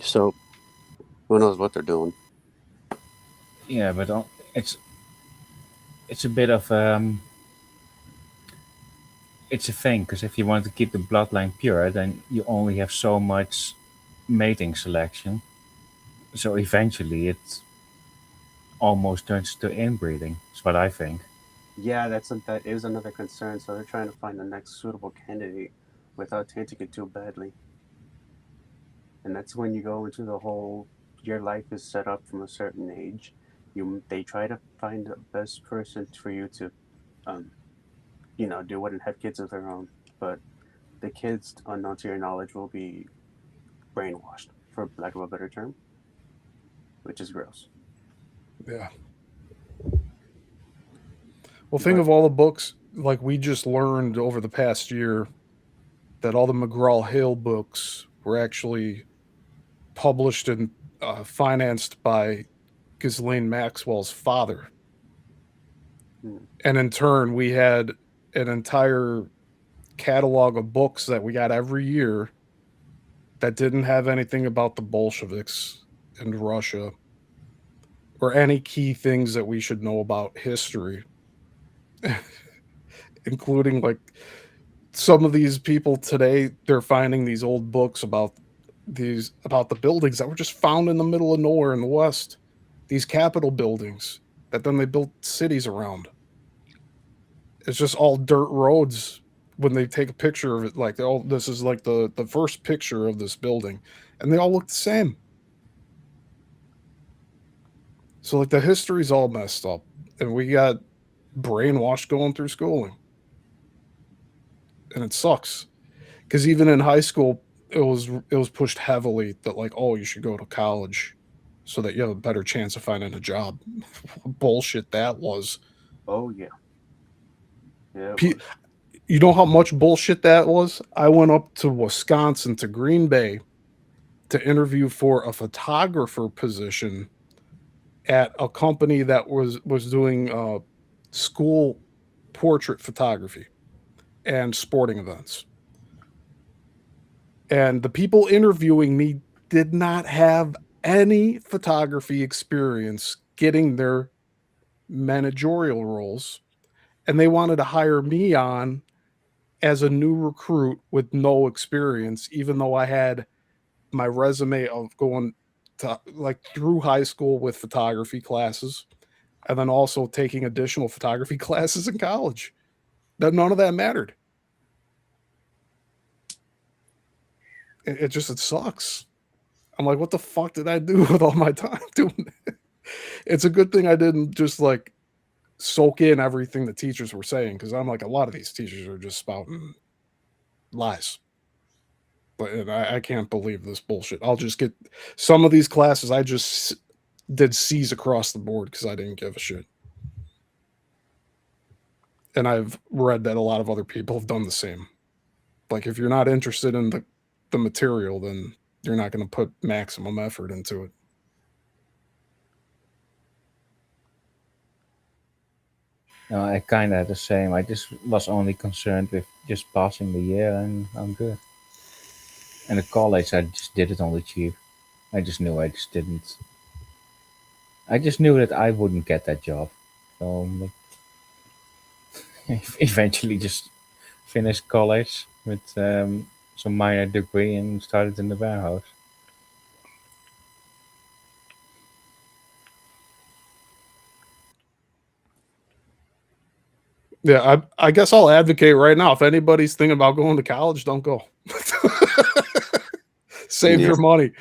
So who knows what they're doing? Yeah, but it's a bit of it's a thing because if you want to keep the bloodline pure, then you only have so much mating selection. So eventually, it almost turns to inbreeding. That's what I think. Yeah, that is another concern. So they're trying to find the next suitable candidate without tainting it too badly. And that's when you go into the whole, your life is set up from a certain age. They try to find the best person for you to, um, do it and have kids of their own. But the kids, unknown to your knowledge, will be brainwashed, for lack of a better term, which is gross. Yeah. Well, think But of all the books like we just learned over the past year that all the McGraw-Hill books were actually published and financed by Ghislaine Maxwell's father. hmm, And in turn, we had an entire catalog of books that we got every year that didn't have anything about the Bolsheviks and Russia or any key things that we should know about history, including like some of these people today, they're finding these old books about the buildings that were just found in the middle of nowhere in the West. These Capitol buildings that then they built cities around. It's just all dirt roads when they take a picture of it, like, oh, this is like the first picture of this building, and they all look the same. So like the history's all messed up, and we got brainwashed going through schooling, and it sucks because even in high school, it was pushed heavily that like, oh, you should go to college so that you have a better chance of finding a job. Bullshit that was. oh yeah, yeah, it P- was. you know how much bullshit that was? I went up to Wisconsin to Green Bay to interview for a photographer position at a company that was doing school portrait photography and sporting events. And the people interviewing me did not have any photography experience getting their managerial roles, and they wanted to hire me on as a new recruit with no experience, even though I had my resume of going to like through high school with photography classes and then also taking additional photography classes in college. None of that mattered. It sucks. I'm like, what the fuck did I do with all my time doing it? It's a good thing I didn't just like soak in everything the teachers were saying, because I'm like, a lot of these teachers are just spouting lies. But I can't believe this bullshit. I'll just get some of these classes. I just did C's across the board because I didn't give a shit. And I've read that a lot of other people have done the same. Like, if you're not interested in the material, then you're not going to put maximum effort into it. No, I kind of had the same. I just was only concerned with just passing the year and I'm good. And at college, I just did it on the cheap. I just knew I just didn't. I just knew that I wouldn't get that job. So eventually just finished college with some minor degree and started in the warehouse. Yeah, I guess I'll advocate right now. If anybody's thinking about going to college, don't go. Save your money.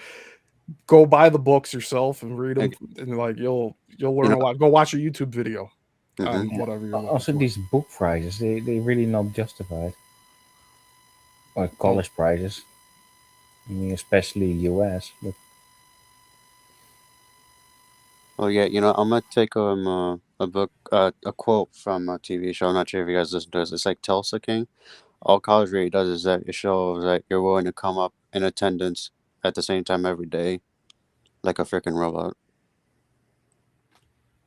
Go buy the books yourself and read them, and like you'll learn a lot. Go watch a YouTube video on whatever you're looking Also, for. these book prices, they really not justified. Or college prices. I mean, especially US. But Oh yeah, I'm gonna take a book, a quote from a TV show. I'm not sure if you guys listen to this. It's like Tulsa King. All college really does is that it shows that you're willing to come up in attendance at the same time every day, like a freaking robot.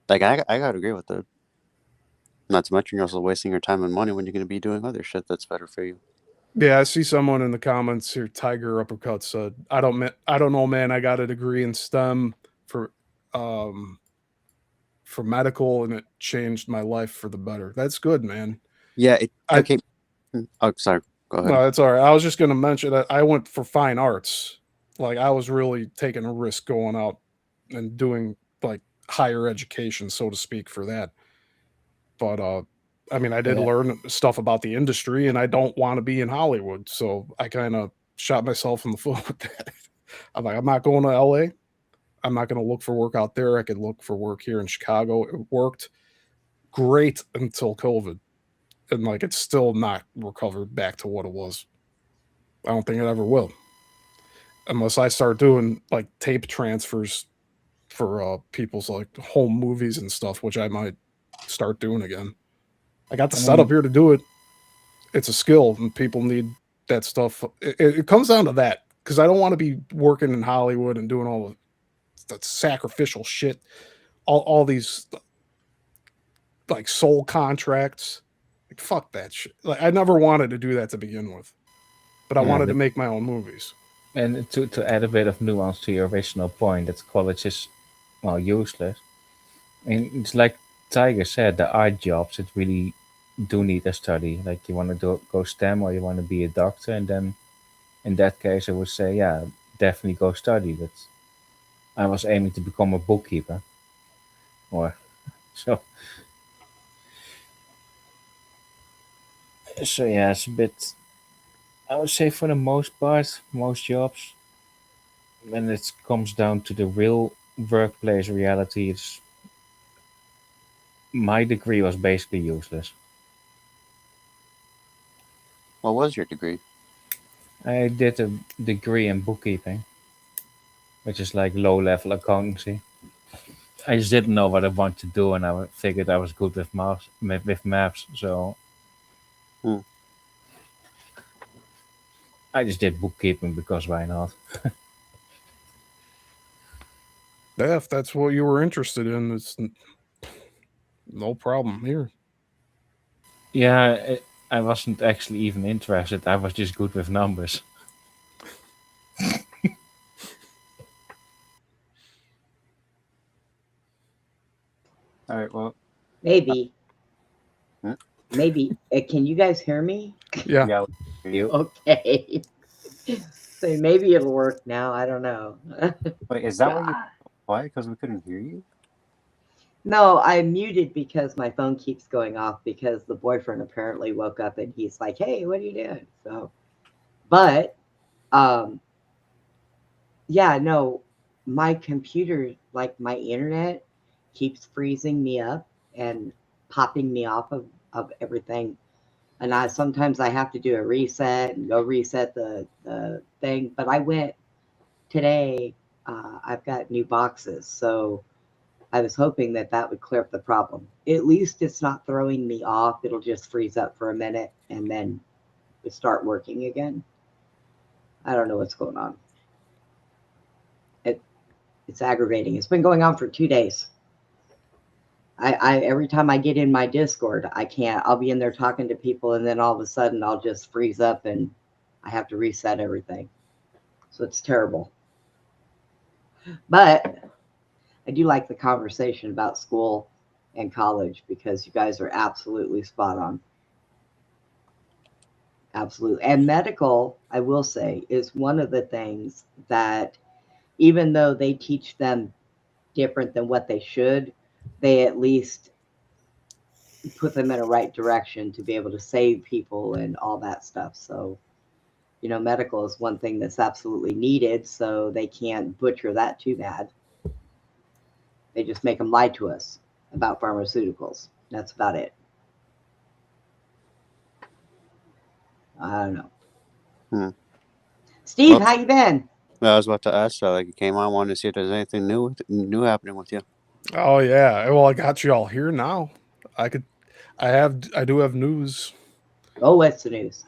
Like I gotta agree with it. Not to mention you're also wasting your time and money when you're gonna be doing other shit that's better for you. Yeah, I see someone in the comments here. Tiger Uppercut said, I don't know, man. I got a degree in STEM for medical, and it changed my life for the better. That's good, man. Yeah. Okay. Oh, sorry. Go ahead. No, that's all right. I was just going to mention that I went for fine arts. Like, I was really taking a risk going out and doing like higher education, so to speak, for that. But I mean, I did learn stuff about the industry, and I don't want to be in Hollywood, so I kind of shot myself in the foot with that. I'm like, I'm not going to LA. I'm not going to look for work out there. I could look for work here in Chicago. It worked great until COVID. And like, it's still not recovered back to what it was. I don't think it ever will. Unless I start doing like tape transfers for people's like home movies and stuff, which I might start doing again. I got the setup here to do it. It's a skill, and people need that stuff. It comes down to that, because I don't want to be working in Hollywood and doing all the sacrificial shit, all these like soul contracts. Like, fuck that shit. Like, I never wanted to do that to begin with, but I wanted to make my own movies. And to add a bit of nuance to your original point that college is, well, useless. I mean, it's like Tiger said, the art jobs that really do need a study. Like, you want to go STEM or you want to be a doctor, and then in that case, I would say, yeah, definitely go study. But I was aiming to become a bookkeeper, or so. So yeah, it's a bit. I would say for the most part, most jobs, when it comes down to the real workplace reality, it's my degree was basically useless. What was your degree? I did a degree in bookkeeping, which is like low level accountancy. I just didn't know what I wanted to do, and I figured I was good with maths, so Hmm. I just did bookkeeping because why not? Yeah, if that's what you were interested in, it's no problem here. Yeah, I wasn't actually even interested. I was just good with numbers. All right. Well. Maybe. Maybe can you guys hear me? Yeah. Yeah, you. Okay. So maybe it'll work now. I don't know. Wait, is that why you God. quiet? Because we couldn't hear you? No, I muted because my phone keeps going off because the boyfriend apparently woke up and he's like, "Hey, what are you doing?" So, but um, yeah, no, my computer, like my internet, keeps freezing me up and popping me off of everything. And sometimes I have to do a reset and go reset the thing. But I went today. I've got new boxes, so I was hoping that that would clear up the problem. At least it's not throwing me off. It'll just freeze up for a minute and then it start working again. I don't know what's going on. It it's aggravating. It's been going on for 2 days. I every time I get in my Discord, I can't. I'll be in there talking to people, and then all of a sudden, I'll just freeze up, and I have to reset everything. So it's terrible. But I do like the conversation about school and college because you guys are absolutely spot on. Absolutely. And medical, I will say, is one of the things that even though they teach them different than what they should, they at least put them in a right direction to be able to save people and all that stuff. So, medical is one thing that's absolutely needed, so they can't butcher that too bad. They just make them lie to us about pharmaceuticals. That's about it. I don't know. Hmm. Steve, Well, how you been? I was about to ask that. Like, you came on, wanted to see if there's anything new happening with you. Oh yeah. Well, I got you all here now. I could. I do have news. Oh, what's the news?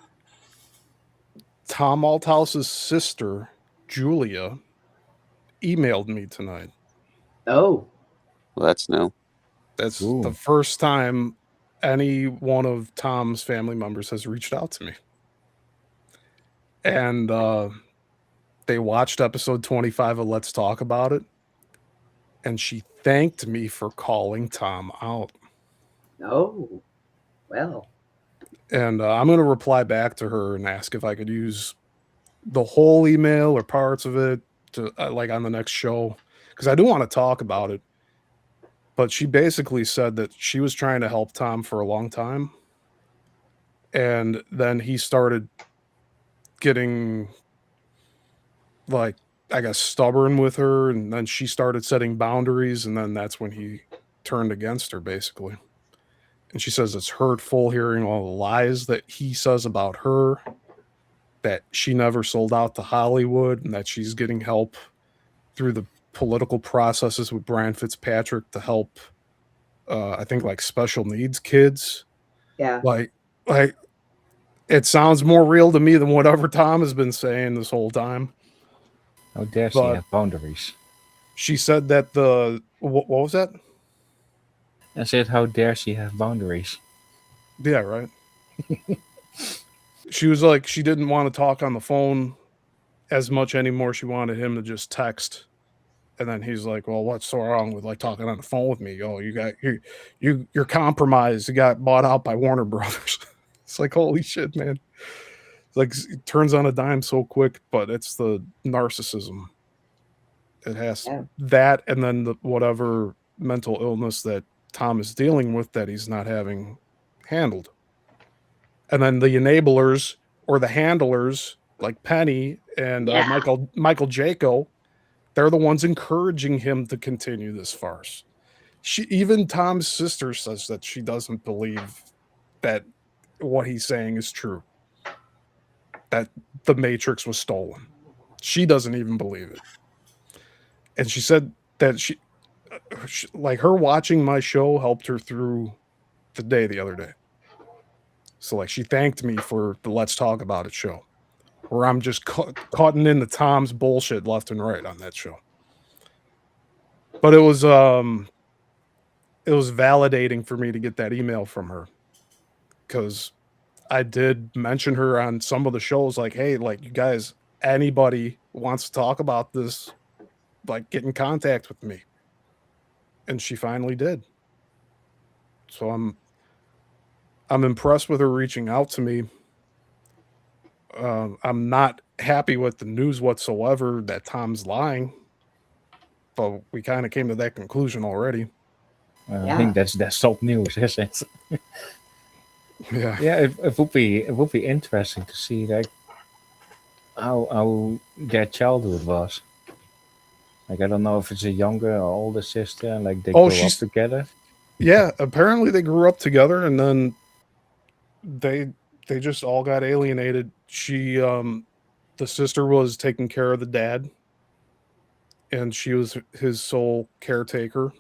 Tom Althouse's sister, Julia, emailed me tonight. Oh, Well, that's new. That's Ooh. the first time any one of Tom's family members has reached out to me. And they watched episode 25 of Let's Talk About It. And she thanked me for calling Tom out. oh, well, And I'm going to reply back to her and ask if I could use the whole email or parts of it to like on the next show because I do want to talk about it. But she basically said that she was trying to help Tom for a long time, and then he started getting like I guess stubborn with her, and then she started setting boundaries, and then that's when he turned against her basically. And she says it's hurtful hearing all the lies that he says about her, that she never sold out to Hollywood, and that she's getting help through the political processes with Brian Fitzpatrick to help I think like special needs kids. yeah. Like it sounds more real to me than whatever Tom has been saying this whole time. How dare she But have boundaries? she said that what was that? I said, how dare she have boundaries? Yeah, right. She was like she didn't want to talk on the phone as much anymore. She wanted him to just text. And then he's like, "Well, what's so wrong with like talking on the phone with me? Oh, you're compromised. You got bought out by Warner Brothers." It's like, holy shit, man! It's like it turns on a dime so quick, but it's the narcissism. It has Yeah. that, and then whatever mental illness that Tom is dealing with that he's not having handled, and then the enablers or the handlers like Penny and Yeah. Michael Jaco. They're the ones encouraging him to continue this farce. Even Tom's sister says that she doesn't believe that what he's saying is true. That the Matrix was stolen. She doesn't even believe it. And she said that she like her watching my show helped her through the day the other day. So like she thanked me for the Let's Talk About It show, where I'm just cutting into Tom's bullshit left and right on that show. But it was validating for me to get that email from her because I did mention her on some of the shows like, hey, like you guys, anybody wants to talk about this, like get in contact with me. And she finally did. So I'm impressed with her reaching out to me. I'm not happy with the news whatsoever that Tom's lying, but we kind of came to that conclusion already. I Yeah. think that's top news, isn't it? Yeah. Yeah, it would be interesting to see like how their childhood was. Like I don't know if it's a younger or older sister, and like they Oh, grow up she's together. yeah. Apparently, they grew up together, and then they they just all got alienated. The sister was taking care of the dad, and she was his sole caretaker.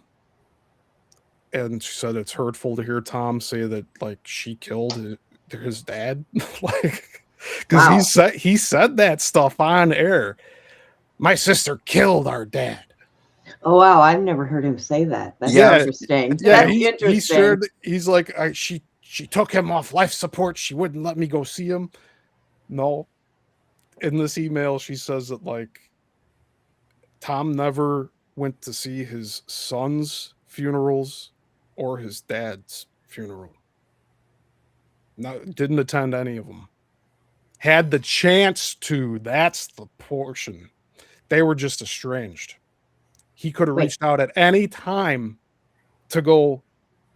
And she said it's hurtful to hear Tom say that like she killed his dad, like because Wow. he said that stuff on air. My sister killed our dad. Oh wow, I've never heard him say that. That's Yeah. interesting. Yeah, That's he interesting. shared. He's like, she took him off life support. She wouldn't let me go see him. No, in this email, she says that like Tom never went to see his son's funerals or his dad's funeral. No, didn't attend any of them. Had the chance to. That's the portion. They were just estranged. He could have Wait. reached out at any time to go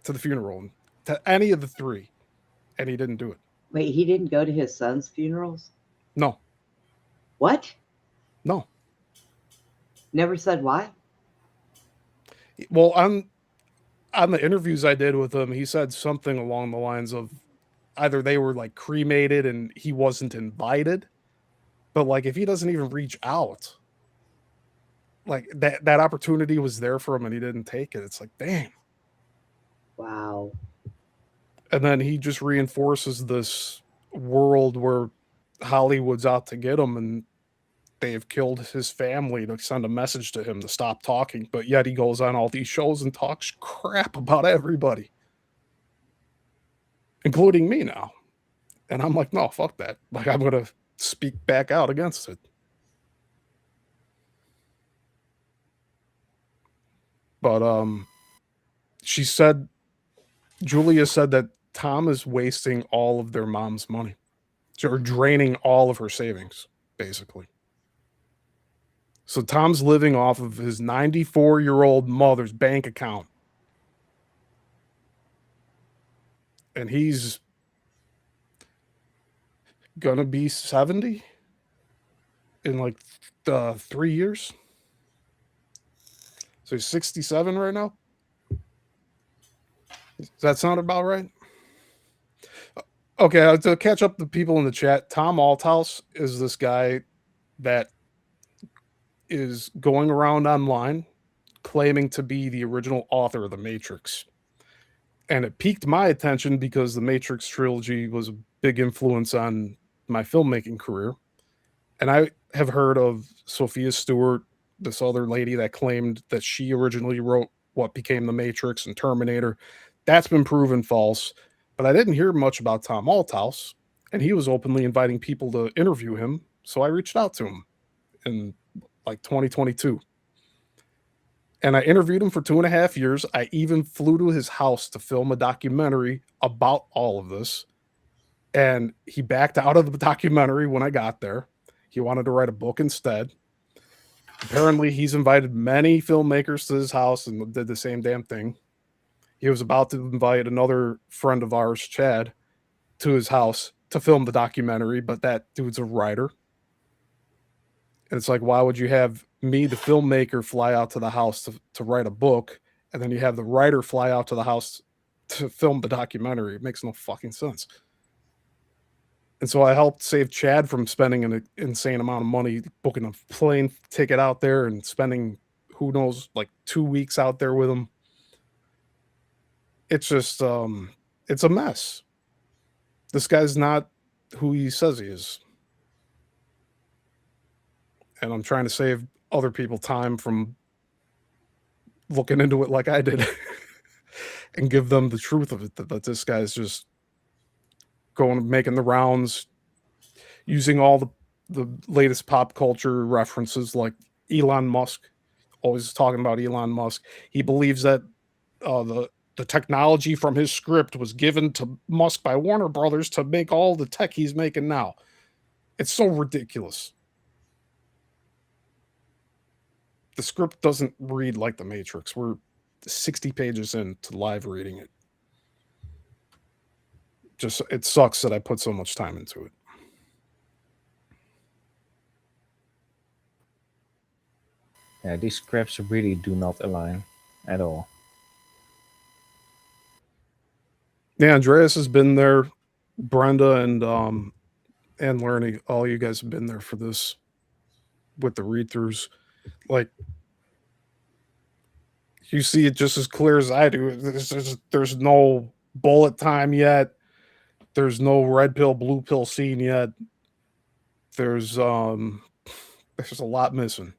to the funeral, to any of the three, and he didn't do it. Wait, he didn't go to his son's funerals? No, What? no. Never said why? Well, on the interviews I did with him, he said something along the lines of either they were like cremated and he wasn't invited, but like if he doesn't even reach out, like that opportunity was there for him and he didn't take it. It's like, damn. Wow. And then he just reinforces this world where Hollywood's out to get him and they've killed his family to send a message to him to stop talking. But yet he goes on all these shows and talks crap about everybody, including me now. And I'm like, no, fuck that. Like, I'm going to speak back out against it. But she said, Julia said that Tom is wasting all of their mom's money, or draining all of her savings, basically. So Tom's living off of his 94-year-old mother's bank account. And he's gonna be 70 in like 3 years. So he's 67 right now. Does that sound about right? Okay, to catch up the people in the chat, Tom Althouse is this guy that is going around online claiming to be the original author of The Matrix. And it piqued my attention because the Matrix trilogy was a big influence on my filmmaking career. And I have heard of Sophia Stewart, this other lady that claimed that she originally wrote what became The Matrix and Terminator. That's been proven false. But I didn't hear much about Tom Althouse, and he was openly inviting people to interview him. So I reached out to him in like 2022. And I interviewed him for 2.5 years. I even flew to his house to film a documentary about all of this. And he backed out of the documentary when I got there. He wanted to write a book instead. Apparently, he's invited many filmmakers to his house and did the same damn thing. He was about to invite another friend of ours, Chad, to his house to film the documentary, but that dude's a writer. And it's like, why would you have me, the filmmaker, fly out to the house to write a book, and then you have the writer fly out to the house to film the documentary? It makes no fucking sense. And so I helped save Chad from spending an insane amount of money booking a plane ticket out there and spending, who knows, like 2 weeks out there with him. It's just, it's a mess. This guy's not who he says he is. And I'm trying to save other people time from looking into it like I did and give them the truth of it, that this guy's just making the rounds, using all the latest pop culture references like Elon Musk, always talking about Elon Musk. He believes that the the technology from his script was given to Musk by Warner Brothers to make all the tech he's making now. It's so ridiculous. The script doesn't read like The Matrix. We're 60 pages into live reading it. Just, it sucks that I put so much time into it. Yeah, these scripts really do not align at all. Yeah, Andreas has been there. Brenda and Lerny, all you guys have been there for this with the read-throughs. Like, you see it just as clear as I do. There's no bullet time yet. There's no red pill, blue pill scene yet. There's a lot missing.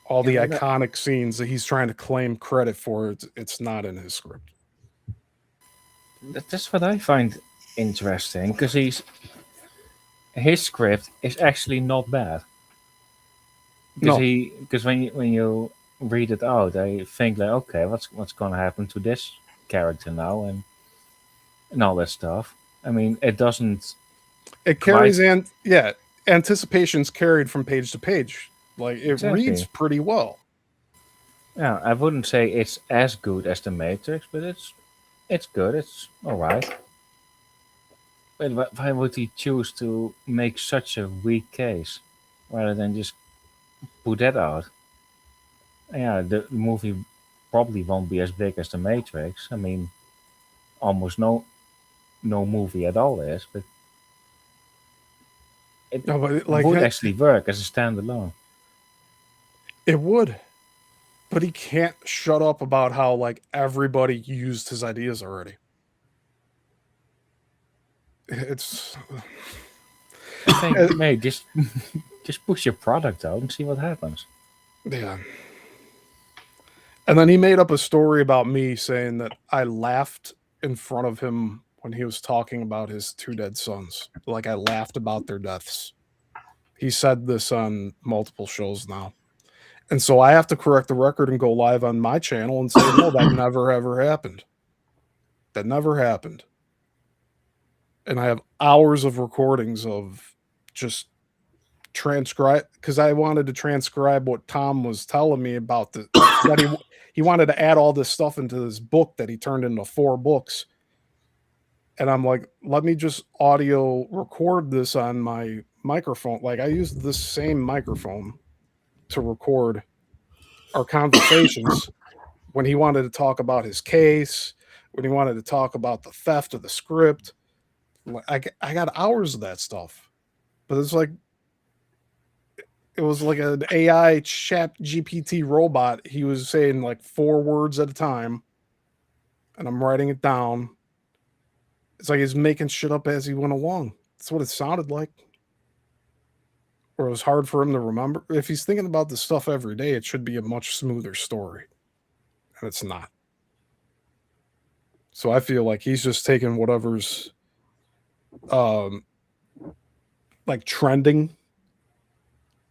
All the iconic scenes that he's trying to claim credit for, it's not in his script. That's what I find interesting, because his script is actually not bad. Because when you read it out, I think like, okay, what's gonna happen to this character now, and all that stuff. I mean, it doesn't. It carries anticipation's carried from page to page. Like, it reads pretty well. Yeah, I wouldn't say it's as good as The Matrix, but it's good. It's all right. But why would he choose to make such a weak case rather than just put that out? Yeah, the movie probably won't be as big as The Matrix. I mean, almost no movie at all is, but it would actually work as a standalone. It would. But he can't shut up about how, like, everybody used his ideas already. It's... I think, mate, just push your product out and see what happens. Yeah. And then he made up a story about me saying that I laughed in front of him when he was talking about his 2 dead sons. Like, I laughed about their deaths. He said this on multiple shows now. And so I have to correct the record and go live on my channel and say, no, that never, ever happened. That never happened. And I have hours of recordings of just transcribe, because I wanted to transcribe what Tom was telling me about that he wanted to add all this stuff into this book that he turned into 4 books. And I'm like, let me just audio record this on my microphone. Like, I used this same microphone to record our conversations when he wanted to talk about his case, when he wanted to talk about the theft of the script. I got hours of that stuff. But it's like, it was like an AI chat GPT robot. He was saying like 4 words at a time, and I'm writing it down. It's like he's making shit up as he went along. That's what it sounded like. Or it was hard for him to remember. If he's thinking about this stuff every day, it should be a much smoother story. And it's not. So I feel like he's just taking whatever's like trending,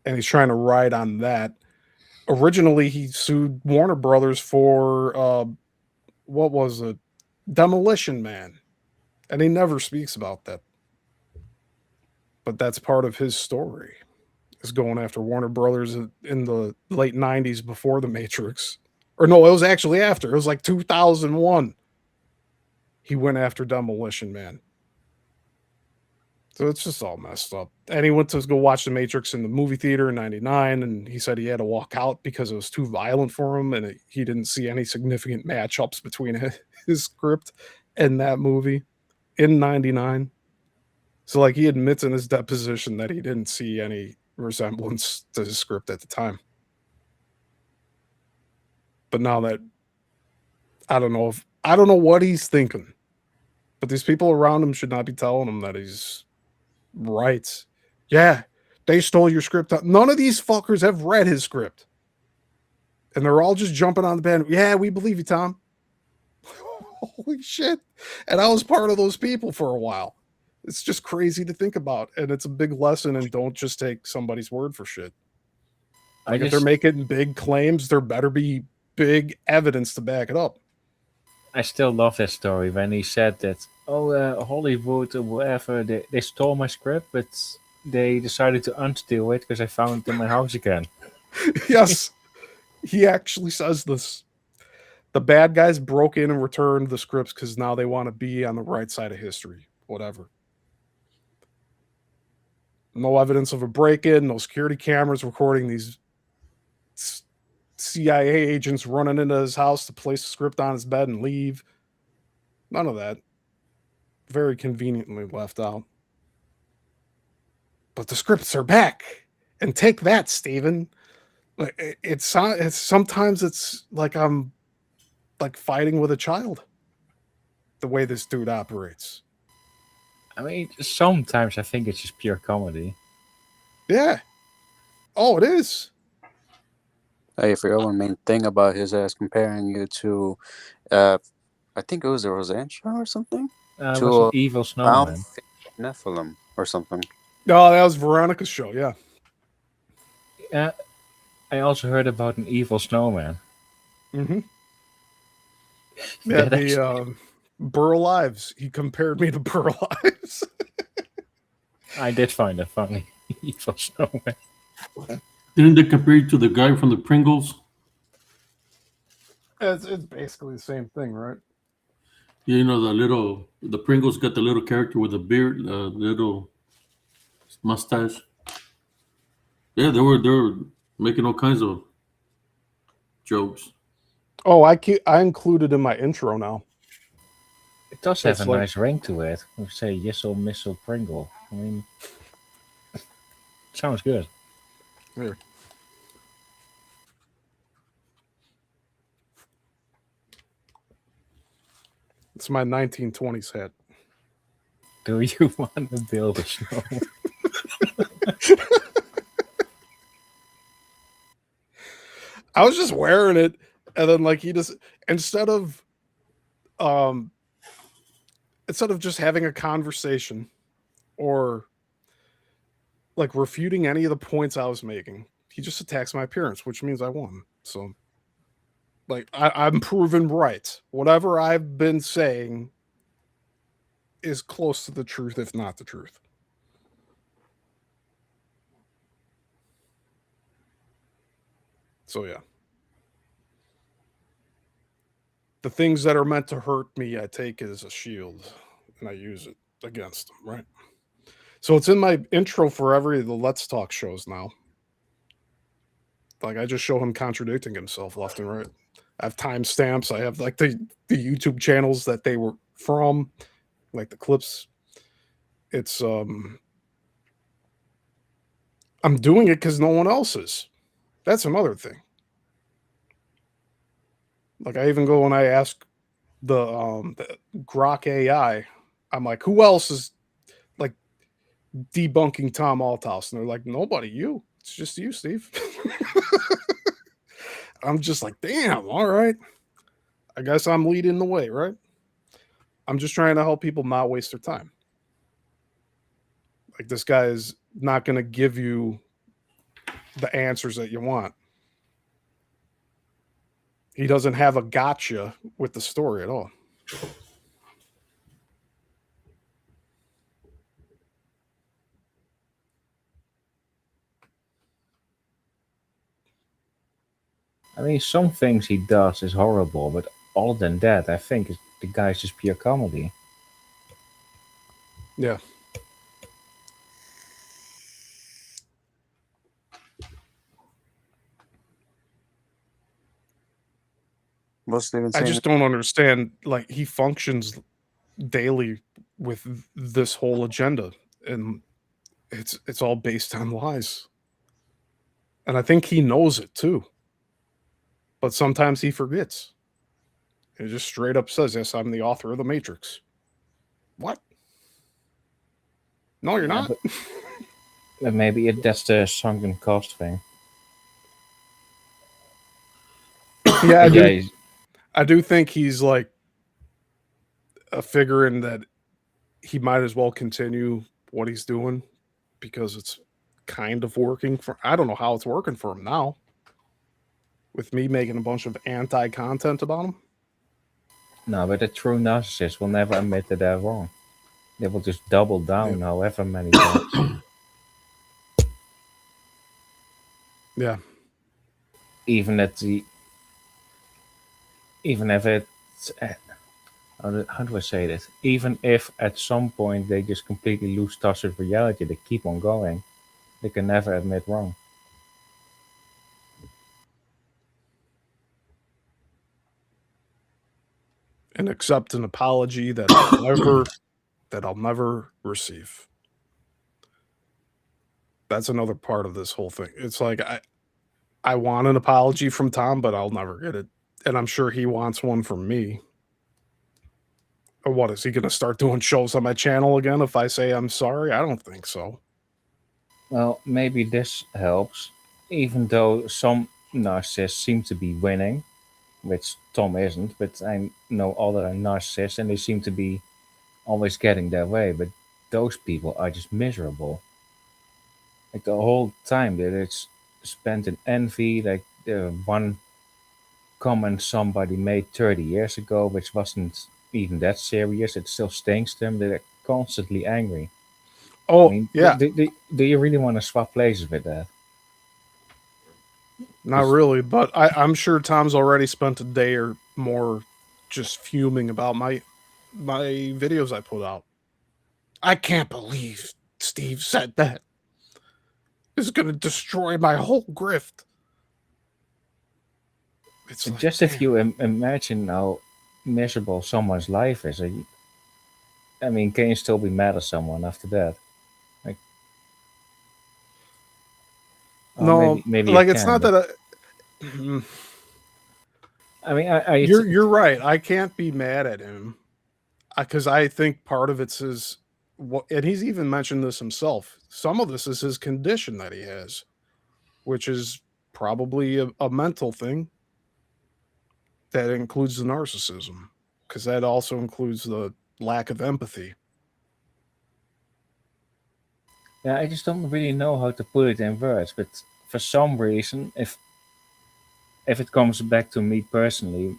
and he's trying to ride on that. Originally, he sued Warner Brothers for what was it? Demolition Man. And he never speaks about that. But that's part of his story, is going after Warner Brothers in the late 90s before The Matrix. Or no, it was actually after. It was like 2001. He went after Demolition Man. So it's just all messed up. And he went to go watch The Matrix in the movie theater in 99, and he said he had to walk out because it was too violent for him, and he didn't see any significant matchups between his script and that movie in 99. So, like, he admits in his deposition that he didn't see any resemblance to his script at the time. But now that, I don't know what he's thinking, but these people around him should not be telling him that he's right. Yeah, they stole your script. None of these fuckers have read his script. And they're all just jumping on the band. Yeah, we believe you, Tom. Holy shit. And I was part of those people for a while. It's just crazy to think about. And it's a big lesson, and don't just take somebody's word for shit. Like, if they're making big claims, there better be big evidence to back it up. I still love that story when he said that, Hollywood or whatever, they stole my script, but they decided to unsteal it because I found it in my house again. Yes, he actually says this. The bad guys broke in and returned the scripts because now they want to be on the right side of history. Whatever. No evidence of a break-in, no security cameras recording these CIA agents running into his house to place the script on his bed and leave. None of that. Very conveniently left out. But the scripts are back. And take that, Steven. It's sometimes it's like I'm like fighting with a child. The way this dude operates. I mean, sometimes I think it's just pure comedy. Yeah. Oh, it is. I forgot one main thing about his ass comparing you to, I think it was a Roseanne show or something. It To was a an evil snowman. Nephilim or something. No, that was Veronica's show, yeah. I also heard about an evil snowman. Mm-hmm. Yeah, That actually- Burl Ives. He compared me to Burl Ives. I did find that funny. Evil snowman. Didn't they compare you to the guy from the Pringles? It's basically the same thing, right? You know, the Pringles got the little character with the beard, little mustache. Yeah, they were making all kinds of jokes. Oh, I included in my intro now. It does have It's a like- nice ring to it. We say Yissel Missile Pringle. I mean, sounds good. Here. It's my 1920s hat. Do you want to build a snowman? I was just wearing it, and then like he just instead of just having a conversation or like refuting any of the points I was making, he just attacks my appearance, which means I won. So like I'm proven right. Whatever I've been saying is close to the truth, if not the truth. So yeah. The things that are meant to hurt me, I take as a shield and I use it against them, right? So it's in my intro for every of the Let's Talk shows now. Like I just show him contradicting himself left and right. I have timestamps. I have like the YouTube channels that they were from, like the clips. It's I'm doing it because no one else is. That's another thing. Like I even go and I ask the Grok AI, I'm like, who else is like debunking Tom Althouse? And they're like, nobody, you. It's just you, Steve. I'm just like, damn, all right. I guess I'm leading the way, right? I'm just trying to help people not waste their time. Like this guy is not going to give you the answers that you want. He doesn't have a gotcha with the story at all. I mean, some things he does is horrible, but other than that, I think the guy's just pure comedy. Yeah. What's Steven I saying? just don't understand. Like he functions daily with this whole agenda, and it's all based on lies. And I think he knows it too. But sometimes he forgets. He just straight up says, "Yes, I'm the author of the Matrix." What? No, you're Yeah, not. But maybe that's the sunken cost thing. Yeah, I do. Yeah, I do think he's like figuring that he might as well continue what he's doing because it's kind of working for. I don't know how it's working for him now. with me making a bunch of anti-content about him. No, but a true narcissist will never admit that they're wrong. They will just double down however many times. Yeah. Even at the even if it's how do I say this? Even if at some point they just completely lose touch with reality, they keep on going. They can never admit wrong. And accept an apology that I'll never receive. That's another part of this whole thing. It's like I want an apology from Tom, but I'll never get it. And I'm sure he wants one from me. Or what, is he going to start doing shows on my channel again if I say I'm sorry? I don't think so. Well, maybe this helps, even though some narcissists seem to be winning, which Tom isn't, but I know other narcissists and they seem to be always getting their way, but those people are just miserable. Like the whole time that it's spent in envy, like the one comment somebody made 30 years ago, which wasn't even that serious, it still stings them. They're constantly angry. I Oh, mean, yeah. do you really want to swap places with that? Not really, but I'm sure Tom's already spent a day or more just fuming about my videos I put out. I can't believe Steve said that. This is going to destroy my whole grift. It's like, Just if you imagine how miserable someone's life is, I mean, can you still be mad at someone after that? Like, oh, no, maybe you like it's can. not But, that I, I mean, you're right. I can't be mad at him because I think part of it's his what, and he's even mentioned this himself. Some of this is his condition that he has, which is probably a mental thing that includes the narcissism, because that also includes the lack of empathy. yeah, I just don't really know how to put it in words. But for some reason, if it comes back to me personally,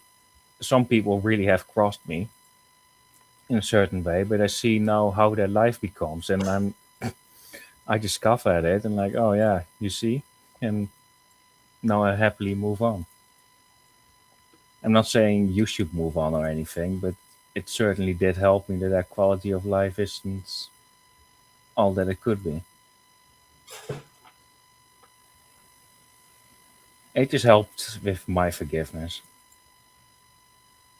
some people really have crossed me in a certain way. But I see now how their life becomes, and I just scoff at it and like, oh yeah, you see, and now I happily move on. I'm not saying you should move on or anything, but it certainly did help me that that quality of life isn't all that it could be. It just helped with my forgiveness,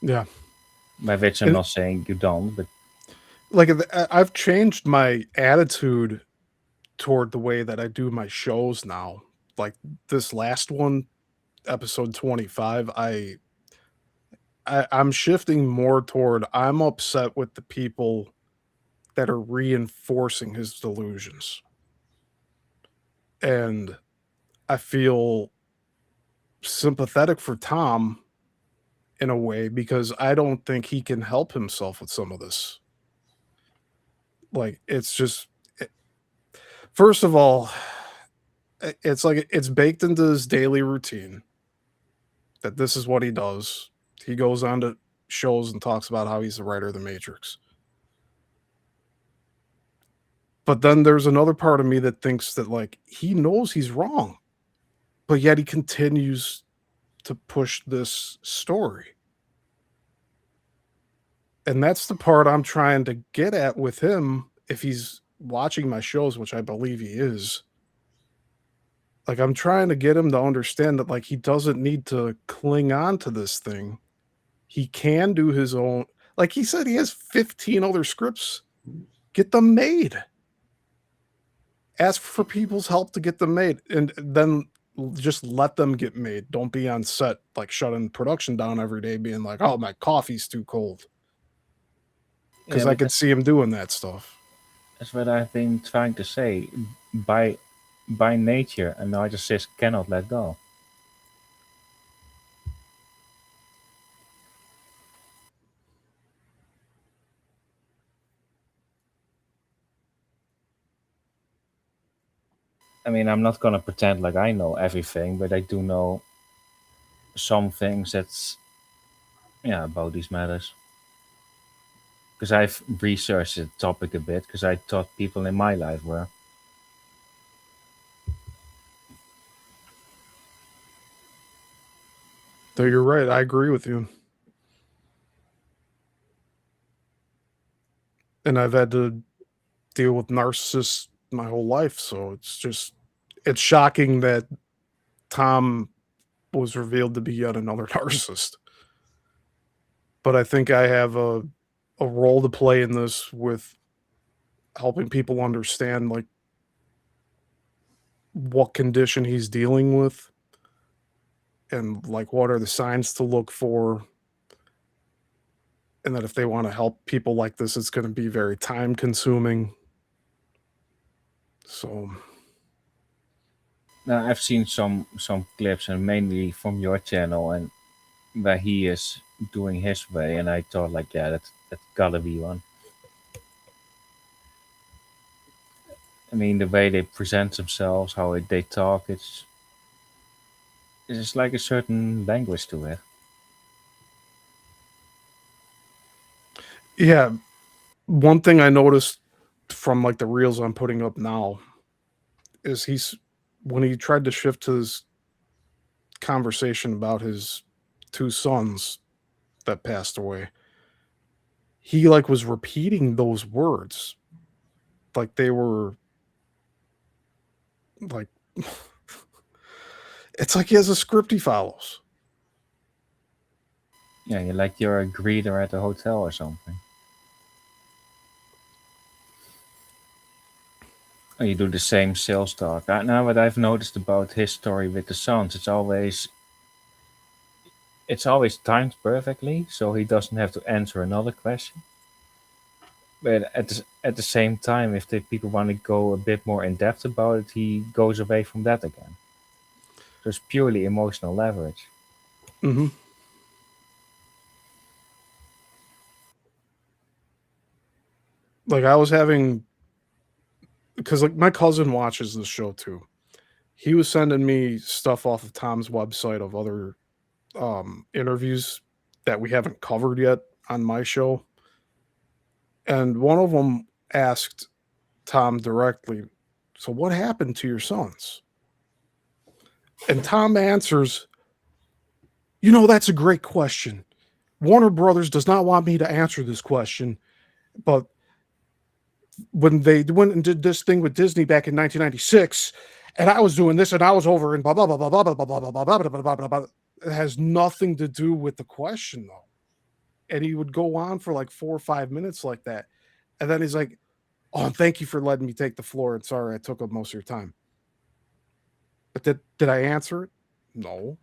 Yeah, by which I'm and not saying you don't, but like I've changed my attitude toward the way that I do my shows now. Like this last one, episode 25, I'm shifting more toward I'm upset with the people that are reinforcing his delusions. And I feel sympathetic for Tom in a way because I don't think he can help himself with some of this. Like it's just first of all, it's like it's baked into his daily routine that this is what he does. He goes on to shows and talks about how he's the writer of the Matrix. But then there's another part of me that thinks that like he knows he's wrong, but yet he continues to push this story. And that's the part I'm trying to get at with him if he's watching my shows, which I believe he is. Like I'm trying to get him to understand that like he doesn't need to cling on to this thing. He can do his own, like he said he has 15 other scripts. Get them made. Ask for people's help to get them made and then just let them get made. Don't be on set like shutting production down every day being like, "Oh, my coffee's too cold." yeah, Cuz I but could see him doing that stuff. that's what I've been trying to say. By by nature, a narcissist cannot let go. I mean, I'm not gonna pretend like I know everything, but I do know some things that's about these matters. Because I've researched the topic a bit because I thought people in my life were. So you're right. I agree with you. And I've had to deal with narcissists my whole life, so it's shocking that Tom was revealed to be yet another narcissist. But I think I have a role to play in this with helping people understand like what condition he's dealing with and like what are the signs to look for, and that if they want to help people like this, it's going to be very time consuming. So Now I've seen some clips and mainly from your channel and where he is doing his way, and I thought like, yeah, that's gotta be one. I mean, the way they present themselves, how they talk, it's just like a certain language to it. yeah, one thing I noticed from like the reels I'm putting up now is he's when he tried to shift his conversation about his two sons that passed away, he like was repeating those words like they were like it's like he has a script he follows. Yeah, you're a greeter at a hotel or something. Or you do the same sales talk. Now, what I've noticed about his story with the sons, it's always timed perfectly, so he doesn't have to answer another question. But at the same time, if the people want to go a bit more in depth about it, he goes away from that again. So it's purely emotional leverage. Mm-hmm. Like I was having, because like my cousin watches this show too. He was sending me stuff off of Tom's website of other interviews that we haven't covered yet on my show. And one of them asked Tom directly, "So what happened to your sons?" And Tom answers, "That's a great question. Warner Brothers does not want me to answer this question, but when they went and did this thing with Disney back in 1996, and I was doing this, and I was over in blah blah blah blah blah blah blah blah blah blah blah blah blah blah." It has nothing to do with the question though. And he would go on for like 4 or 5 minutes like that, and then he's like, "Oh, and thank you for letting me take the floor. And sorry I took up most of your time." But did I answer it? No.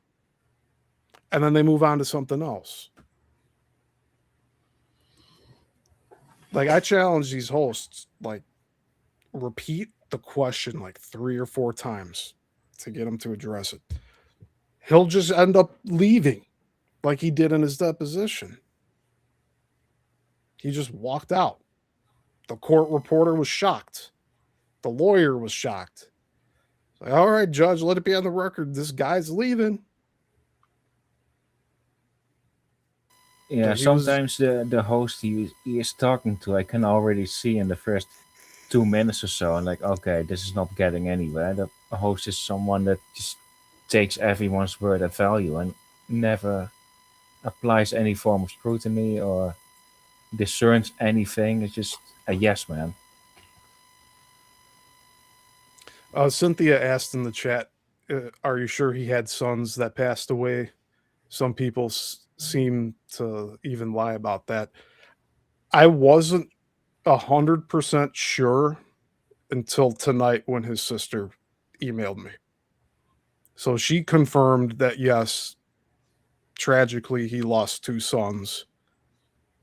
And then they move on to something else. Like I challenge these hosts, like repeat the question like 3 or 4 times to get him to address it. He'll just end up leaving like he did in his deposition. He just walked out. The court reporter was shocked. The lawyer was shocked. Like, all right, judge, let it be on the record. This guy's leaving. Yeah, But he was, sometimes the host he is talking to, I can already see in the first 2 minutes or so, and like, okay, this is not getting anywhere. The host is someone that just takes everyone's word at value and never applies any form of scrutiny or discerns anything. It's just a yes man. Cynthia asked in the chat, are you sure he had sons that passed away? Some people seem to even lie about that. I wasn't 100% sure until tonight when his sister emailed me. So she confirmed that, yes, tragically, he lost two sons.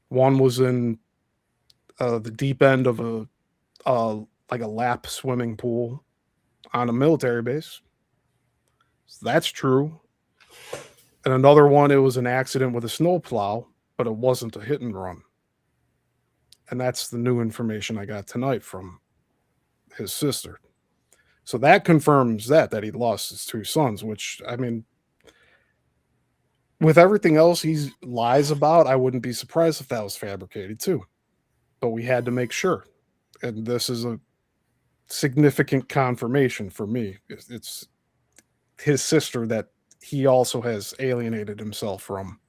One was in the deep end of like a lap swimming pool on a military base. So that's true. And another one, it was an accident with a snowplow, but it wasn't a hit and run. And that's the new information I got tonight from his sister. So that confirms that he lost his two sons, which, I mean, with everything else he lies about, I wouldn't be surprised if that was fabricated too. But we had to make sure. And this is a significant confirmation for me. It's his sister that he also has alienated himself from.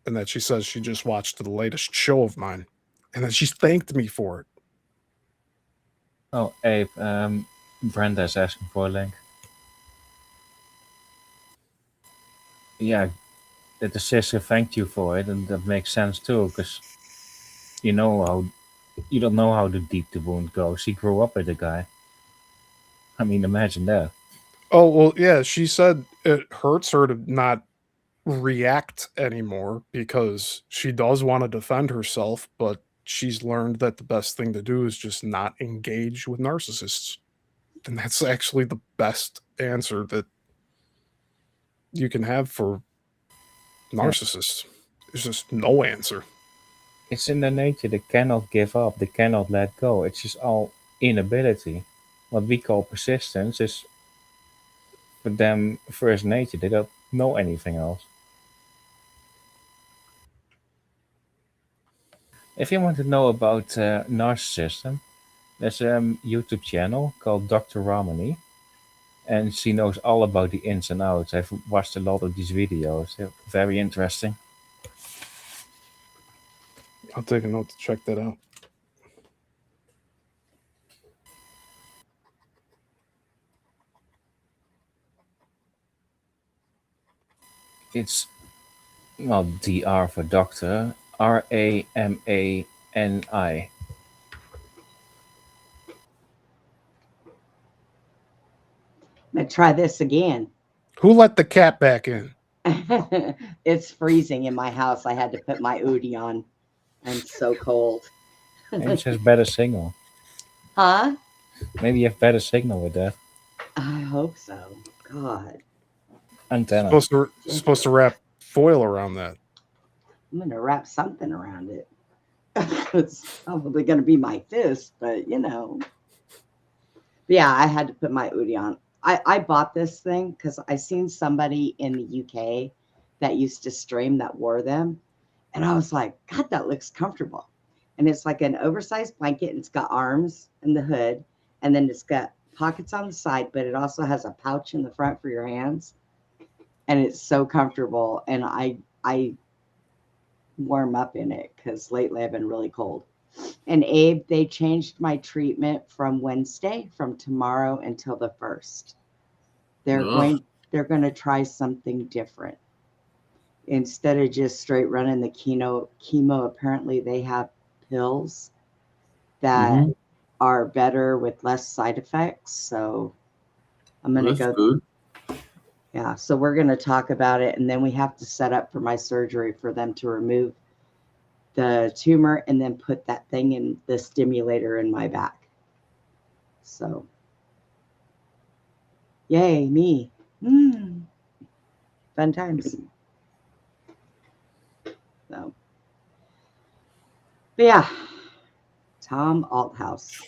And that she says she just watched the latest show of mine. And that she's thanked me for it. Oh, Abe, Brenda's asking for a link. Yeah, that the sister thanked you for it, and that makes sense too, because you don't know how deep the wound goes. She grew up with the guy. I mean, imagine that. Oh, well, yeah, she said it hurts her to not react anymore because she does want to defend herself, but she's learned that the best thing to do is just not engage with narcissists. And that's actually the best answer that you can have for narcissists. There's just no answer. It's in their nature. They cannot give up. They cannot let go. It's just all inability. What we call persistence is for them first nature. They don't know anything else. If you want to know about narcissism, there's a YouTube channel called Dr. Ramani, and she knows all about the ins and outs. I've watched a lot of these videos. They're very interesting. I'll take a note to check that out. It's not DR for doctor, Ramani. I'm gonna try this again. Who let the cat back in? It's freezing in my house. I had to put my Udi on. I'm so cold. Maybe it has better signal. Huh? Maybe you have better signal with that I hope so. God. antenna. Supposed to wrap foil around that. I'm gonna wrap something around it. It's probably gonna be my fist, but you know. Yeah, I had to put my Udi on. I bought this thing because I seen somebody in the UK that used to stream that wore them. And I was like, God, that looks comfortable. And it's like an oversized blanket and it's got arms and the hood. And then it's got pockets on the side, but it also has a pouch in the front for your hands. And it's so comfortable. And I warm up in it because lately I've been really cold. And Abe, they changed my treatment from Wednesday, from tomorrow until the 1st. They're going to try something different. Instead of just straight running the chemo, apparently they have pills that are better with less side effects. So I'm going to go. Good. Yeah. So we're going to talk about it. And then we have to set up for my surgery for them to remove the tumor and then put that thing in the stimulator in my back. So, yay, me. Fun times. So, but yeah, Tom Althouse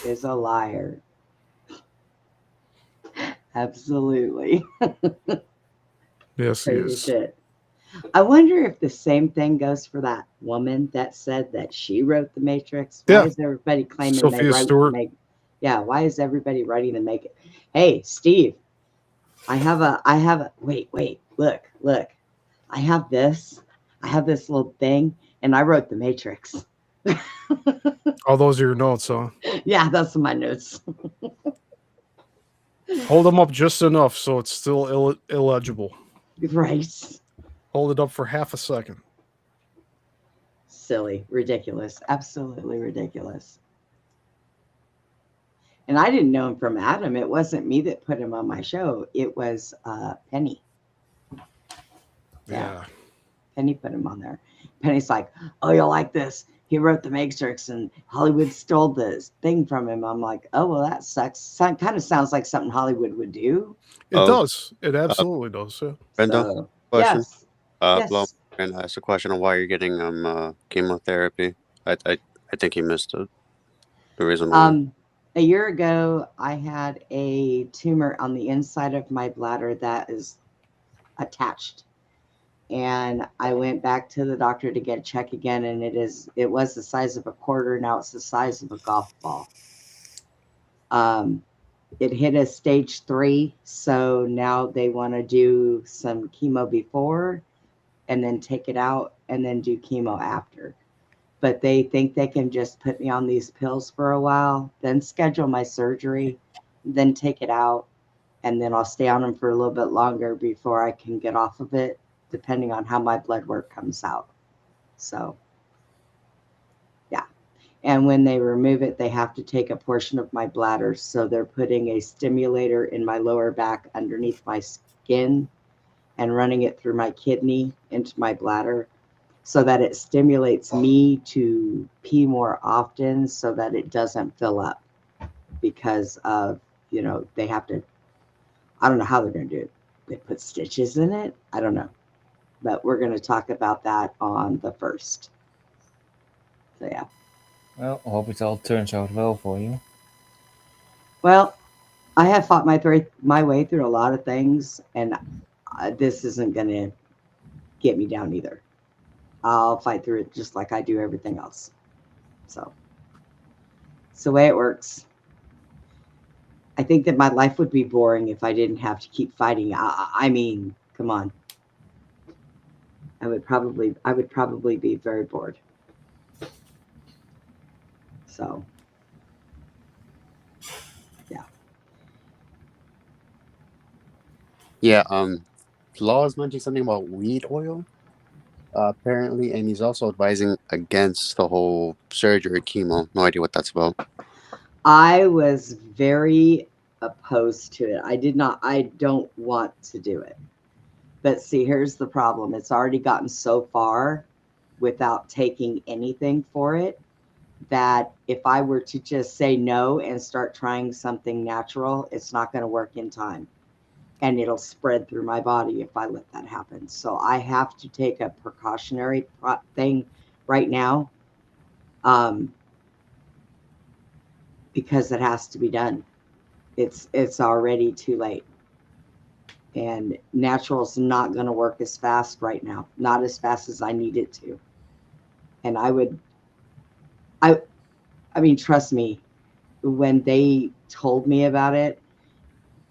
is a liar. Absolutely. Yes, he Crazy is. shit. I wonder if the same thing goes for that woman that said that she wrote The Matrix. Why Yeah. is everybody claiming Sophia they wrote Stewart. Yeah, why is everybody writing to make it? Hey, Steve, I have a wait, look. I have this little thing, and I wrote The Matrix. All those are your notes, huh? Yeah, that's my notes. Hold them up just enough so it's still illegible. Right. Hold it up for half a second. Silly, ridiculous, absolutely ridiculous. And I didn't know him from Adam. It wasn't me that put him on my show. It was Penny. Yeah. Penny put him on there. Penny's like, oh, you'll like this. He wrote The Matrix and Hollywood stole this thing from him. I'm like, oh, well, that sucks. Kind of sounds like something Hollywood would do. It does. It absolutely does. Yeah. Brenda, So, question. yes. Blow and asked a question on why you're getting chemotherapy. I think he missed it. The reason why. A year ago, I had a tumor on the inside of my bladder that is attached. And I went back to the doctor to get a check again, and it was the size of a quarter. Now it's the size of a golf ball. It hit a stage 3, so now they want to do some chemo before and then take it out and then do chemo after. But they think they can just put me on these pills for a while, then schedule my surgery, then take it out, and then I'll stay on them for a little bit longer before I can get off of it, depending on how my blood work comes out. So, yeah. And when they remove it, they have to take a portion of my bladder. So they're putting a stimulator in my lower back underneath my skin and running it through my kidney into my bladder so that it stimulates me to pee more often so that it doesn't fill up because of, they have to, I don't know how they're going to do it. They put stitches in it. I don't know. But we're going to talk about that on the 1st. So, yeah. Well, I hope it all turns out well for you. Well, I have fought my way through a lot of things, and this isn't going to get me down either. I'll fight through it just like I do everything else. So, it's the way it works. I think that my life would be boring if I didn't have to keep fighting. I mean, come on. I would probably be very bored. So, yeah. Yeah, Law is mentioning something about weed oil, apparently, and he's also advising against the whole surgery chemo. No idea what that's about. I was very opposed to it. I don't want to do it. But see, here's the problem. It's already gotten so far without taking anything for it that if I were to just say no and start trying something natural, it's not going to work in time. And it'll spread through my body if I let that happen. So I have to take a precautionary thing right now because it has to be done. It's already too late. And natural's not going to work as fast right now. Not as fast as I need it to. And I mean, trust me, when they told me about it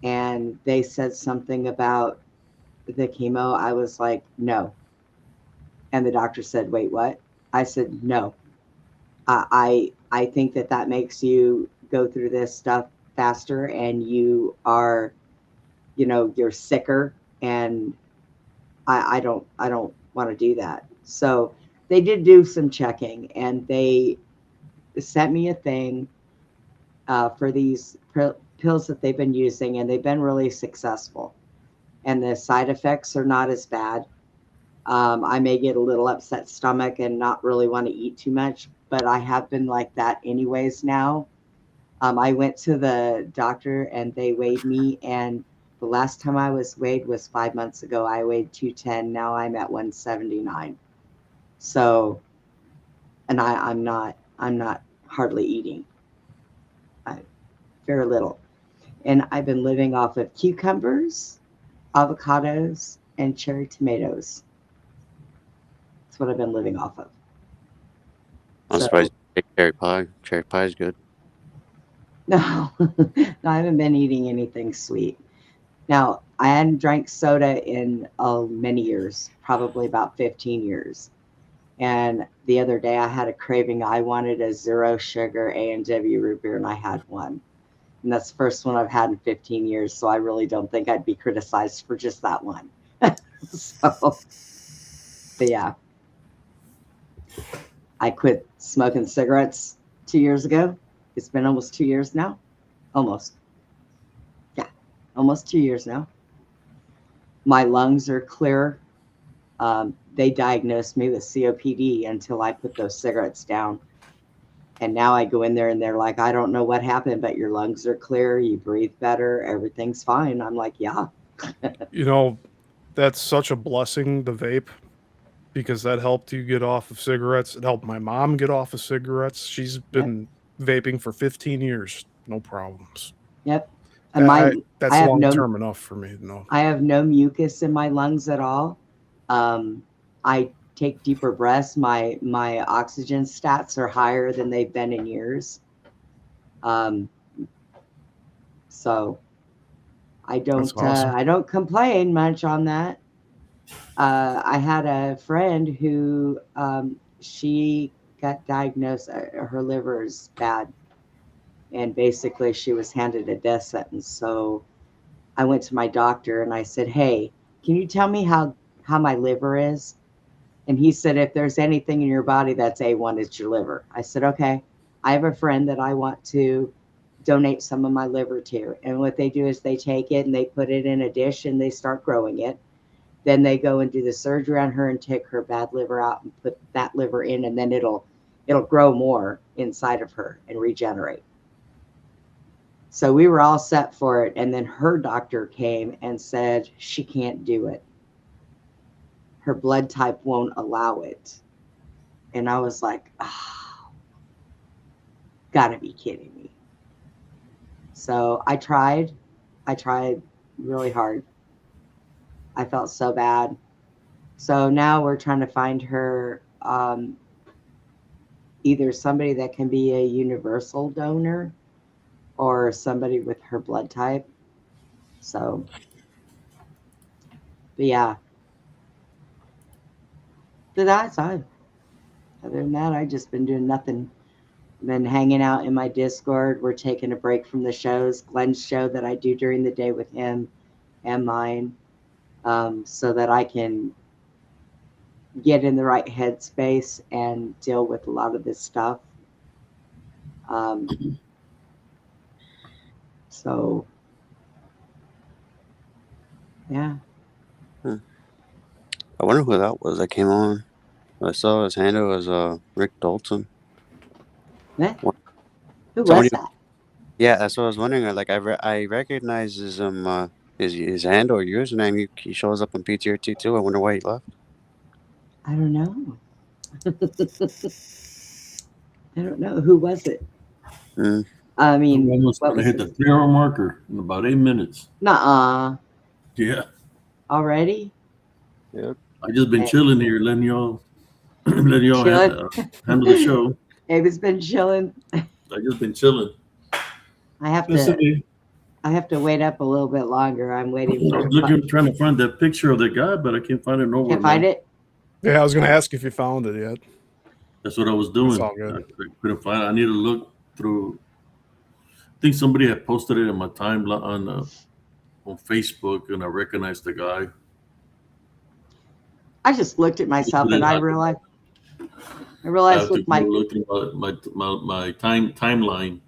and they said something about the chemo, I was like, no. And the doctor said, wait, what? I said, no. I think that makes you go through this stuff faster and you are, you're sicker, and I don't want to do that. So they did do some checking, and they sent me a thing for these pills that they've been using, and they've been really successful. And the side effects are not as bad. I may get a little upset stomach and not really want to eat too much, but I have been like that anyways now. I went to the doctor and they weighed me, and the last time I was weighed was 5 months ago. I weighed 210. Now I'm at 179. So, and I'm not hardly eating. Very little. And I've been living off of cucumbers, avocados, and cherry tomatoes. That's what I've been living off of. I'm surprised you take cherry pie. Cherry pie is good. No, I haven't been eating anything sweet. Now, I hadn't drank soda in many years, probably about 15 years. And the other day I had a craving. I wanted a 0 sugar A&W root beer, and I had one. And that's the first one I've had in 15 years, so I really don't think I'd be criticized for just that one. So, but yeah. I quit smoking cigarettes 2 years ago. It's been almost 2 years now. Almost. Yeah, almost 2 years now. My lungs are clear. They diagnosed me with COPD until I put those cigarettes down. And now I go in there and they're like, I don't know what happened, but your lungs are clear. You breathe better. Everything's fine. I'm like, yeah. That's such a blessing, the vape, because that helped you get off of cigarettes. It helped my mom get off of cigarettes. She's been vaping for 15 years. No problems. Yep. And That's I have long no term enough for me to know. I have no mucus in my lungs at all. I take deeper breaths. My oxygen stats are higher than they've been in years. So I That's awesome. don't complain much on that. I had a friend who she got diagnosed. Her liver is bad, and basically she was handed a death sentence. So I went to my doctor and I said, "Hey, can you tell me how my liver is?" And he said, "If there's anything in your body that's A1, it's your liver." I said, "Okay." I have a friend that I want to donate some of my liver to. And what they do is they take it and they put it in a dish and they start growing it. Then they go and do the surgery on her and take her bad liver out and put that liver in, and then it'll grow more inside of her and regenerate. So we were all set for it, and then her doctor came and said she can't do it. Her blood type won't allow it. And I was like, oh, gotta be kidding me. So I tried really hard. I felt so bad. So now we're trying to find her either somebody that can be a universal donor or somebody with her blood type. So, but yeah. So that's all. Other than that, I've just been doing nothing. Been hanging out in my Discord. We're taking a break from the shows. Glenn's show that I do during the day with him and mine, so that I can get in the right headspace and deal with a lot of this stuff. So, yeah. I wonder who that was that came on. I saw his handle was Rick Dalton. What? What? Who Somebody. was that? Yeah, that's what I was wondering. Like I recognize his handle or username. He shows up on PTRT too. I wonder why he left. I don't know. I don't know. Who was it? Mm. I mean, I'm almost what going to was hit the 3-hour marker in about 8 minutes. Nuh-uh. Yeah. Already? Yep. I just been Hey. chilling here, letting y'all Chilling? handle the show. Abe's been chilling. I just been chilling. I have That's to okay. I have to wait up a little bit longer. I'm waiting I for was trying to find that picture of the guy, but I can't find it nowhere. Can't find man. it? Yeah, I was going to ask if you found it yet. That's what I was doing. all good. I couldn't find it. I need to look through. I think somebody had posted it in my timeline on Facebook, and I recognized the guy. I just looked at myself and I realized I have to with my go look at my timeline,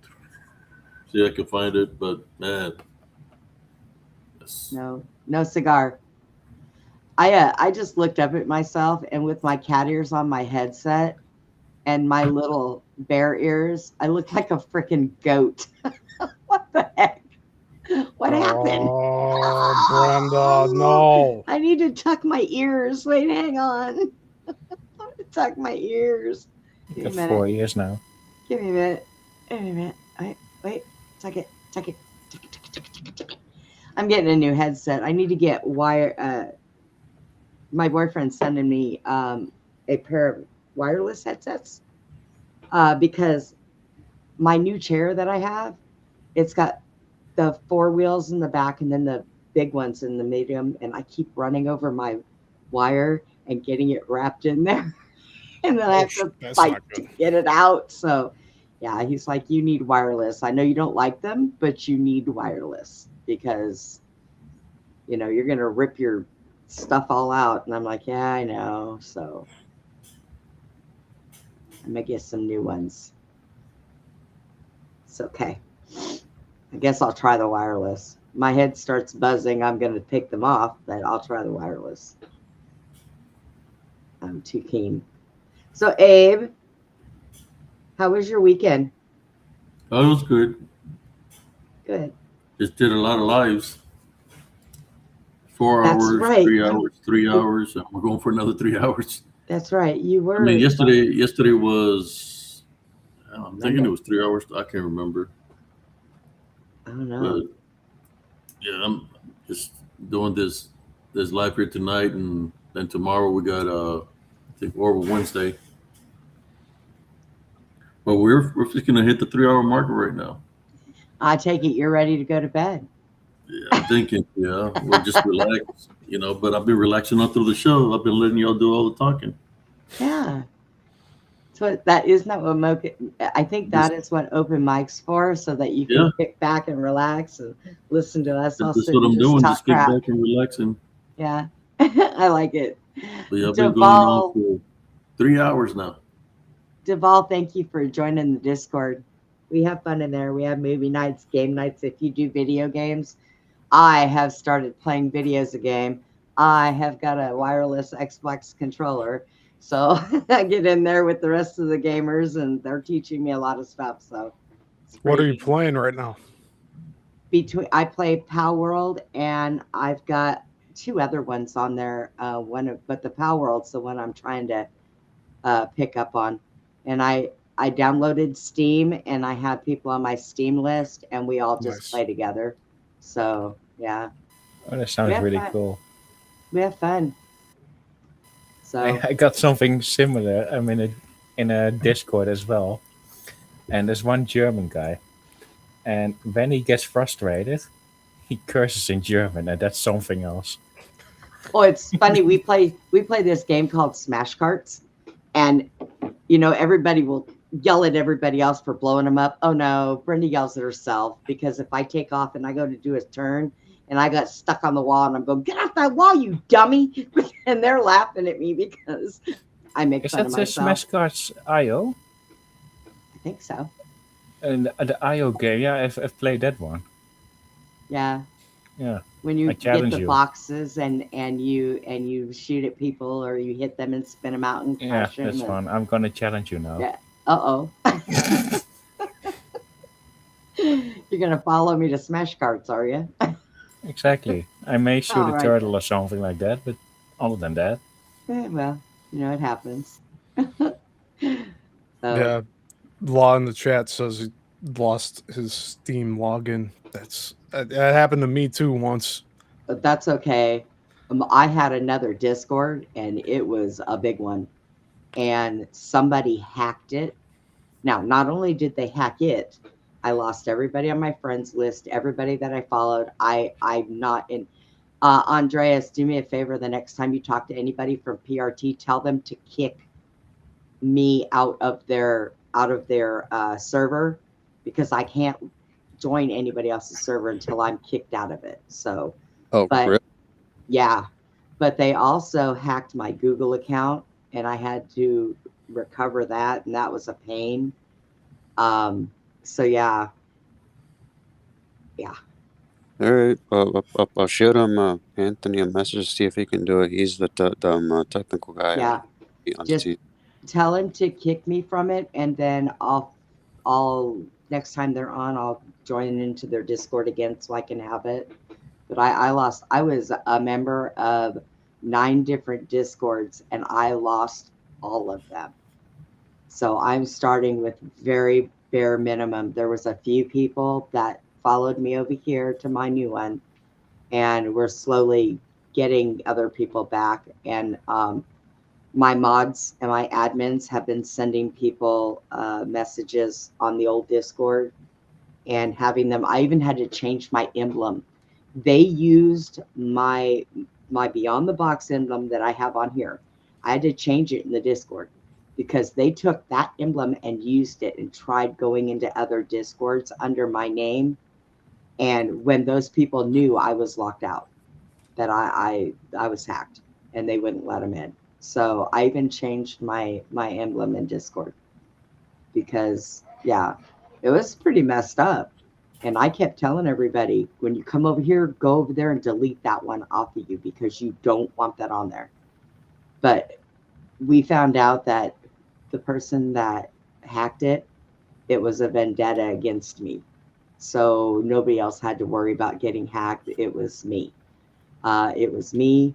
see if I can find it. But man, no cigar. I just looked up at myself, and with my cat ears on my headset and my little bear ears, I look like a freaking goat. What the heck? What happened? Oh, Brenda, no. I need to tuck my ears. Wait, hang on. I want to tuck my ears. Give me a Got minute. 4 years now. Give me a minute. Wait a minute. Wait. Tuck it. I'm getting a new headset. I need to get wire. My boyfriend's sending me a pair of wireless headsets because my new chair that I have, it's got the 4 wheels in the back and then the big ones in the medium, and I keep running over my wire and getting it wrapped in there. And then I have to fight to get it out. So yeah, he's like, you need wireless. I know you don't like them, but you need wireless because, you know, you're going to rip your stuff all out. And I'm like, yeah, I know. So I'm going to get some new ones. It's okay. I guess I'll try the wireless. My head starts buzzing. I'm going to take them off, but I'll try the wireless. I'm too keen. So, Abe, how was your weekend? Oh, it was good. Good. Just did a lot of lives. 4 That's hours, right. 3 hours, 3 hours, and we're going for another 3 hours. That's right. You were. I mean, yesterday was. I'm thinking Monday. it was 3 hours. I can't remember. I don't know. But Yeah, I'm just doing this live here tonight, and then tomorrow we got I think Orville Wednesday. But we're just gonna hit the 3 hour marker right now. I take it you're ready to go to bed. Yeah, I'm thinking, yeah, we'll just relax, But I've been relaxing all through the show. I've been letting y'all do all the talking. Yeah. So that isn't that what I think that is what open mics for, so that you can Yeah, kick back and relax and listen to us all that's sit what and I'm just doing. Just talk kick crap. back and relaxing. Yeah. I like it. But yeah, I've been going on Deval, for 3 hours now. Deval, thank you for joining the Discord. We have fun in there. We have movie nights, game nights. If you do video games, I have started playing videos again. I have got a wireless Xbox controller. So I get in there with the rest of the gamers and they're teaching me a lot of stuff. So it's What are you great. playing right now? I play Pow World and I've got two other ones on there. But the Pow World's the one I'm trying to pick up on. And I downloaded Steam and I have people on my Steam list and we all just Nice. play together. So yeah, Oh, that sounds have really fun. cool. we have fun. So I got something similar. I'm in a Discord as well, and there's one German guy, and when he gets frustrated, he curses in German, and that's something else. oh, it's funny. We play this game called Smash Carts, and everybody will yell at everybody else for blowing them up. Oh no, Brenda yells at herself because if I take off and I go to do a turn and I got stuck on the wall and I'm going, get off that wall, you dummy, and they're laughing at me because I make Is fun that of the myself. Smash Cards IO? I think so. And the IO game, yeah, I've played that one. Yeah. Yeah. When you I get challenge the you. boxes and you shoot at people or you hit them and spin them out and Yeah, crush them. that's fun. I'm gonna challenge you now. Yeah. Uh-oh. You're going to follow me to Smash Carts, are you? Exactly. I may shoot All a right. turtle or something like that, but other than that, Well, it happens. So, Yeah, Law in the chat says he lost his Steam login. That happened to me too once. but that's okay. I had another Discord and it was a big one. And somebody hacked it. Now, not only did they hack it, I lost everybody on my friends list, everybody that I followed. I'm not in. Andreas, do me a favor. The next time you talk to anybody from PRT, tell them to kick me out of their server because I can't join anybody else's server until I'm kicked out of it. So, Oh, but really? yeah, but they also hacked my Google account and I had to recover that, and that was a pain. So yeah. All right. I'll shoot him, Anthony, a message to see if he can do it. He's the technical guy Yeah. on the Just team. tell him to kick me from it, and then I'll next time they're on, I'll join into their Discord again so I can have it. But I was a member of 9 different Discords and I lost all of them. So I'm starting with very bare minimum. There was a few people that followed me over here to my new one, and we're slowly getting other people back. And my mods and my admins have been sending people messages on the old Discord and having them. I even had to change my emblem. They used my Beyond the Box emblem that I have on here. I had to change it in the Discord because they took that emblem and used it and tried going into other Discords under my name. And when those people knew I was locked out, that I was hacked, and they wouldn't let them in. So I even changed my emblem in Discord because yeah, it was pretty messed up. And I kept telling everybody, when you come over here, go over there and delete that one off of you because you don't want that on there. But we found out that the person that hacked it, it was a vendetta against me. So nobody else had to worry about getting hacked. It was me. They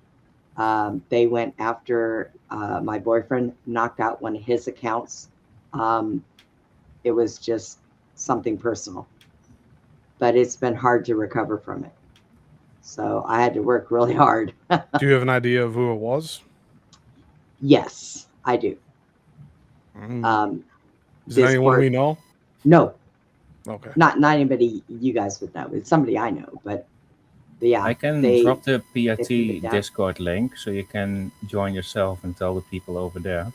went after my boyfriend, knocked out one of his accounts. It was just something personal. But it's been hard to recover from it. So I had to work really hard. Do you have an idea of who it was? Yes, I do. Mm. Is it anyone Discord. we know? No, Okay. not anybody you guys would know. It's somebody I know, but yeah, I can they drop the took it PRT down. Discord link so you can join yourself and tell the people over there.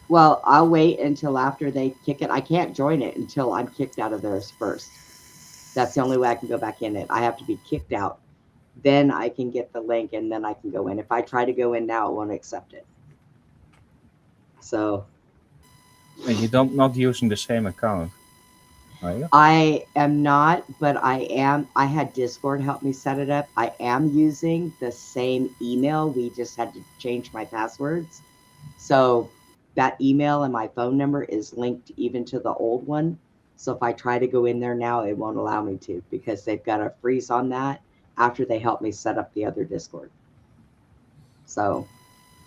Well, I'll wait until after they kick it. I can't join it until I'm kicked out of theirs first. That's the only way I can go back in it. I have to be kicked out. Then I can get the link and then I can go in. If I try to go in now, it won't accept it. So And you don't not using the same account, are you? I am not, but I am. I had Discord help me set it up. I am using the same email. We just had to change my passwords. So that email and my phone number is linked even to the old one. So if I try to go in there now, it won't allow me to because they've got a freeze on that after they help me set up the other Discord. So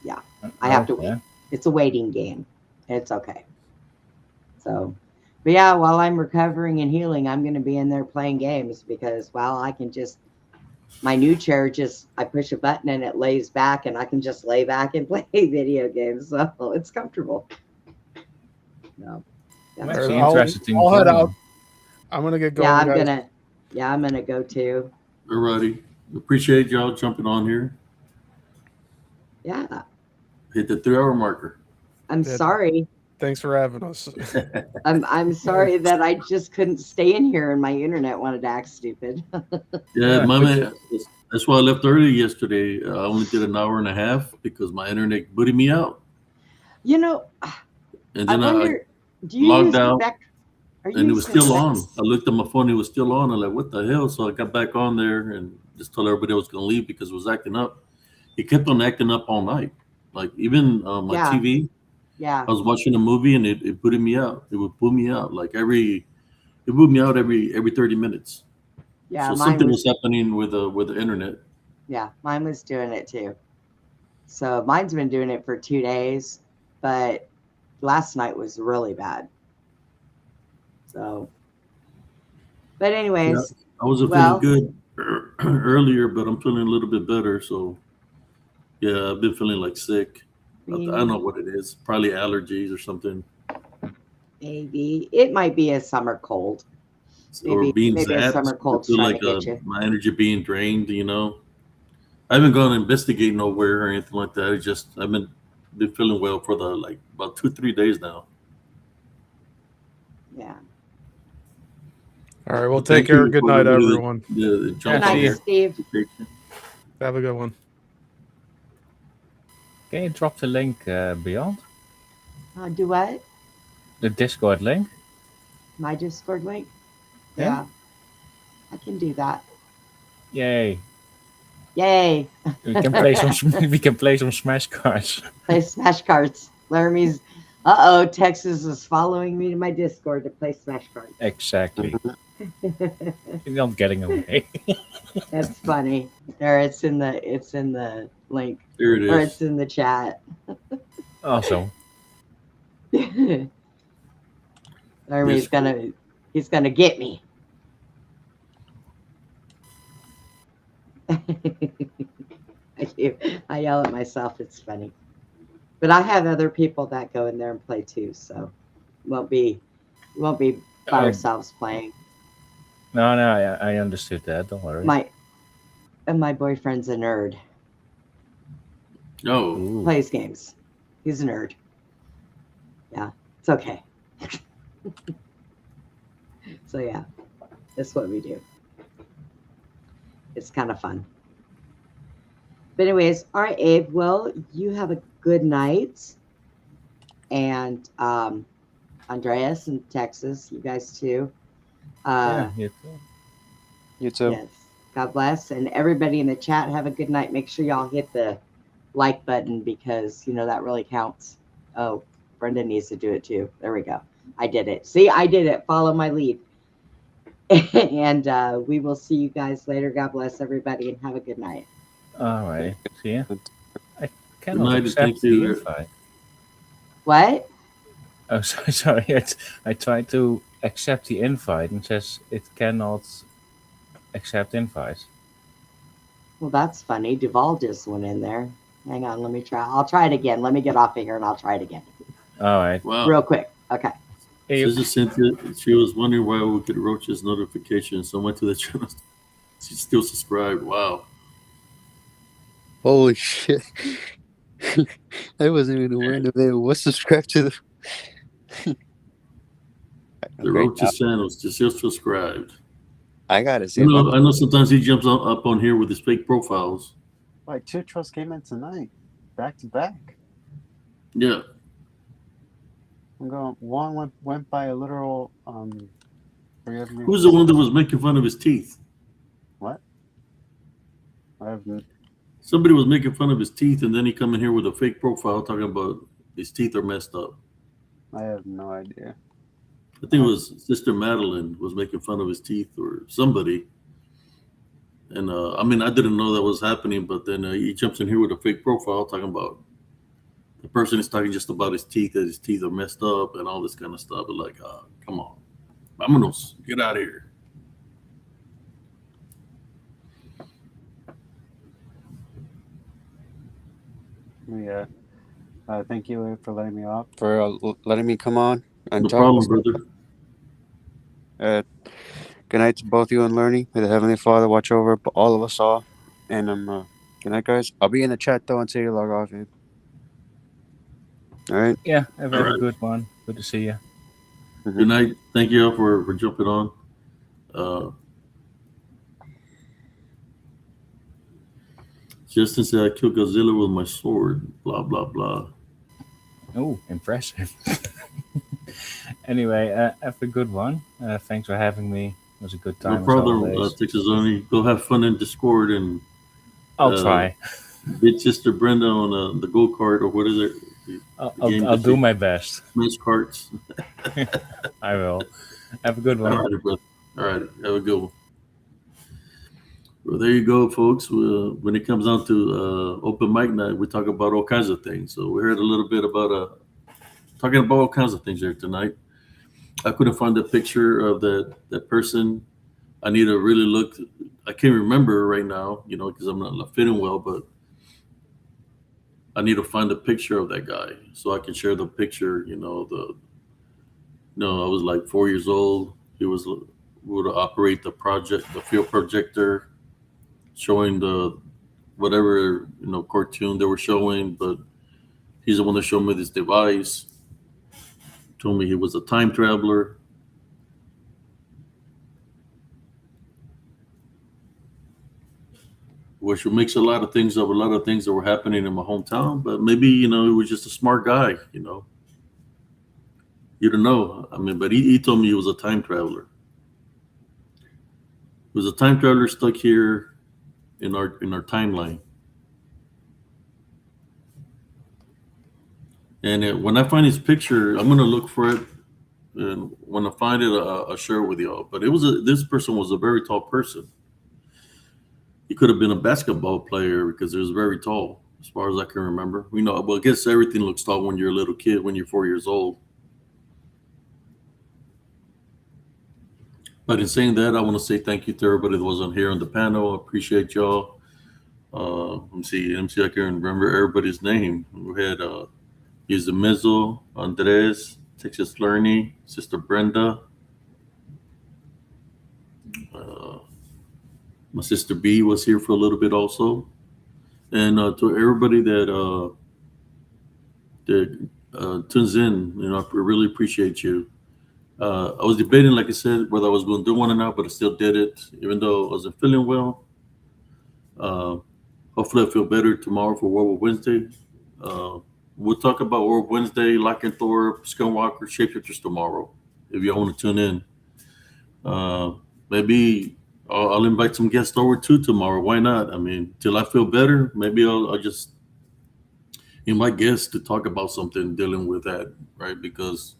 yeah, I have to wait. It's a waiting game. It's okay. So, but yeah, while I'm recovering and healing, I'm going to be in there playing games because, well, I can just, my new chair just, I push a button and it lays back and I can just lay back and play video games. So it's comfortable. No. That's Alright, interesting. I'll head out. I'm going to get going, I'm going to go too. Alrighty. Appreciate y'all jumping on here. Yeah. Hit the 3 hour marker. I'm sorry. Thanks for having us. I'm sorry that I just couldn't stay in here and my internet wanted to act stupid. Yeah, my man. That's why I left early yesterday. I only did an hour and a half because my internet booted me out. You know, And then I wonder, do you logged use out, and it was still on. I looked at my phone; it was still on. I'm like, "What the hell?" So I got back on there and just told everybody I was going to leave because it was acting up. It kept on acting up all night. Like even my TV. Yeah. I was watching a movie and it booted me out. It would pull me out like it booted me out every 30 minutes. Yeah. So something was happening with the internet. Yeah, mine was doing it too. So mine's been doing it for 2 days, but last night was really bad. So, but anyways, I wasn't feeling good earlier, but I'm feeling a little bit better. So yeah, I've been feeling like sick. I don't know what it is. Probably allergies or something. Maybe it might be a summer cold. Or being maybe zapped. a summer cold's I feel trying like to get you. my energy being drained. I haven't gone to investigate nowhere or anything like that. It's just I've been feeling well for about 2-3 days now. Yeah. All right. Well, take care. Good night, everyone. Good night, Steve. Have a good one. Can you drop the link, Beyond? Do what? The Discord link? My Discord link? Yeah. I can do that. Yay. Yay. We can play some Smash cards. Play Smash cards. Laramie's Texas is following me to my Discord to play Smash cards. Exactly. You're not getting away. That's funny. There, it's in the link. There it is. Or it's in the chat. Awesome. Laramie's he's gonna get me. I yell at myself. It's funny, but I have other people that go in there and play too. So won't be by ourselves playing. No, I understood that. Don't worry. My boyfriend's a nerd. Oh, plays games. He's a nerd. Yeah, it's okay. So yeah, that's what we do. It's kind of fun. But anyways, all right, Abe. Well, you have a good night, and Andreas in Texas, you guys too. Yeah, you too. You too. Yes. God bless, and everybody in the chat. Have a good night. Make sure y'all hit the like button because that really counts. Oh, Brenda needs to do it too. There we go. I did it. See, I did it. Follow my lead. And we will see you guys later. God bless everybody and have a good night. All right. See ya. I Good cannot night, accept thank the you. invite. What? Oh, sorry. I tried to accept the invite and says it cannot accept invites. Well, that's funny. Duval just went in there. Hang on, let me try. I'll try it again. Let me get off of here and I'll try it again. All right. Wow. Real quick. Okay. Hey, Sister Cynthia, she was wondering why we could Roach's notifications. So I went to the channel. She's still subscribed. Wow. Holy shit! I wasn't even aware that they was subscribed to the. The Great. Roach's channel is still subscribed. I gotta see. I know sometimes he jumps up on here with his fake profiles. Like 2 trolls came in tonight, back to back. Yeah. I'm going. One went by a literal. Forgive me. Who's the one that was making fun of his teeth? What? I haven't. Somebody was making fun of his teeth, and then he come in here with a fake profile talking about his teeth are messed up. I have no idea. I think it was Sister Madeline was making fun of his teeth or somebody. And I mean, I didn't know that was happening, but then he jumps in here with a fake profile talking about the person is talking just about his teeth, that his teeth are messed up and all this kind of stuff. But like, come on, vámonos, get out of here. Yeah. Thank you for letting me up, for letting me come on and No talk. problem, brother. Good night to both you and Learning. May the Heavenly Father watch over all of us all. And good night, guys. I'll be in the chat though until you log off. Dude. All right. yeah, have All a right. good one. Good to see you. Good night. Thank you all for jumping on. Justin said I killed Godzilla with my sword. Blah blah blah. Oh, impressive. Anyway, have a good one. Thanks for having me. It was a good time. No problem, as always. Texas Only. Go have fun in Discord and I'll try. beat Sister Brenda on the go kart or what is it? I'll do my best. Smash carts. I will. Have a good one. All right, brother. All right, have a good one. Well, there you go, folks. When it comes down to open mic night, we talk about all kinds of things. So we heard a little bit about talking about all kinds of things here tonight. I couldn't find a picture of that person. I need to really look. I can't remember right now, because I'm not feeling well, but I need to find a picture of that guy so I can share the picture. I was like 4 years old. He would operate the field projector, showing the whatever cartoon they were showing, but he's the one that showed me this device. Told me he was a time traveler. Which makes a lot of things that were happening in my hometown, but maybe he was just a smart guy. You don't know. I mean, but he told me he was a time traveler. He was a time traveler stuck here in our timeline. And when I find his picture, I'm gonna look for it, and when I find it, I'll share it with y'all. But this person was a very tall person. He could have been a basketball player because he was very tall, as far as I can remember. Well, I guess everything looks tall when you're a little kid, when you're 4 years old. But in saying that, I want to say thank you to everybody that was on here on the panel. I appreciate y'all. Let me see I can remember everybody's name. We had Mizzo, Andres, Texas Learning, Sister Brenda, my sister B was here for a little bit also, and to everybody that tunes in, I really appreciate you. I was debating, like I said, whether I was going to do one or not, but I still did it, even though I wasn't feeling well. Hopefully I feel better tomorrow for World War Wednesday. We'll talk about World Wednesday, Lycanthrope, Skinwalker, Shapeshifters tomorrow, if y'all want to tune in. Maybe I'll invite some guests over too tomorrow. Why not? I mean, till I feel better, maybe I'll just invite guests to talk about something dealing with that, right? Because,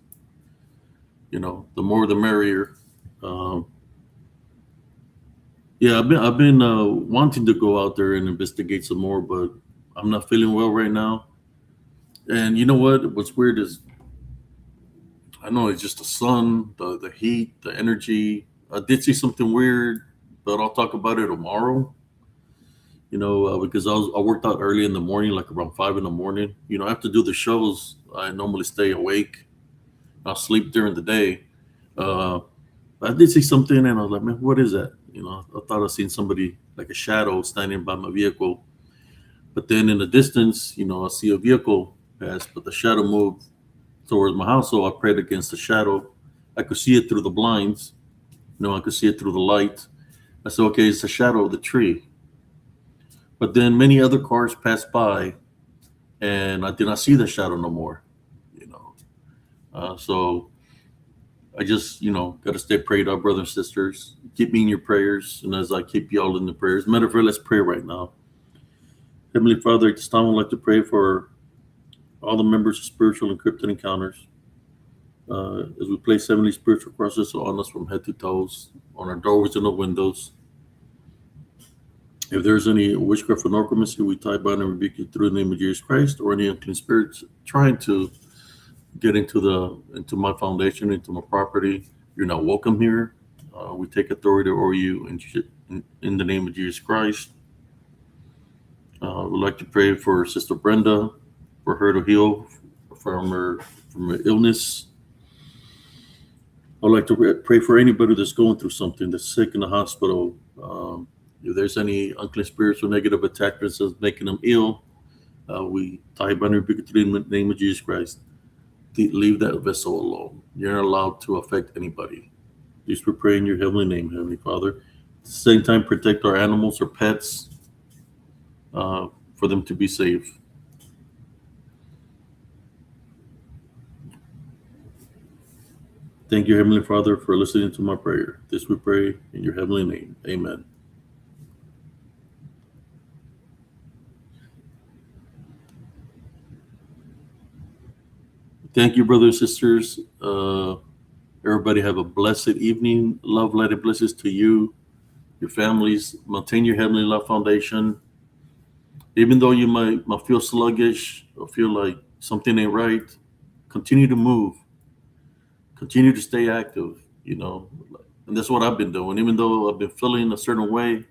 the more the merrier. Yeah, I've been wanting to go out there and investigate some more, but I'm not feeling well right now. And you know what? What's weird is, I know it's just the sun, the heat, the energy. I did see something weird, but I'll talk about it tomorrow. because I worked out early in the morning, like around 5 in the morning. I have to do the shows. I normally stay awake. I'll sleep during the day. Uh, I did see something, and I was like, man, what is that? I thought I seen somebody like a shadow standing by my vehicle. But then in the distance, I see a vehicle pass, but the shadow moved towards my house. So I prayed against the shadow. I could see it through the blinds. I could see it through the light. I said, okay, it's the shadow of the tree. But then many other cars passed by, and I did not see the shadow no more. So I just, got to stay prayed up, brothers and sisters. Keep me in your prayers, and as I keep you all in the prayers. Matter of fact, let's pray right now. Heavenly Father, at this time, I'd like to pray for all the members of Spiritual Encrypted Encounters. As we place heavenly spiritual crosses on us from head to toes, on our doorways and the windows. If there's any witchcraft or necromancy, we tie, bind, and rebuke you through the name of Jesus Christ, or any unclean spirits trying to get into my foundation, into my property. You're not welcome here. We take authority over you in the name of Jesus Christ. We'd like to pray for Sister Brenda, for her to heal from her illness. I'd like to pray for anybody that's going through something, that's sick in the hospital. If there's any unclean spirits or negative attackers that's making them ill, we tie, bind, and rebuke it in the name of Jesus Christ. Leave that vessel alone. You're not allowed to affect anybody. Just we pray in your heavenly name, Heavenly Father. At the same time, protect our animals or pets for them to be safe. Thank you, Heavenly Father, for listening to my prayer. This we pray in your heavenly name. Amen. Thank you, brothers and sisters. Everybody have a blessed evening. Love, light, and blessings to you, your families. Maintain your heavenly love foundation. Even though you might feel sluggish or feel like something ain't right, continue to move. Continue to stay active, And that's what I've been doing. Even though I've been feeling a certain way,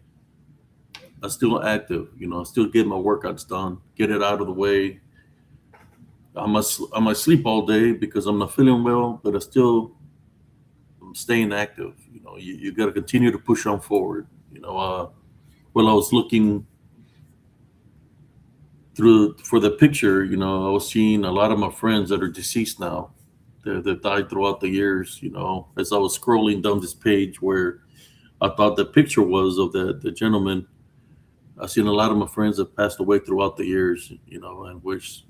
I'm still active. I still get my workouts done, get it out of the way. I might sleep all day because I'm not feeling well, but I'm staying active. You got to continue to push on forward. When I was looking for the picture, I was seeing a lot of my friends that are deceased now, that died throughout the years. As I was scrolling down this page where I thought the picture was of the gentleman, I've seen a lot of my friends that passed away throughout the years. And which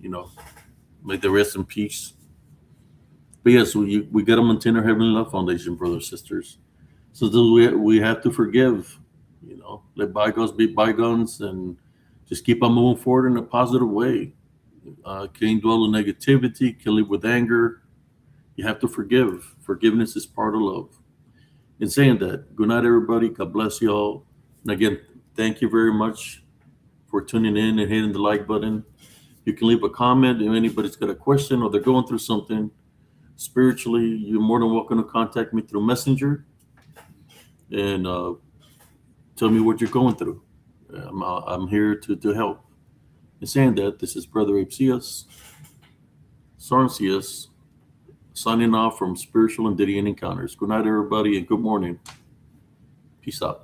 may they rest in peace. But yes, we got to maintain our heavenly love foundation, brothers and sisters. So we have to forgive. Let bygones be bygones, and just keep on moving forward in a positive way. Can't dwell in negativity. Can't live with anger. You have to forgive. Forgiveness is part of love. In saying that, good night, everybody. God bless you all. And again, thank you very much for tuning in and hitting the like button. You can leave a comment if anybody's got a question or they're going through something spiritually. You're more than welcome to contact me through Messenger and tell me what you're going through. I'm here to help. In saying that, this is Brother Apsias, Sarncias, signing off from Spiritual and DDN Encounters. Good night, everybody, and good morning. Peace out.